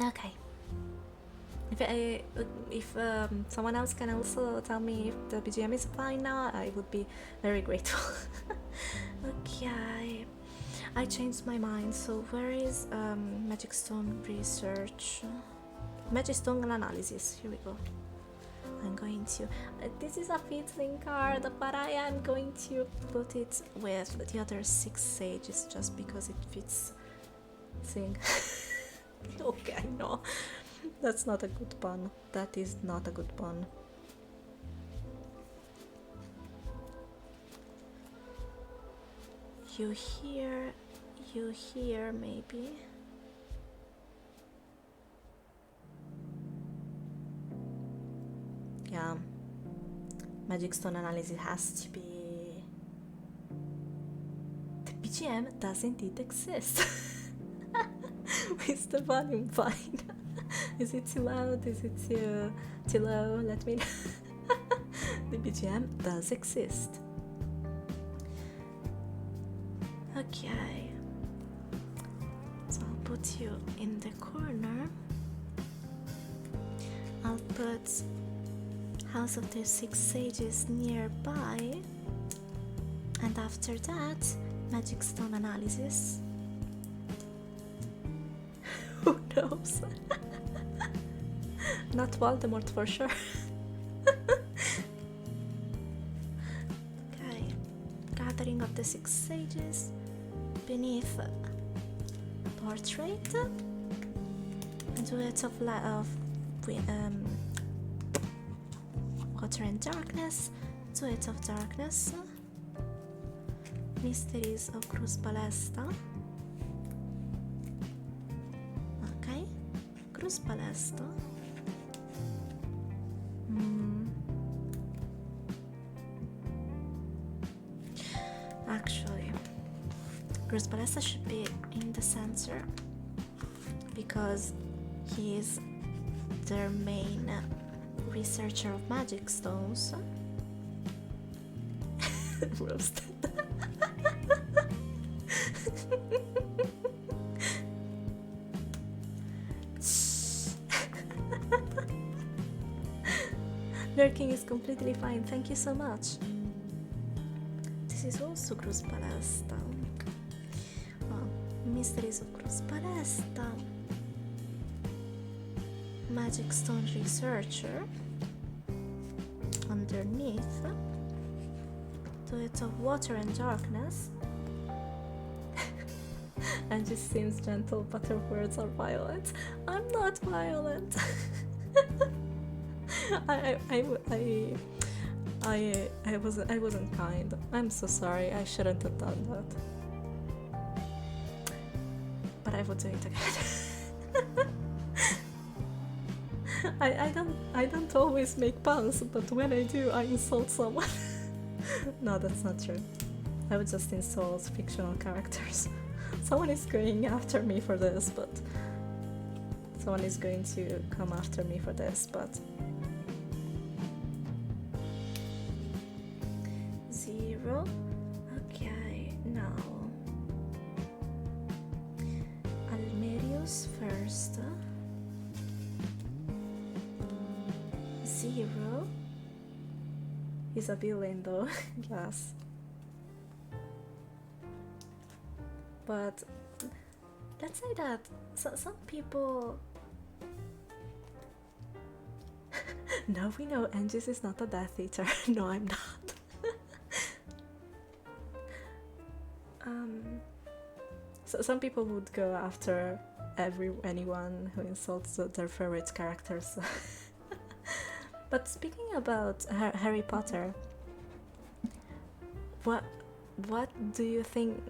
Okay. If someone else can also tell me if the BGM is fine now, I would be very grateful. Okay, I changed my mind. So where is Magic Stone Research? Magic Stone Analysis. Here we go. I'm going to. This is a fitting card, but I am going to put it with the other 6 sages just because it fits. Thing. Okay, no. That's not a good pun. That is not a good pun. You hear maybe. Yeah. Magic Stone Analysis has to be. The BGM does indeed exist. Is the volume fine? Is it too loud? Is it too low? Let me know. The BGM does exist. Okay. So I'll put you in the corner. I'll put House of the Six Sages nearby. And after that, magic stone analysis. Who knows? Not Voldemort for sure. Okay, Gathering of the Six Sages. Beneath portrait, duet of water and darkness, duet of darkness, mysteries of Cruz Balesta. Okay, Cruz Balesta. Actually, Cruz Balesta should be in the center because he is their main researcher of magic stones. Roasted. Lurking is completely fine, thank you so much. This is also Cruz Balesta. Mysteries of Cruz Balesta. Magic Stone Researcher. Underneath. Duet of Water and Darkness. And just seems gentle, but her words are violent. I'm not violent. I wasn't kind. I'm so sorry. I shouldn't have done that. But I would do it again. I don't always make puns, but when I do, I insult someone. No, that's not true. I would just insult fictional characters. Someone is going after me for this, but someone is going to come after me for this, but 0. Okay, now Almerius first. 0. He's a villain though. Yes. But let's say that some people. Now we know Angus is not a Death Eater. No, I'm not. So some people would go after anyone who insults their favorite characters. But speaking about Harry Potter, what do you think?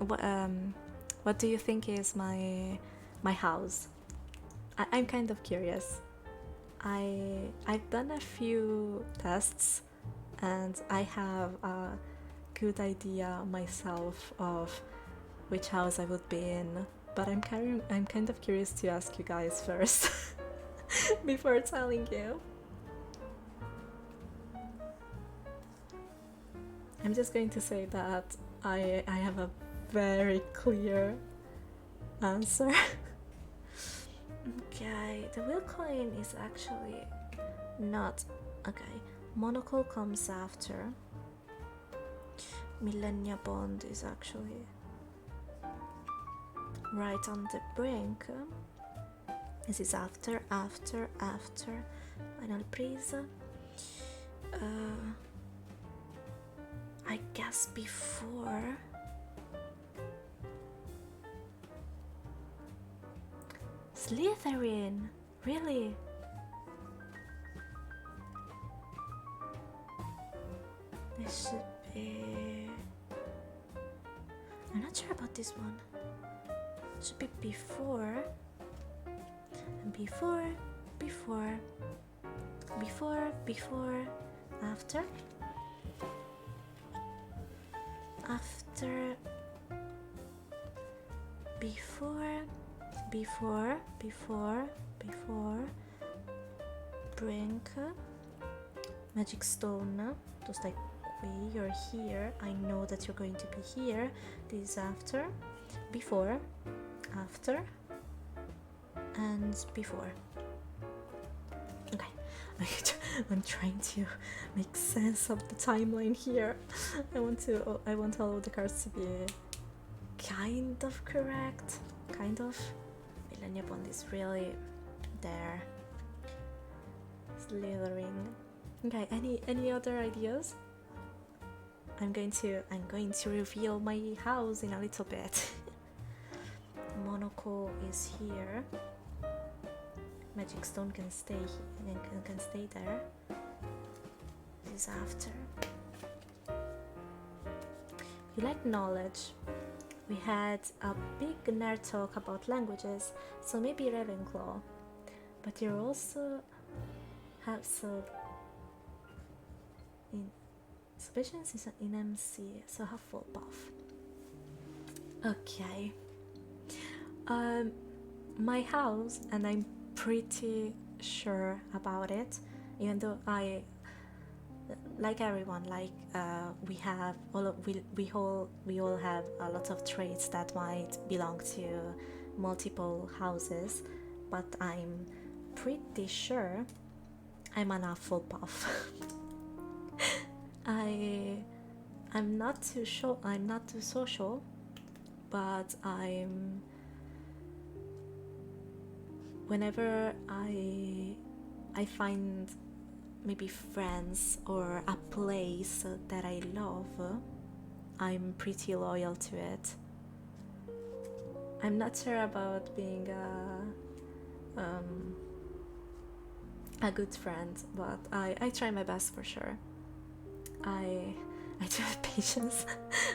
What do you think is my house? I'm kind of curious. I've done a few tests, and I have a good idea myself of which house I would be in. But I'm kind of curious to ask you guys first before telling you. I'm just going to say that I have a very clear answer. Okay, the wheel coin is actually not okay. Monocle comes after. Millennia Bond is actually right on the brink. This is after. Final Prize. I guess before. Slytherin, really? This should be. I'm not sure about this one. Should be before. And before. After. Before, brink, magic stone, just like you're here, I know that you're going to be here. This is after, before, after, and before. Okay, I'm trying to make sense of the timeline here. I want all of the cards to be kind of correct. Kind of. Millennia Bond is really there. Slithering. Okay, any other ideas? I'm going to reveal my house in a little bit. Monaco is here. Magic Stone can stay can stay there. This is after. You like knowledge. We had a big nerd talk about languages, so maybe Ravenclaw. But you also have patience is in MC, so Hufflepuff. Okay. My house, and I'm pretty sure about it, even though I, like everyone, we all have a lot of traits that might belong to multiple houses, but I'm pretty sure I'm an Hufflepuff. I'm not too social, but whenever I find maybe friends or a place that I love, I'm pretty loyal to it. I'm not sure about being a good friend, but I try my best for sure. I do have patience.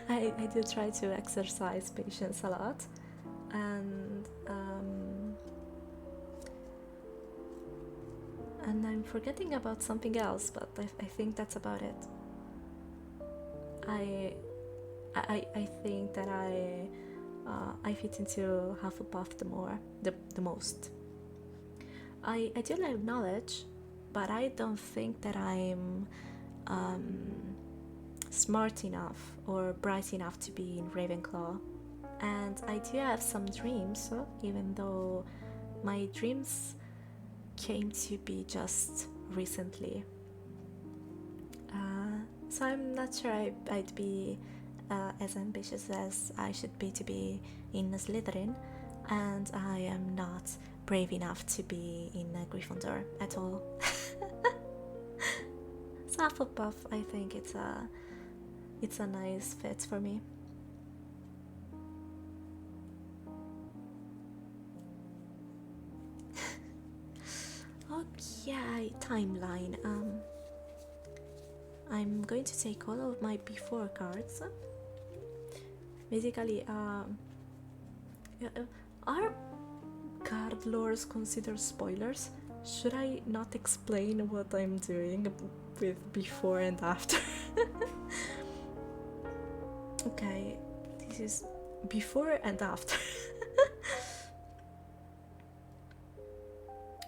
I do try to exercise patience a lot, and I'm forgetting about something else, but I think that's about it. I think that I fit into Hufflepuff the most. I do like knowledge, but I don't think that I'm smart enough or bright enough to be in Ravenclaw. And I do have some dreams, even though my dreams came to be just recently. So I'm not sure I'd be as ambitious as I should be to be in Slytherin, and I am not brave enough to be in Gryffindor at all. So Hufflepuff, I think it's a nice fit for me. Okay, timeline. I'm going to take all of my before cards. Basically, are card lores considered spoilers? Should I not explain what I'm doing with before and after? Okay, this is before and after.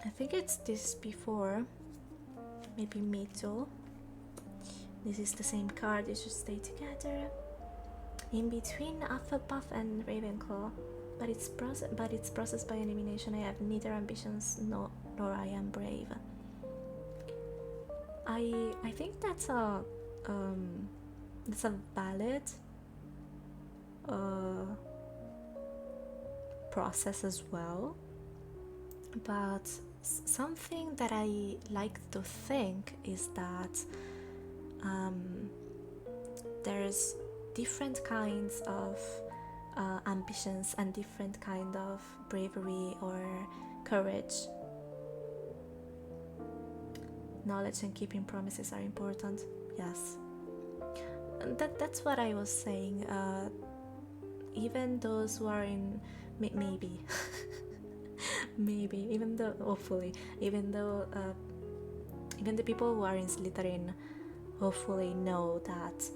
I think it's this before, maybe middle. This is the same card, they should stay together. In between Hufflepuff and Ravenclaw, but it's processed by elimination. I have neither ambitions nor I am brave. I think that's a valid process as well, but something that I like to think is that there's different kinds of ambitions and different kind of bravery or courage. Knowledge and keeping promises are important, yes. And that's what I was saying. Even those who are in maybe even though hopefully even the people who are in Slytherin hopefully know that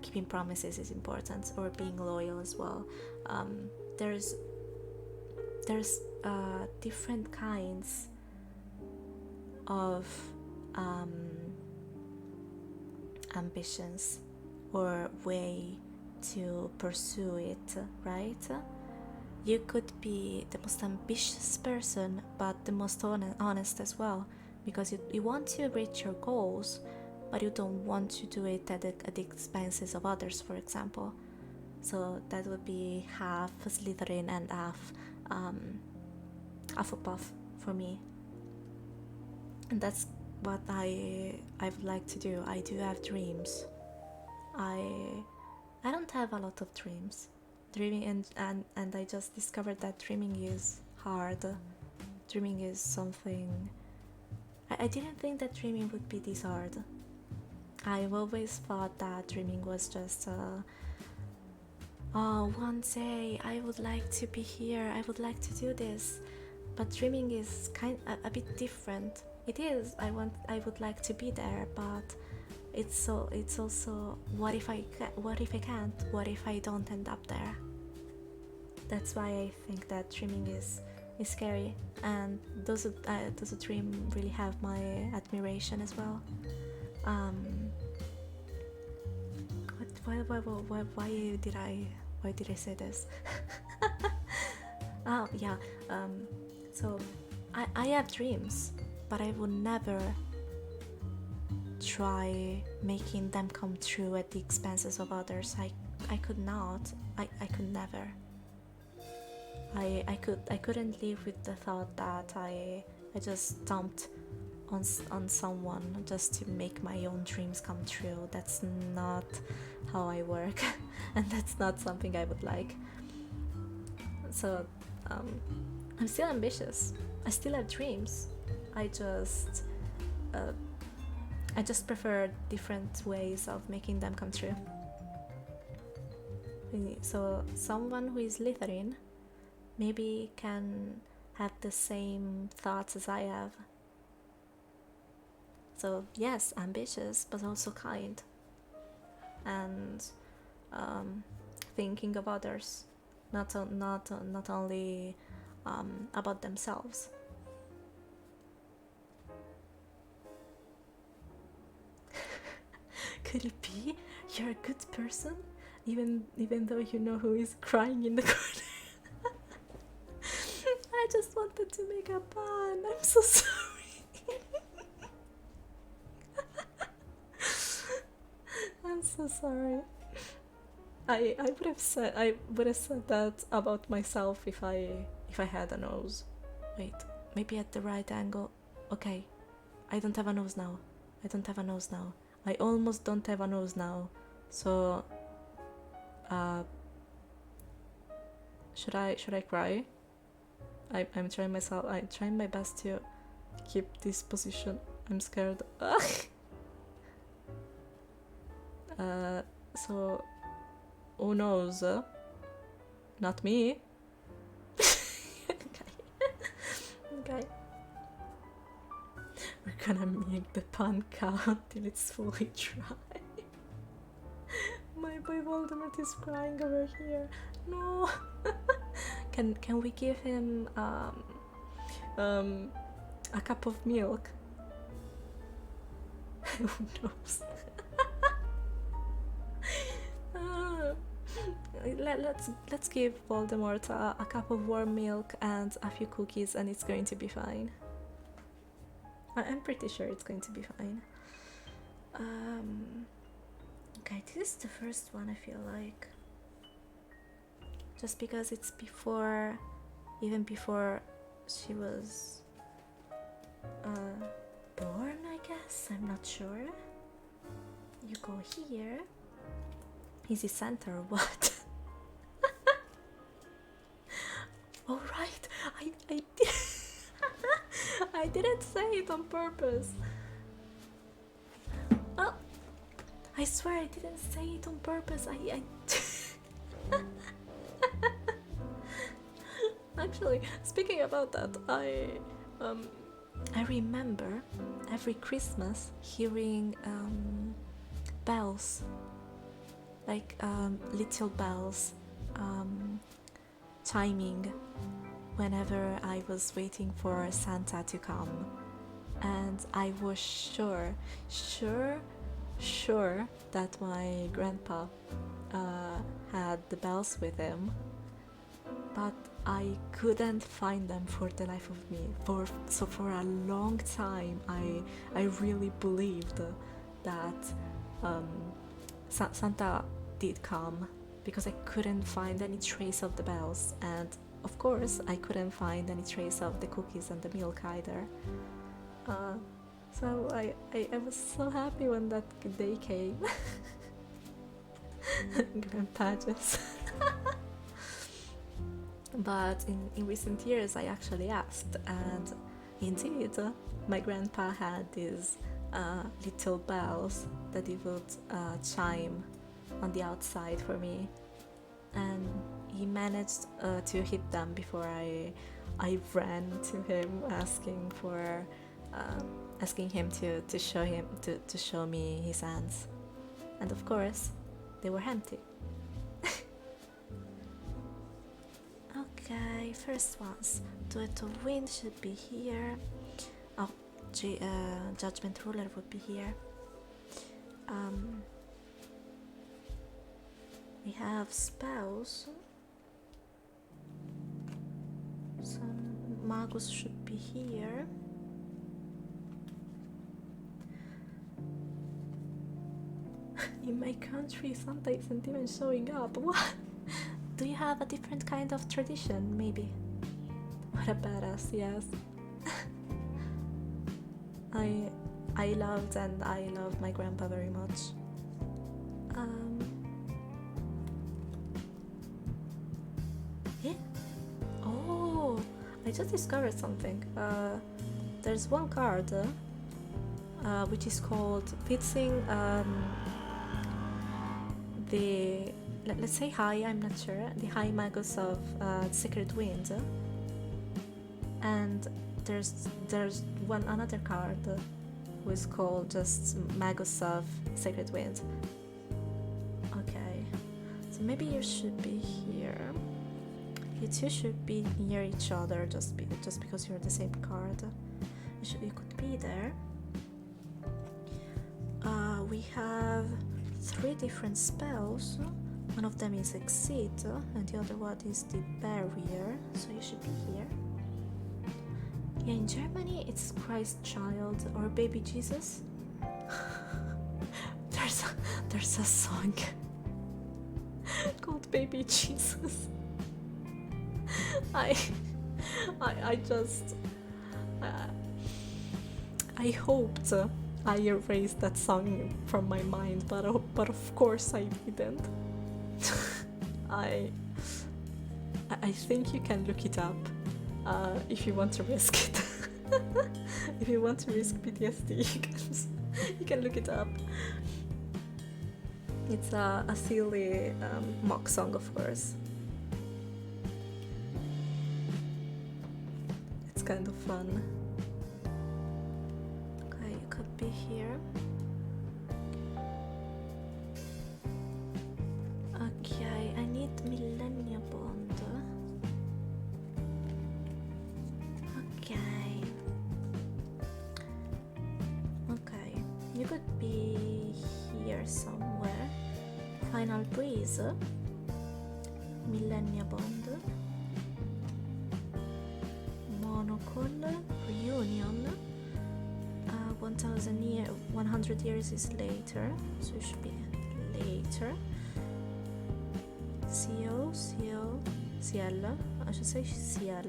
keeping promises is important, or being loyal as well. There's different kinds of ambitions or way to pursue it, right? You could be the most ambitious person but the most honest as well. because you want to reach your goals, but you don't want to do it at the expenses of others, for example. So that would be half Slytherin and half Hufflepuff for me, and that's what I would like to do. I do have dreams. I don't have a lot of dreams. Dreaming and I just discovered that dreaming is hard. Dreaming is something I didn't think that dreaming would be this hard. I've always thought that dreaming was just oh, one day I would like to be here, I would like to do this. But dreaming is a bit different. It is. I would like to be there, but it's also what if I can't? What if I don't end up there? That's why I think that dreaming is scary, and those who dream really have my admiration as well. Why did I say this? Oh yeah. So I have dreams, but I would never try making them come true at the expenses of others. I could not. I could never. I couldn't live with the thought that I just dumped on someone just to make my own dreams come true. That's not how I work, and that's not something I would like. So I'm still ambitious. I still have dreams. I just prefer different ways of making them come true. So someone who is Slytherin maybe can have the same thoughts as I have. So yes, ambitious, but also kind, and thinking of others, not only about themselves. Could it be you're a good person, even though you know who is crying in the corner? I just wanted to make a pun. I'm so sorry. I'm so sorry. I would have said that about myself if I had a nose. Wait, maybe at the right angle. Okay, I don't have a nose now. I almost don't have a nose now. So, should I cry? I'm trying my best to keep this position. I'm scared. So, who knows? Not me. Okay. We're gonna make the pun count till it's fully dry. My boy Voldemort is crying over here. No. Can we give him a cup of milk? Who knows? Let's give Voldemort a cup of warm milk and a few cookies, and it's going to be fine. I'm pretty sure it's going to be fine. Okay, this is the first one, I feel like. Just because it's even before she was born, I guess. I'm not sure. You go here. Is he Santa or what? Oh right, I didn't say it on purpose. Oh, I swear I didn't say it on purpose. Actually, speaking about that, I remember every Christmas hearing bells, like little bells, chiming whenever I was waiting for Santa to come, and I was sure that my grandpa had the bells with him. but I couldn't find them for the life of me. For a long time, I really believed that Santa did come, because I couldn't find any trace of the bells, and of course I couldn't find any trace of the cookies and the milk either. So I was so happy when that day came. Grandpa just. But in recent years I actually asked, and indeed my grandpa had these little bells that he would chime on the outside for me, and he managed to hit them before I ran to him asking him to show me his hands, and of course they were empty. Okay, first ones. Duet of Wind should be here. Oh, Judgment Ruler would be here. We have spells. Some Magus should be here. In my country, Santa isn't even showing up. What? Do you have a different kind of tradition, maybe? What a badass, yes. I loved and I love my grandpa very much. Yeah. Oh, I just discovered something. There's one card which is called fixing let's say high, I'm not sure, the High Magus of Secret Wind, and there's another card who is called just Magus of Secret Wind. Okay, so maybe you should be here. You two should be near each other just because you're the same card. You could be there. We have 3 different spells. One of them is Exit, and the other one is the Barrier, so you should be here. Yeah, in Germany it's Christ Child or Baby Jesus. There's a song called Baby Jesus. I hoped I erased that song from my mind, but of course I didn't. I think you can look it up if you want to risk it. If you want to risk PTSD, you can look it up. It's a silly mock song, of course. It's kind of fun. Okay, you could be here. Okay, I need Millennia Bond. Okay, you could be here somewhere. Final Breeze, Millennia Bond, Monocle, Reunion, 100 years is later, so it should be later. Ciel, I should say Ciel,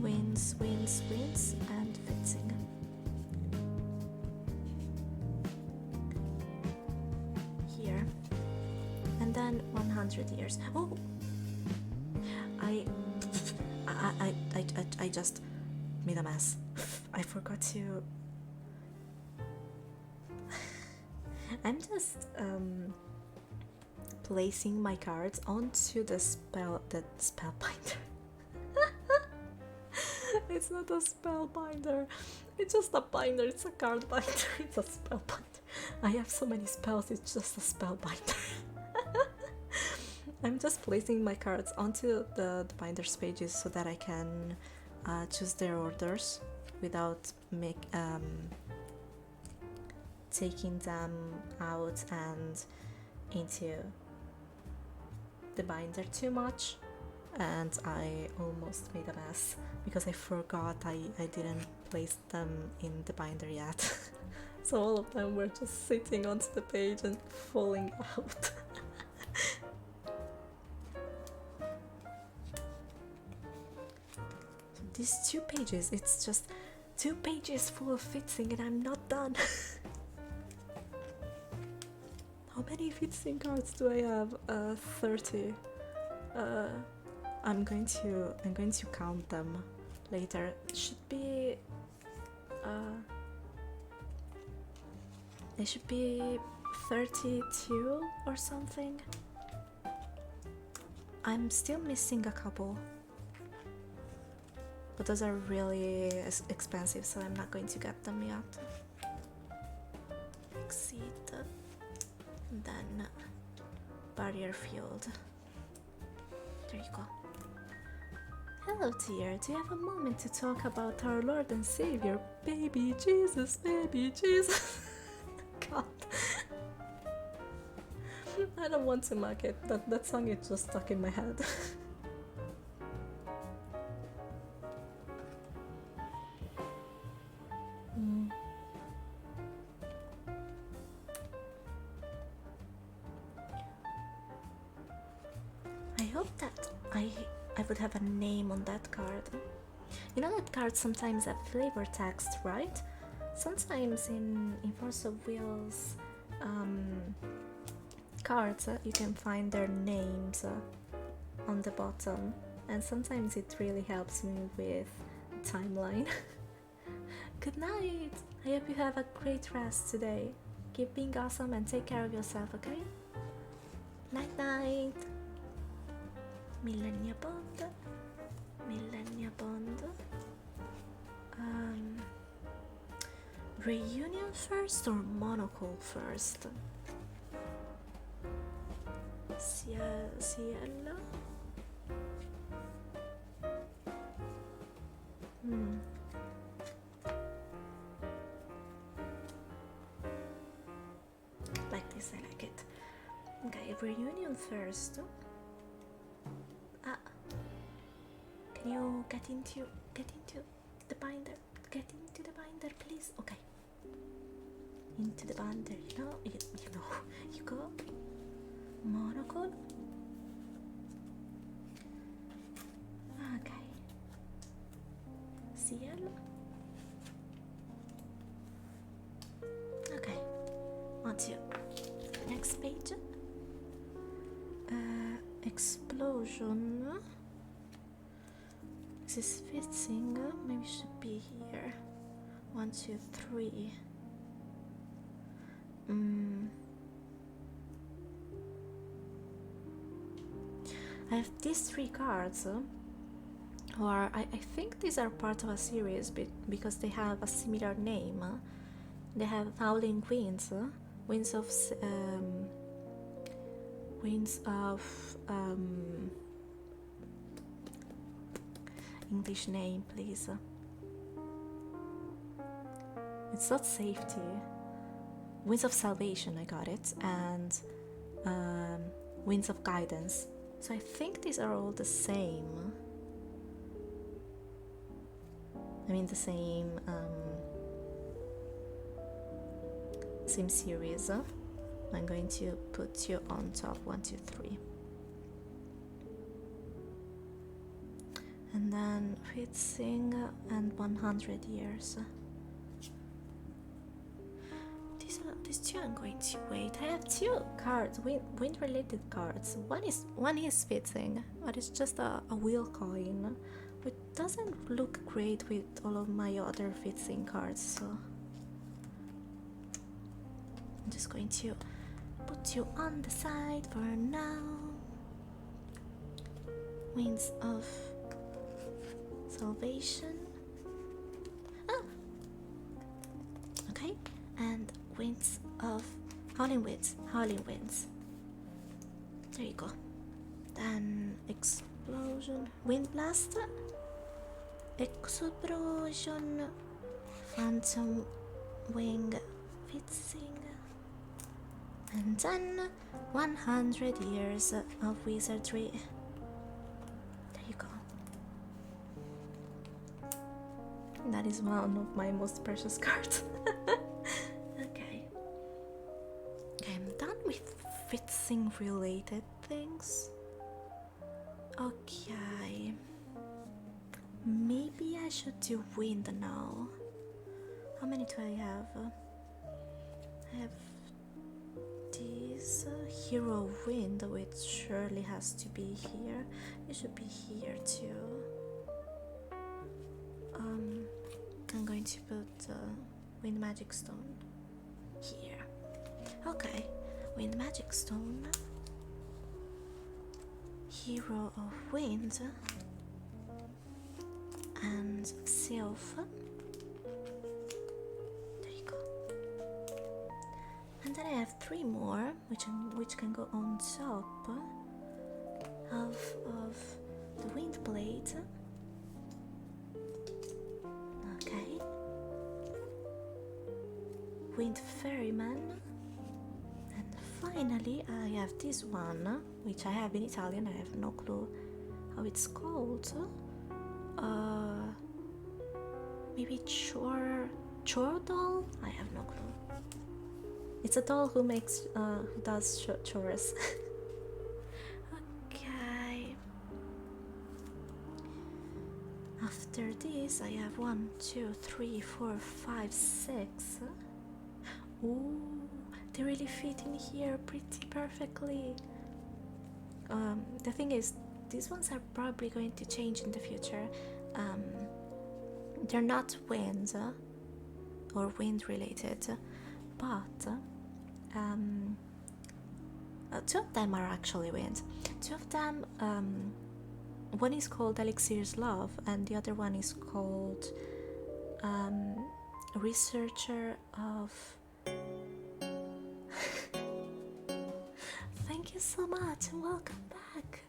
Winds, and Fixing. Here. And then 100 years. Oh! I just made a mess. I forgot to... I'm just placing my cards onto the spellbinder. It's not a spellbinder. It's just a binder. It's a card binder. It's a spellbinder. I have so many spells. It's just a spellbinder. I'm just placing my cards onto the binder's pages so that I can choose their orders without taking them out and into the binder too much. and I almost made a mess because I forgot I didn't place them in the binder yet. So all of them were just sitting onto the page and falling out. These 2 pages, it's just 2 pages full of fixing and I'm not done. How many fixing cards do I have? 30. I'm going to count them later. Should be they should be 32 or something. I'm still missing a couple, but those are really expensive, so I'm not going to get them yet. Exit, then barrier field. There you go. Hello dear, do you have a moment to talk about our Lord and Savior, baby Jesus, baby Jesus? God. I don't want to mock it, that song is just stuck in my head. I hope that I would have a name on that card. You know that cards sometimes have flavor text, right? Sometimes in Force of Wheels cards, you can find their names on the bottom, and sometimes it really helps me with the timeline. Good night! I hope you have a great rest today. Keep being awesome and take care of yourself, okay? Night night! Millennia Bond. Millennia Bond. Reunion first or monocle first? Cielo? Like this, I like it. Okay, reunion first. Can you get into the binder? Get into the binder, please. Okay. Into the binder, you know, you go. Monocle. Okay. Cielo. Okay. On to next page. Explosion. This is fitting. Maybe it should be here. 1, 2, 3. I have these 3 cards, or I think these are part of a series because they have a similar name. They have Howling Winds, Winds of English name, please. It's not safety. Winds of Salvation, I got it, and Winds of Guidance. So I think these are all the same. I mean the same series. I'm going to put you on top. 1, 2, 3. And then Fitzing and 100 years. These 2 I'm going to wait. I have 2 cards, wind related cards. One is Fitzing, but it's just a wheel coin. It doesn't look great with all of my other Fitzing cards, so I'm just going to put you on the side for now. Winds of Salvation. Okay, and Winds of Howling Winds. There you go. Then Explosion, Wind Blast, Explosion, Phantom Wing, Fitzing, and then 100 years of wizardry. That is one of my most precious cards. Okay. I'm done with fixing related things. Okay. Maybe I should do wind now. How many do I have? I have this hero wind, which surely has to be here. It should be here too. I'm going to put wind magic stone here. Okay, wind magic stone, hero of wind, and sylph. There you go. And then I have 3 more, which can go on top of the wind blade. Okay. Wind ferryman. And finally I have this one, which I have in Italian. I have no clue how it's called. Maybe chore doll? I have no clue. It's a doll who does chores. Okay. After this, I have 1, 2, 3, 4, 5, 6. Ooh, they really fit in here pretty perfectly. The thing is, these ones are probably going to change in the future. They're not wind or wind related, but 2 of them are actually wind. 2 of them, one is called Elixir's Love, and the other one is called Researcher of. Thank you so much and welcome back.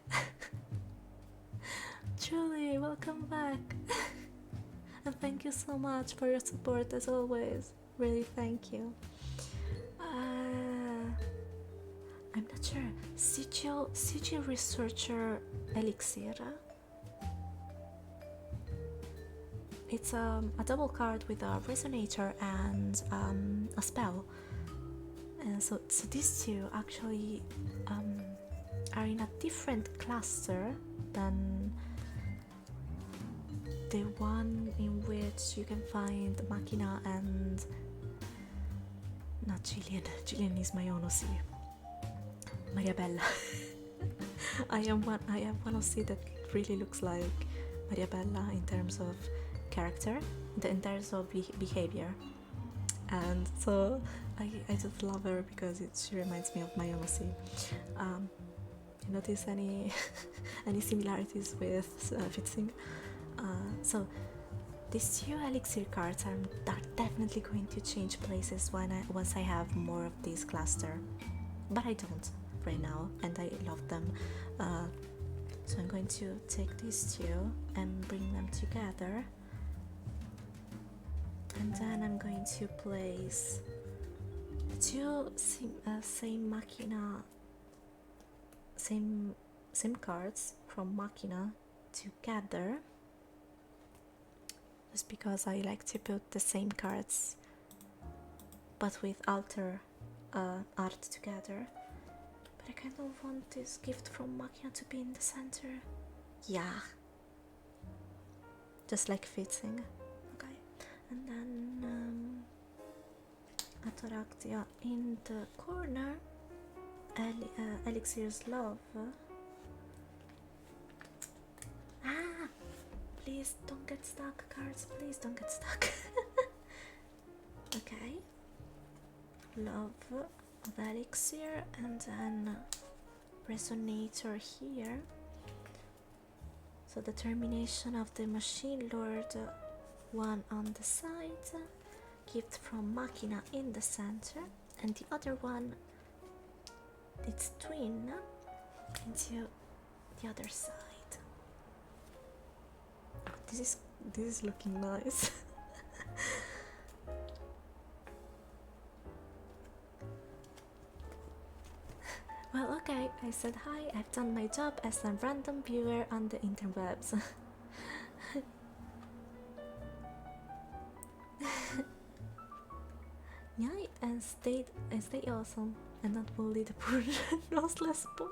Truly, welcome back. And thank you so much for your support as always. Really, thank you. I'm not sure. Sigil Researcher Elixir. It's a double card with a resonator and a spell. And so these 2 actually are in a different cluster than the one in which you can find Machina and not Gillian. Gillian is my own OC. Maria Bella. I have one OC that really looks like Maria Bella in terms of character, in terms of behavior, and so I just love her because she reminds me of my own OC. You notice any similarities with Fitzing? So these 2 elixir cards are definitely going to change places once I have more of this cluster, but I don't right now, and I love them. So I'm going to take these 2 and bring them together, and then I'm going to place 2 same Machina, same cards from Machina together, just because I like to put the same cards but with alter art together. But I kind of want this gift from Machina to be in the center. Yeah, just like fitting. Okay, and then Ataraxia in the corner. Elixir's Love. Please don't get stuck, cards. Please don't get stuck. Okay. Love of Elixir, and then Resonator here. So the termination of the Machine Lord, one on the side, gift from Machina in the center, and the other one, its twin, into the other side. This is looking nice. Well, okay, I said hi. I've done my job as a random viewer on the interwebs. and stay awesome and not bully the poor noseless boy.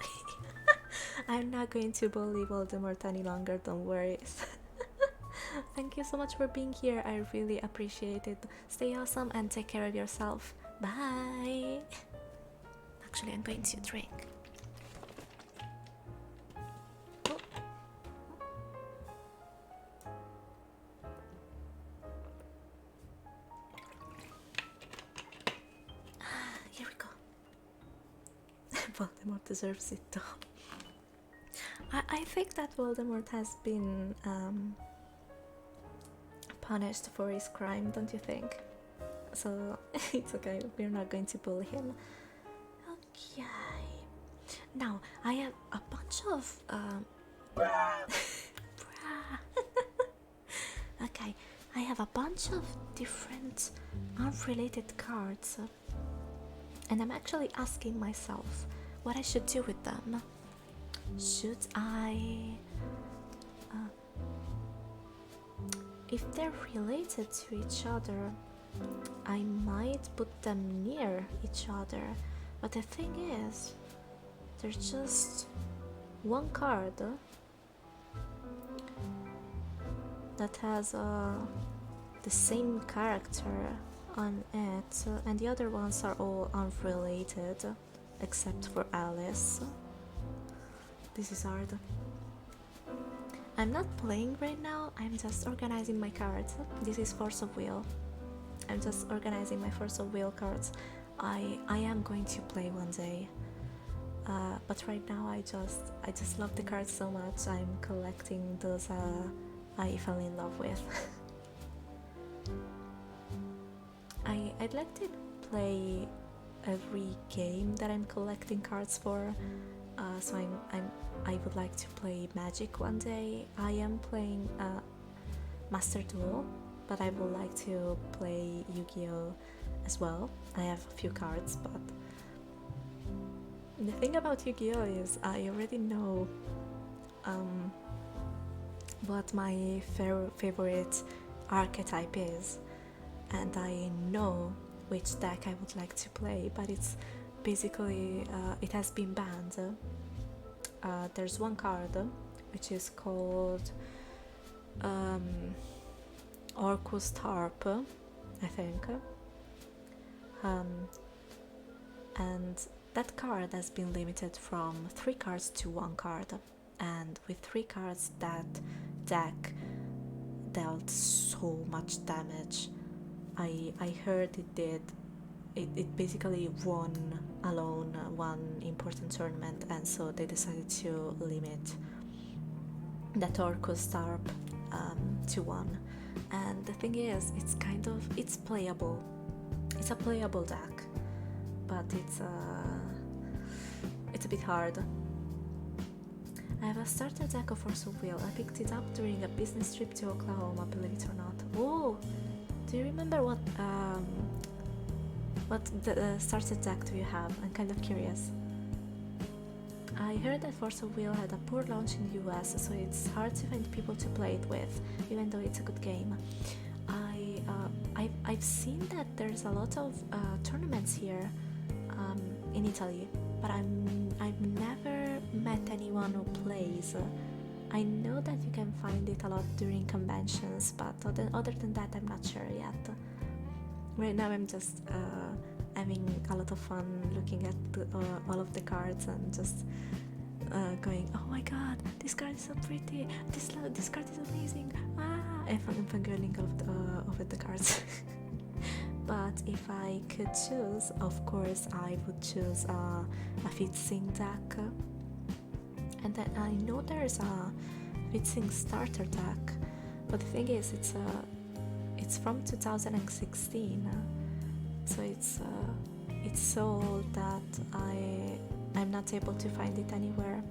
I'm not going to bully Voldemort any longer, don't worry. Thank you so much for being here. I really appreciate it. Stay awesome and take care of yourself. Bye. Actually, I'm going to drink. Oh. Here we go. Voldemort deserves it though. I think that Voldemort has been punished for his crime, don't you think? So it's okay, we're not going to bully him. Okay. Now, I have a bunch of okay, I have a bunch of different unrelated cards, and I'm actually asking myself what I should do with them. Should I... if they're related to each other, I might put them near each other, but the thing is, they're just one card that has the same character on it, and the other ones are all unrelated except for Alice. This is hard. I'm not playing right now, I'm just organizing my cards. This is Force of Will. I'm just organizing my Force of Will cards. I am going to play one day. But right now I just love the cards so much. I'm collecting those I fell in love with. I'd like to play every game that I'm collecting cards for. So I would like to play Magic one day. I am playing Master Duel, but I would like to play Yu-Gi-Oh as well. I have a few cards, but the thing about Yu-Gi-Oh is I already know what my favorite archetype is, and I know which deck I would like to play, but it's basically it has been banned. There's one card which is called Orcus Tarp, I think, and that card has been limited from 3 cards to 1 card, and with 3 cards that deck dealt so much damage. I heard it did. It basically won alone one important tournament, and so they decided to limit that Orcus Tarp to 1. And the thing is, it's playable. It's a playable deck, but it's a bit hard. I have a starter deck of Force of Will. I picked it up during a business trip to Oklahoma, believe it or not. Oh, do you remember what the starter deck do you have? I'm kind of curious. I heard that Force of Will had a poor launch in the US, so it's hard to find people to play it with, even though it's a good game. I've seen that there's a lot of tournaments here in Italy, but I've never met anyone who plays. I know that you can find it a lot during conventions, but other than that, I'm not sure yet. Right now I'm just having a lot of fun looking at all of the cards and just going, oh my god, this card is so pretty, this card is amazing, and I'm fangirling over the cards. But if I could choose, of course I would choose a Fitsing deck, and then I know there's a Fitsing starter deck, but the thing is it's from 2016, so it's so old that I'm not able to find it anywhere.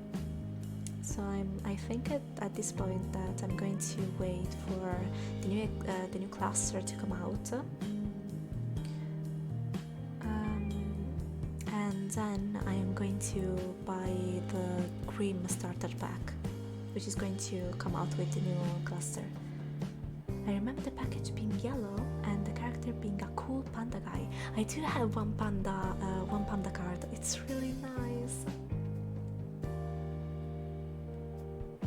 So I think at this point that I'm going to wait for the new cluster to come out, and then I am going to buy the Grim starter pack, which is going to come out with the new cluster. I remember the package being yellow and the character being a cool panda guy. I do have one panda card. It's really nice.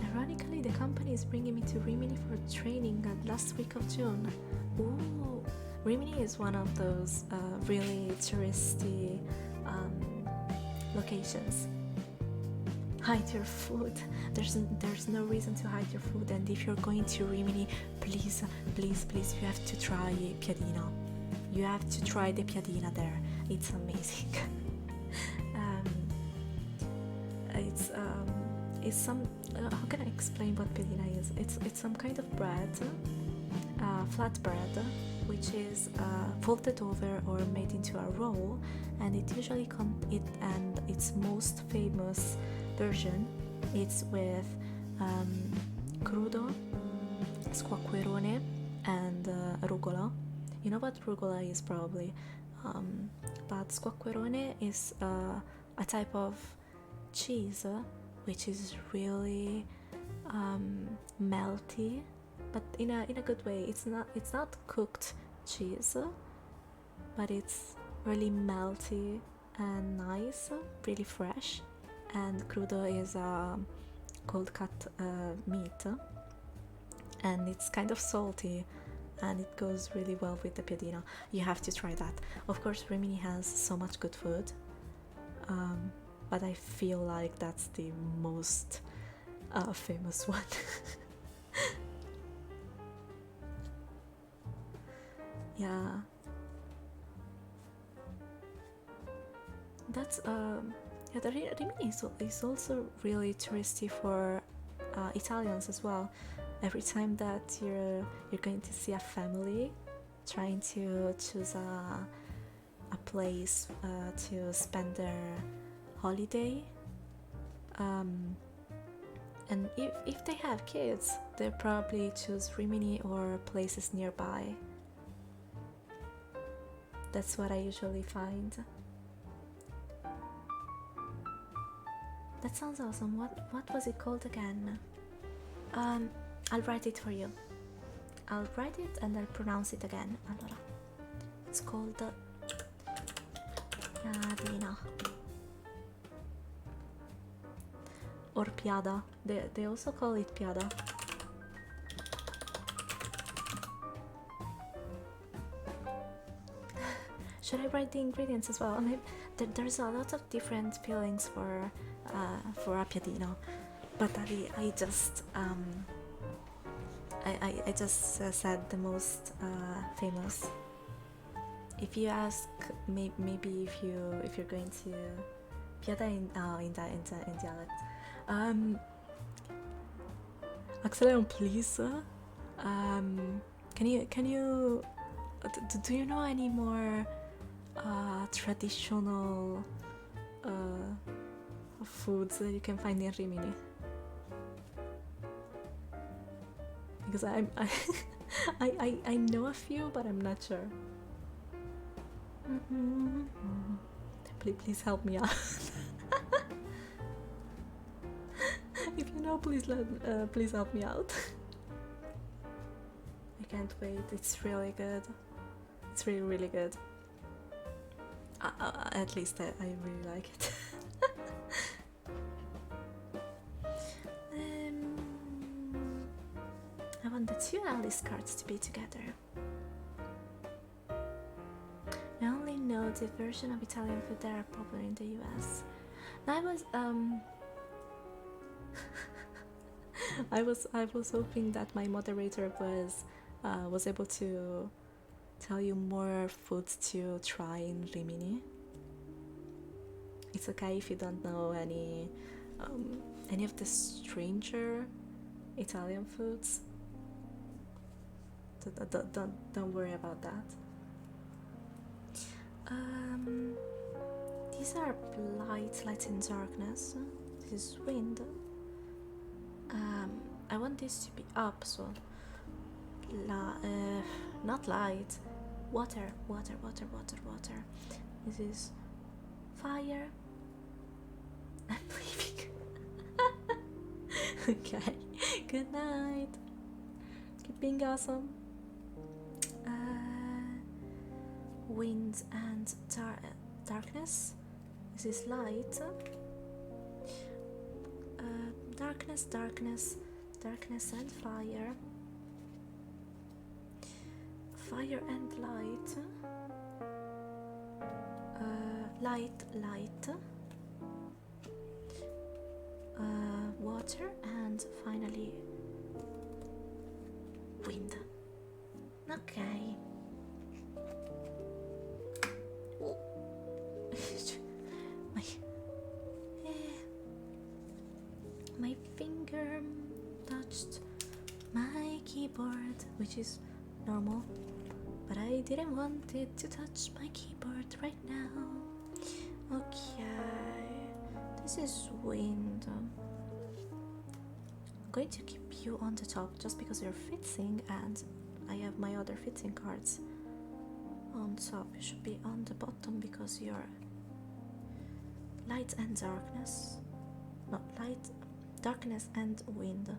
Ironically, the company is bringing me to Rimini for training last week of June. Ooh, Rimini is one of those really touristy locations. Hide your food. There's no reason to hide your food, and if you're going to Rimini, please, you have to try piadina. You have to try the piadina there. It's amazing. It's some. How can I explain what piadina is? It's some kind of bread, flat bread, which is folded over or made into a roll, and it usually and its most famous version it's with crudo, squacquerone, and rucola. You know what rucola is probably, but squacquerone is a type of cheese which is really melty, but in a good way. It's not cooked cheese, but it's really melty and nice, really fresh. And crudo is cold cut meat, and it's kind of salty, and it goes really well with the piadina. You have to try that. Of course, Rimini has so much good food, but I feel like that's the most famous one. Yeah, that's yeah, the Rimini is also really touristy for Italians as well. Every time that you're going to see a family trying to choose a place to spend their holiday, and if they have kids, they'll probably choose Rimini or places nearby. That's what I usually find. That sounds awesome. What was it called again? I'll write it for you. I'll write it and I'll pronounce it again. Allora, it's called piadina or piada. They also call it piada. Should I write the ingredients as well? I mean, there's a lot of different fillings for a piadina, but I just said the most famous. If you ask, maybe if you're going to piada in dialect, Axel, please, can you do you know any more traditional foods that you can find in Rimini? Because I know a few, but I'm not sure. Please help me out. If you know, please help me out. I can't wait. It's really good. It's really good. At least I really like it. I want the two Alice cards to be together. I only know the version of Italian food that are popular in the US. I was hoping that my moderator was able to tell you more foods to try in Rimini. It's okay if you don't know any of the stranger Italian foods. Don't worry about that. These are light and darkness. This is wind. I want this to be up, so not light. Water. This is fire. I'm leaving. Okay. Good night. Keep being awesome. wind and darkness. This is light. Darkness, darkness, darkness and fire. Fire and light. Light, light. Water, and finally wind. Okay. Oh. my finger touched my keyboard, which is normal, but I didn't want it to touch my keyboard right now. Okay, this is wind. I'm going to keep you on the top just because you're fitting, and I have my other fitting cards on top. You should be on the bottom because you're light and darkness. No, light, darkness and wind.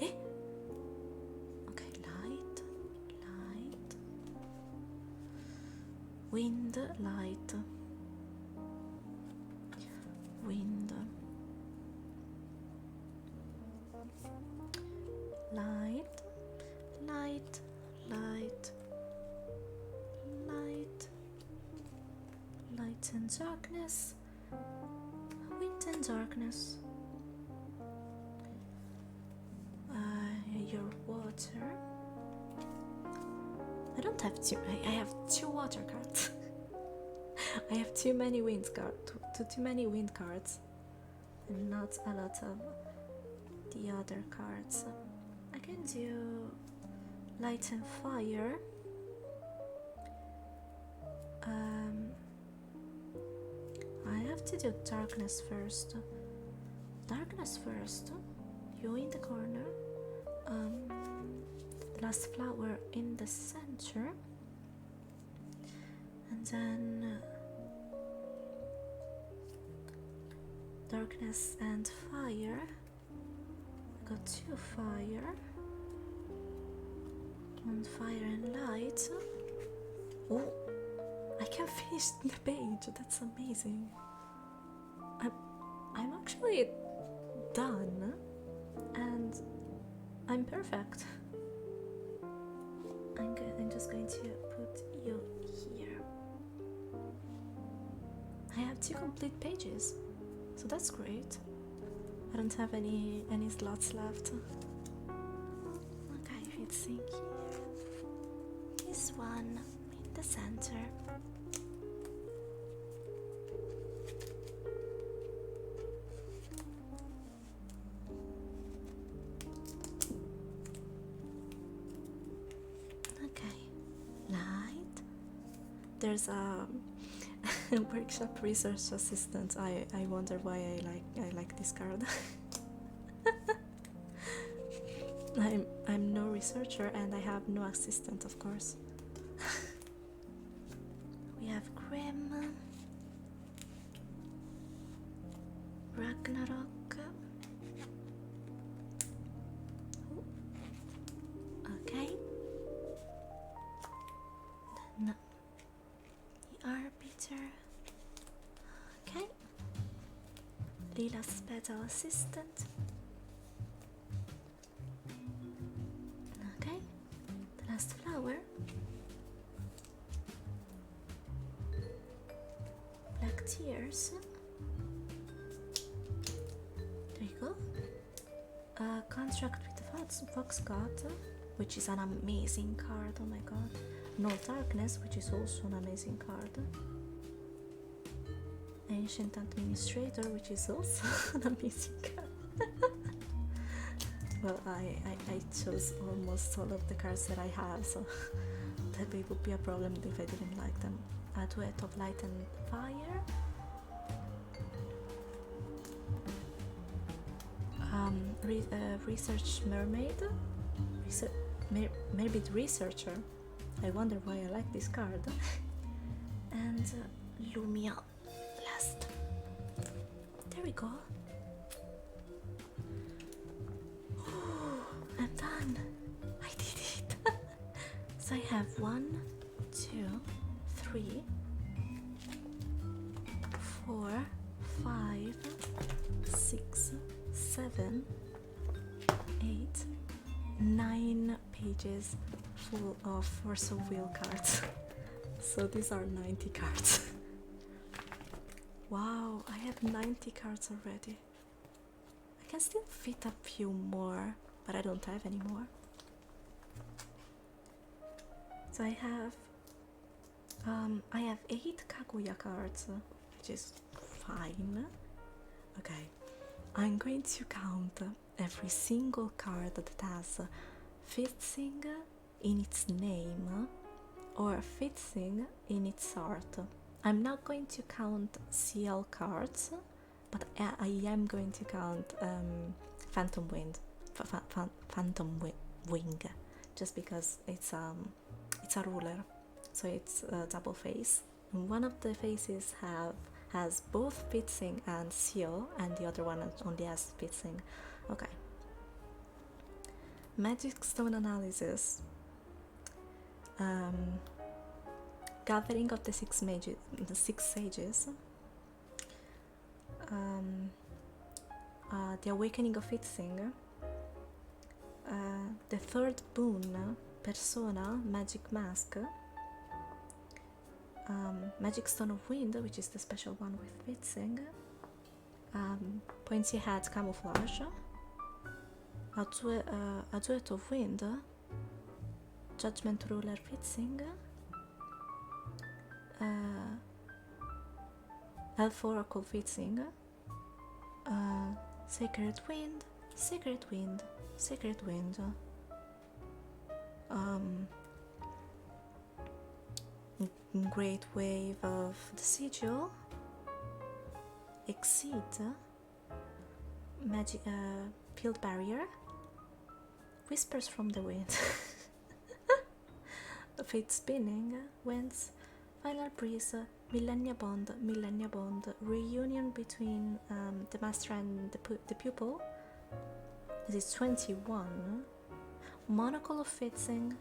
Eh? Okay, light, light, wind, light, wind, light, light, light, light, light and darkness, wind and darkness. Your water. I don't have two. I have two water cards. I have too many wind cards. Too many wind cards, and not a lot of the other cards. I can do light and fire. I have to do darkness first. Darkness first. You in the corner. The last flower in the center, and then darkness and fire. I got two fire, and fire and light. Oh, I can finish the page. That's amazing. I'm actually done, and I'm perfect. I'm just going to put you here. I have two complete pages, so that's great. I don't have any slots left. Okay, it's in here. This one in the center. There's a workshop research assistant. I wonder why I like this card. I'm no researcher and I have no assistant, of course. We have Grim, Ragnarok. Ooh. Okay. Then Arbiter. Okay. Lila's Special Assistant. Okay. The last flower. Black Tears. There you go. Contract with the Fox God, which is an amazing card. Oh my god. No Darkness, which is also an amazing card. Ancient Administrator, which is also an amazing card. Well, I chose almost all of the cards that I have, so that it would be a problem if I didn't like them. A duet of Light and Fire. Research Mermaid. Mermaid Researcher. I wonder why I like this card. And Lumia last. There we go. I'm done. I did it. So I have 1, 2, 3, 4, 5, 6, 7, 8, 9 pages full of Force of Will cards. So these are 90 cards. Wow, I have 90 cards already. I can still fit a few more, but I don't have any more. So I have 8 Kaguya cards, which is fine. Okay, I'm going to count every single card that has fixing in its name or fixing in its art. I'm not going to count CL cards, but I am going to count Phantom Wind, Phantom Wing, just because it's a ruler, so it's a double face. And one of the faces has both fixing and seal, and the other one only has fixing. Okay. Magic Stone Analysis. Gathering of the Six Sages. The Awakening of Fixing. The Third Boon, Persona, Magic Mask. Magic Stone of Wind, which is the special one with fixing. Pointy Hat Camouflage. Aduet of Wind. Judgment Ruler Fixing. Elf Oracle Fixing. Sacred Wind, Sacred Wind, Sacred Wind. Great Wave of the Sigil. Exceed. Magic Field Barrier. Whispers from the Wind. Fate Spinning. Winds. Final Breeze. Millennia Bond, reunion between the master and the pupil. This is 21. Monocle of Fixing.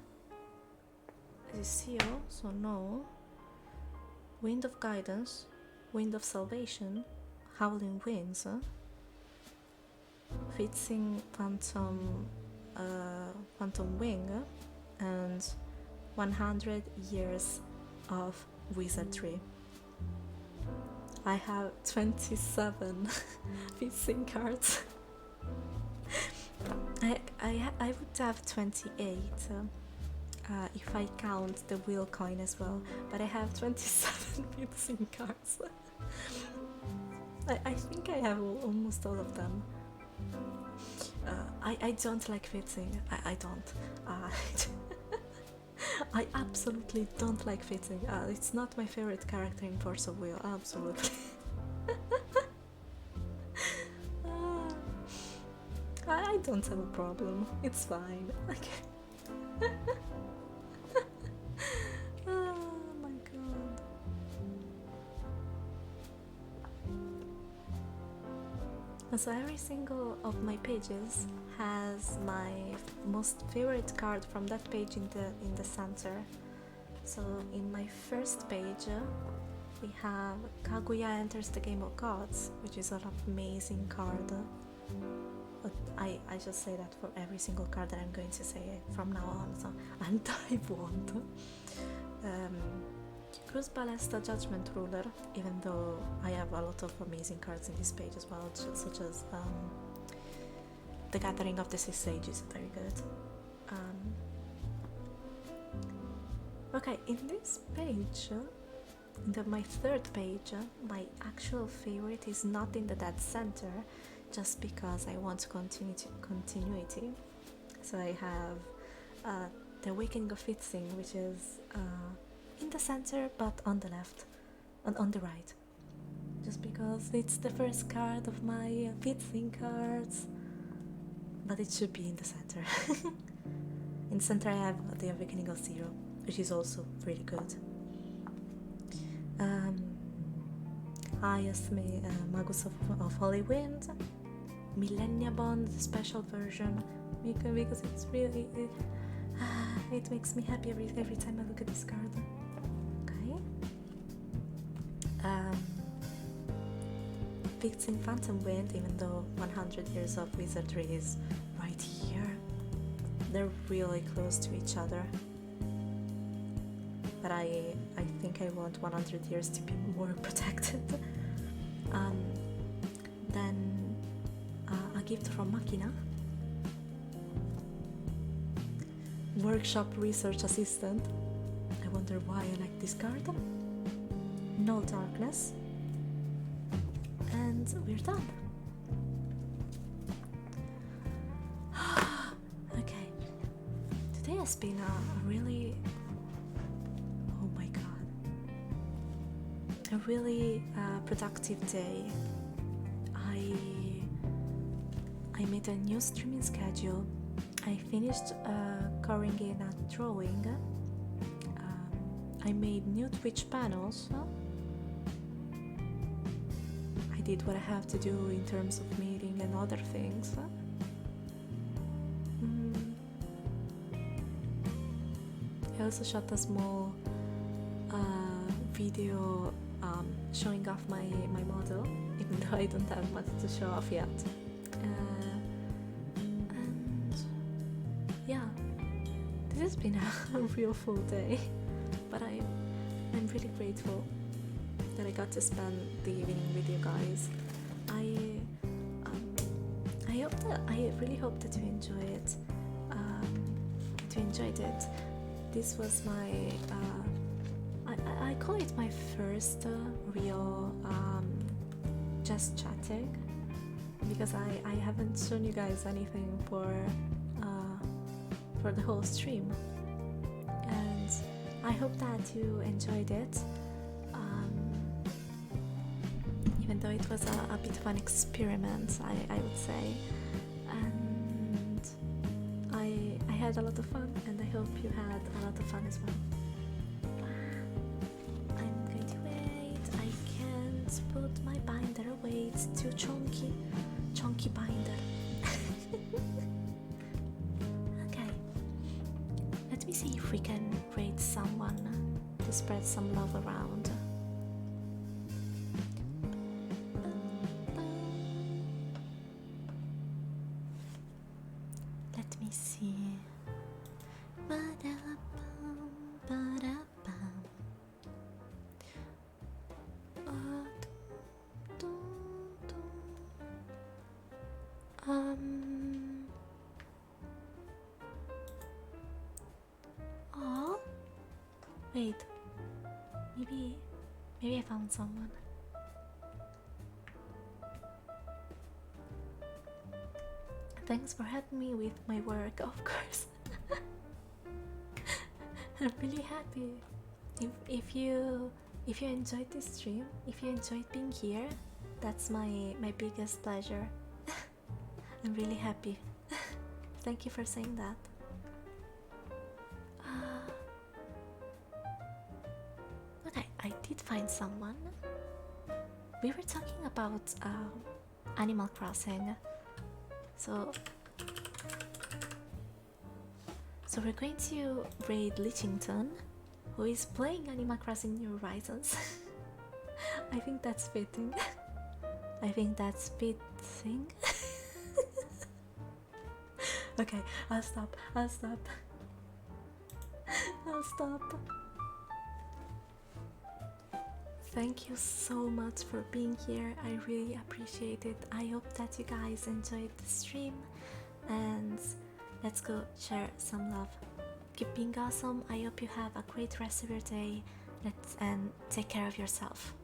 This is seal, so no. Wind of Guidance, Wind of Salvation, Howling Winds. Fixing Phantom Wing, and 100 Years of Wizardry. I have 27 fixing cards. I would have 28 if I count the wheel coin as well, but I have 27 fixing cards. I think I have almost all of them. I don't like fixing. I don't. I absolutely don't like fixing. It's not my favorite character in Force of Will. Absolutely. I don't have a problem. It's fine. Okay. Oh my god. So every single of my pages has my most favorite card from that page in the center. So in my first page we have Kaguya Enters the Game of Gods, which is an amazing card. But I just say that for every single card that I'm going to say from now on, so, and I won't. Cruz Ballesta Judgment Ruler, even though I have a lot of amazing cards in this page as well, such as The Gathering of the Six Sages, very good. Okay, in this page, my third page, my actual favorite is not in the dead center, just because I want continuity. So I have The Awakening of Fixing, which is in the center but on the left, on the right, just because it's the first card of my fixing cards, but it should be in the center. In the center I have The Awakening of Zero, which is also really good. Magus of Holy Wind, Millennia Bond special version, because it's really It makes me happy every time I look at this card. Okay. Fits in Phantom Wind, even though 100 years of wizardry is right here. They're really close to each other. But I think I want 100 years to be more protected. Then a gift from Machina. Workshop research assistant. I wonder why I like this card. No darkness. And we're done. Okay. Today has been a really... oh my god. A really productive day. I made a new streaming schedule. I finished coloring in a drawing. I made new Twitch panels. I did what I have to do in terms of meeting and other things. I also shot a small video showing off my model, even though I don't have much to show off yet. And yeah, this has been a real full day, but I'm really grateful that I got to spend the evening with you guys. I really hope that you enjoy it. This was my I call it my first real just chatting, because I haven't shown you guys anything for the whole stream, and I hope that you enjoyed it, even though it was a bit of an experiment, I would say, and I had a lot of fun, and I hope you had a lot of fun as well. I'm going to wait. I can't put my binder away, it's too chunky binder. Okay, let me see if we can rate someone to spread some love around. Let me see. Oh, wait. Maybe I found someone. Thanks for helping me with my work, of course. I'm really happy. If you enjoyed this stream, if you enjoyed being here, that's my biggest pleasure. I'm really happy. Thank you for saying that. But I did find someone. We were talking about Animal Crossing. So we're going to raid Lichington, who is playing Animal Crossing New Horizons. I think that's fitting. Okay, I'll stop. Thank you so much for being here. I really appreciate it. I hope that you guys enjoyed the stream, and let's go share some love. Keep being awesome. I hope you have a great rest of your day. And take care of yourself.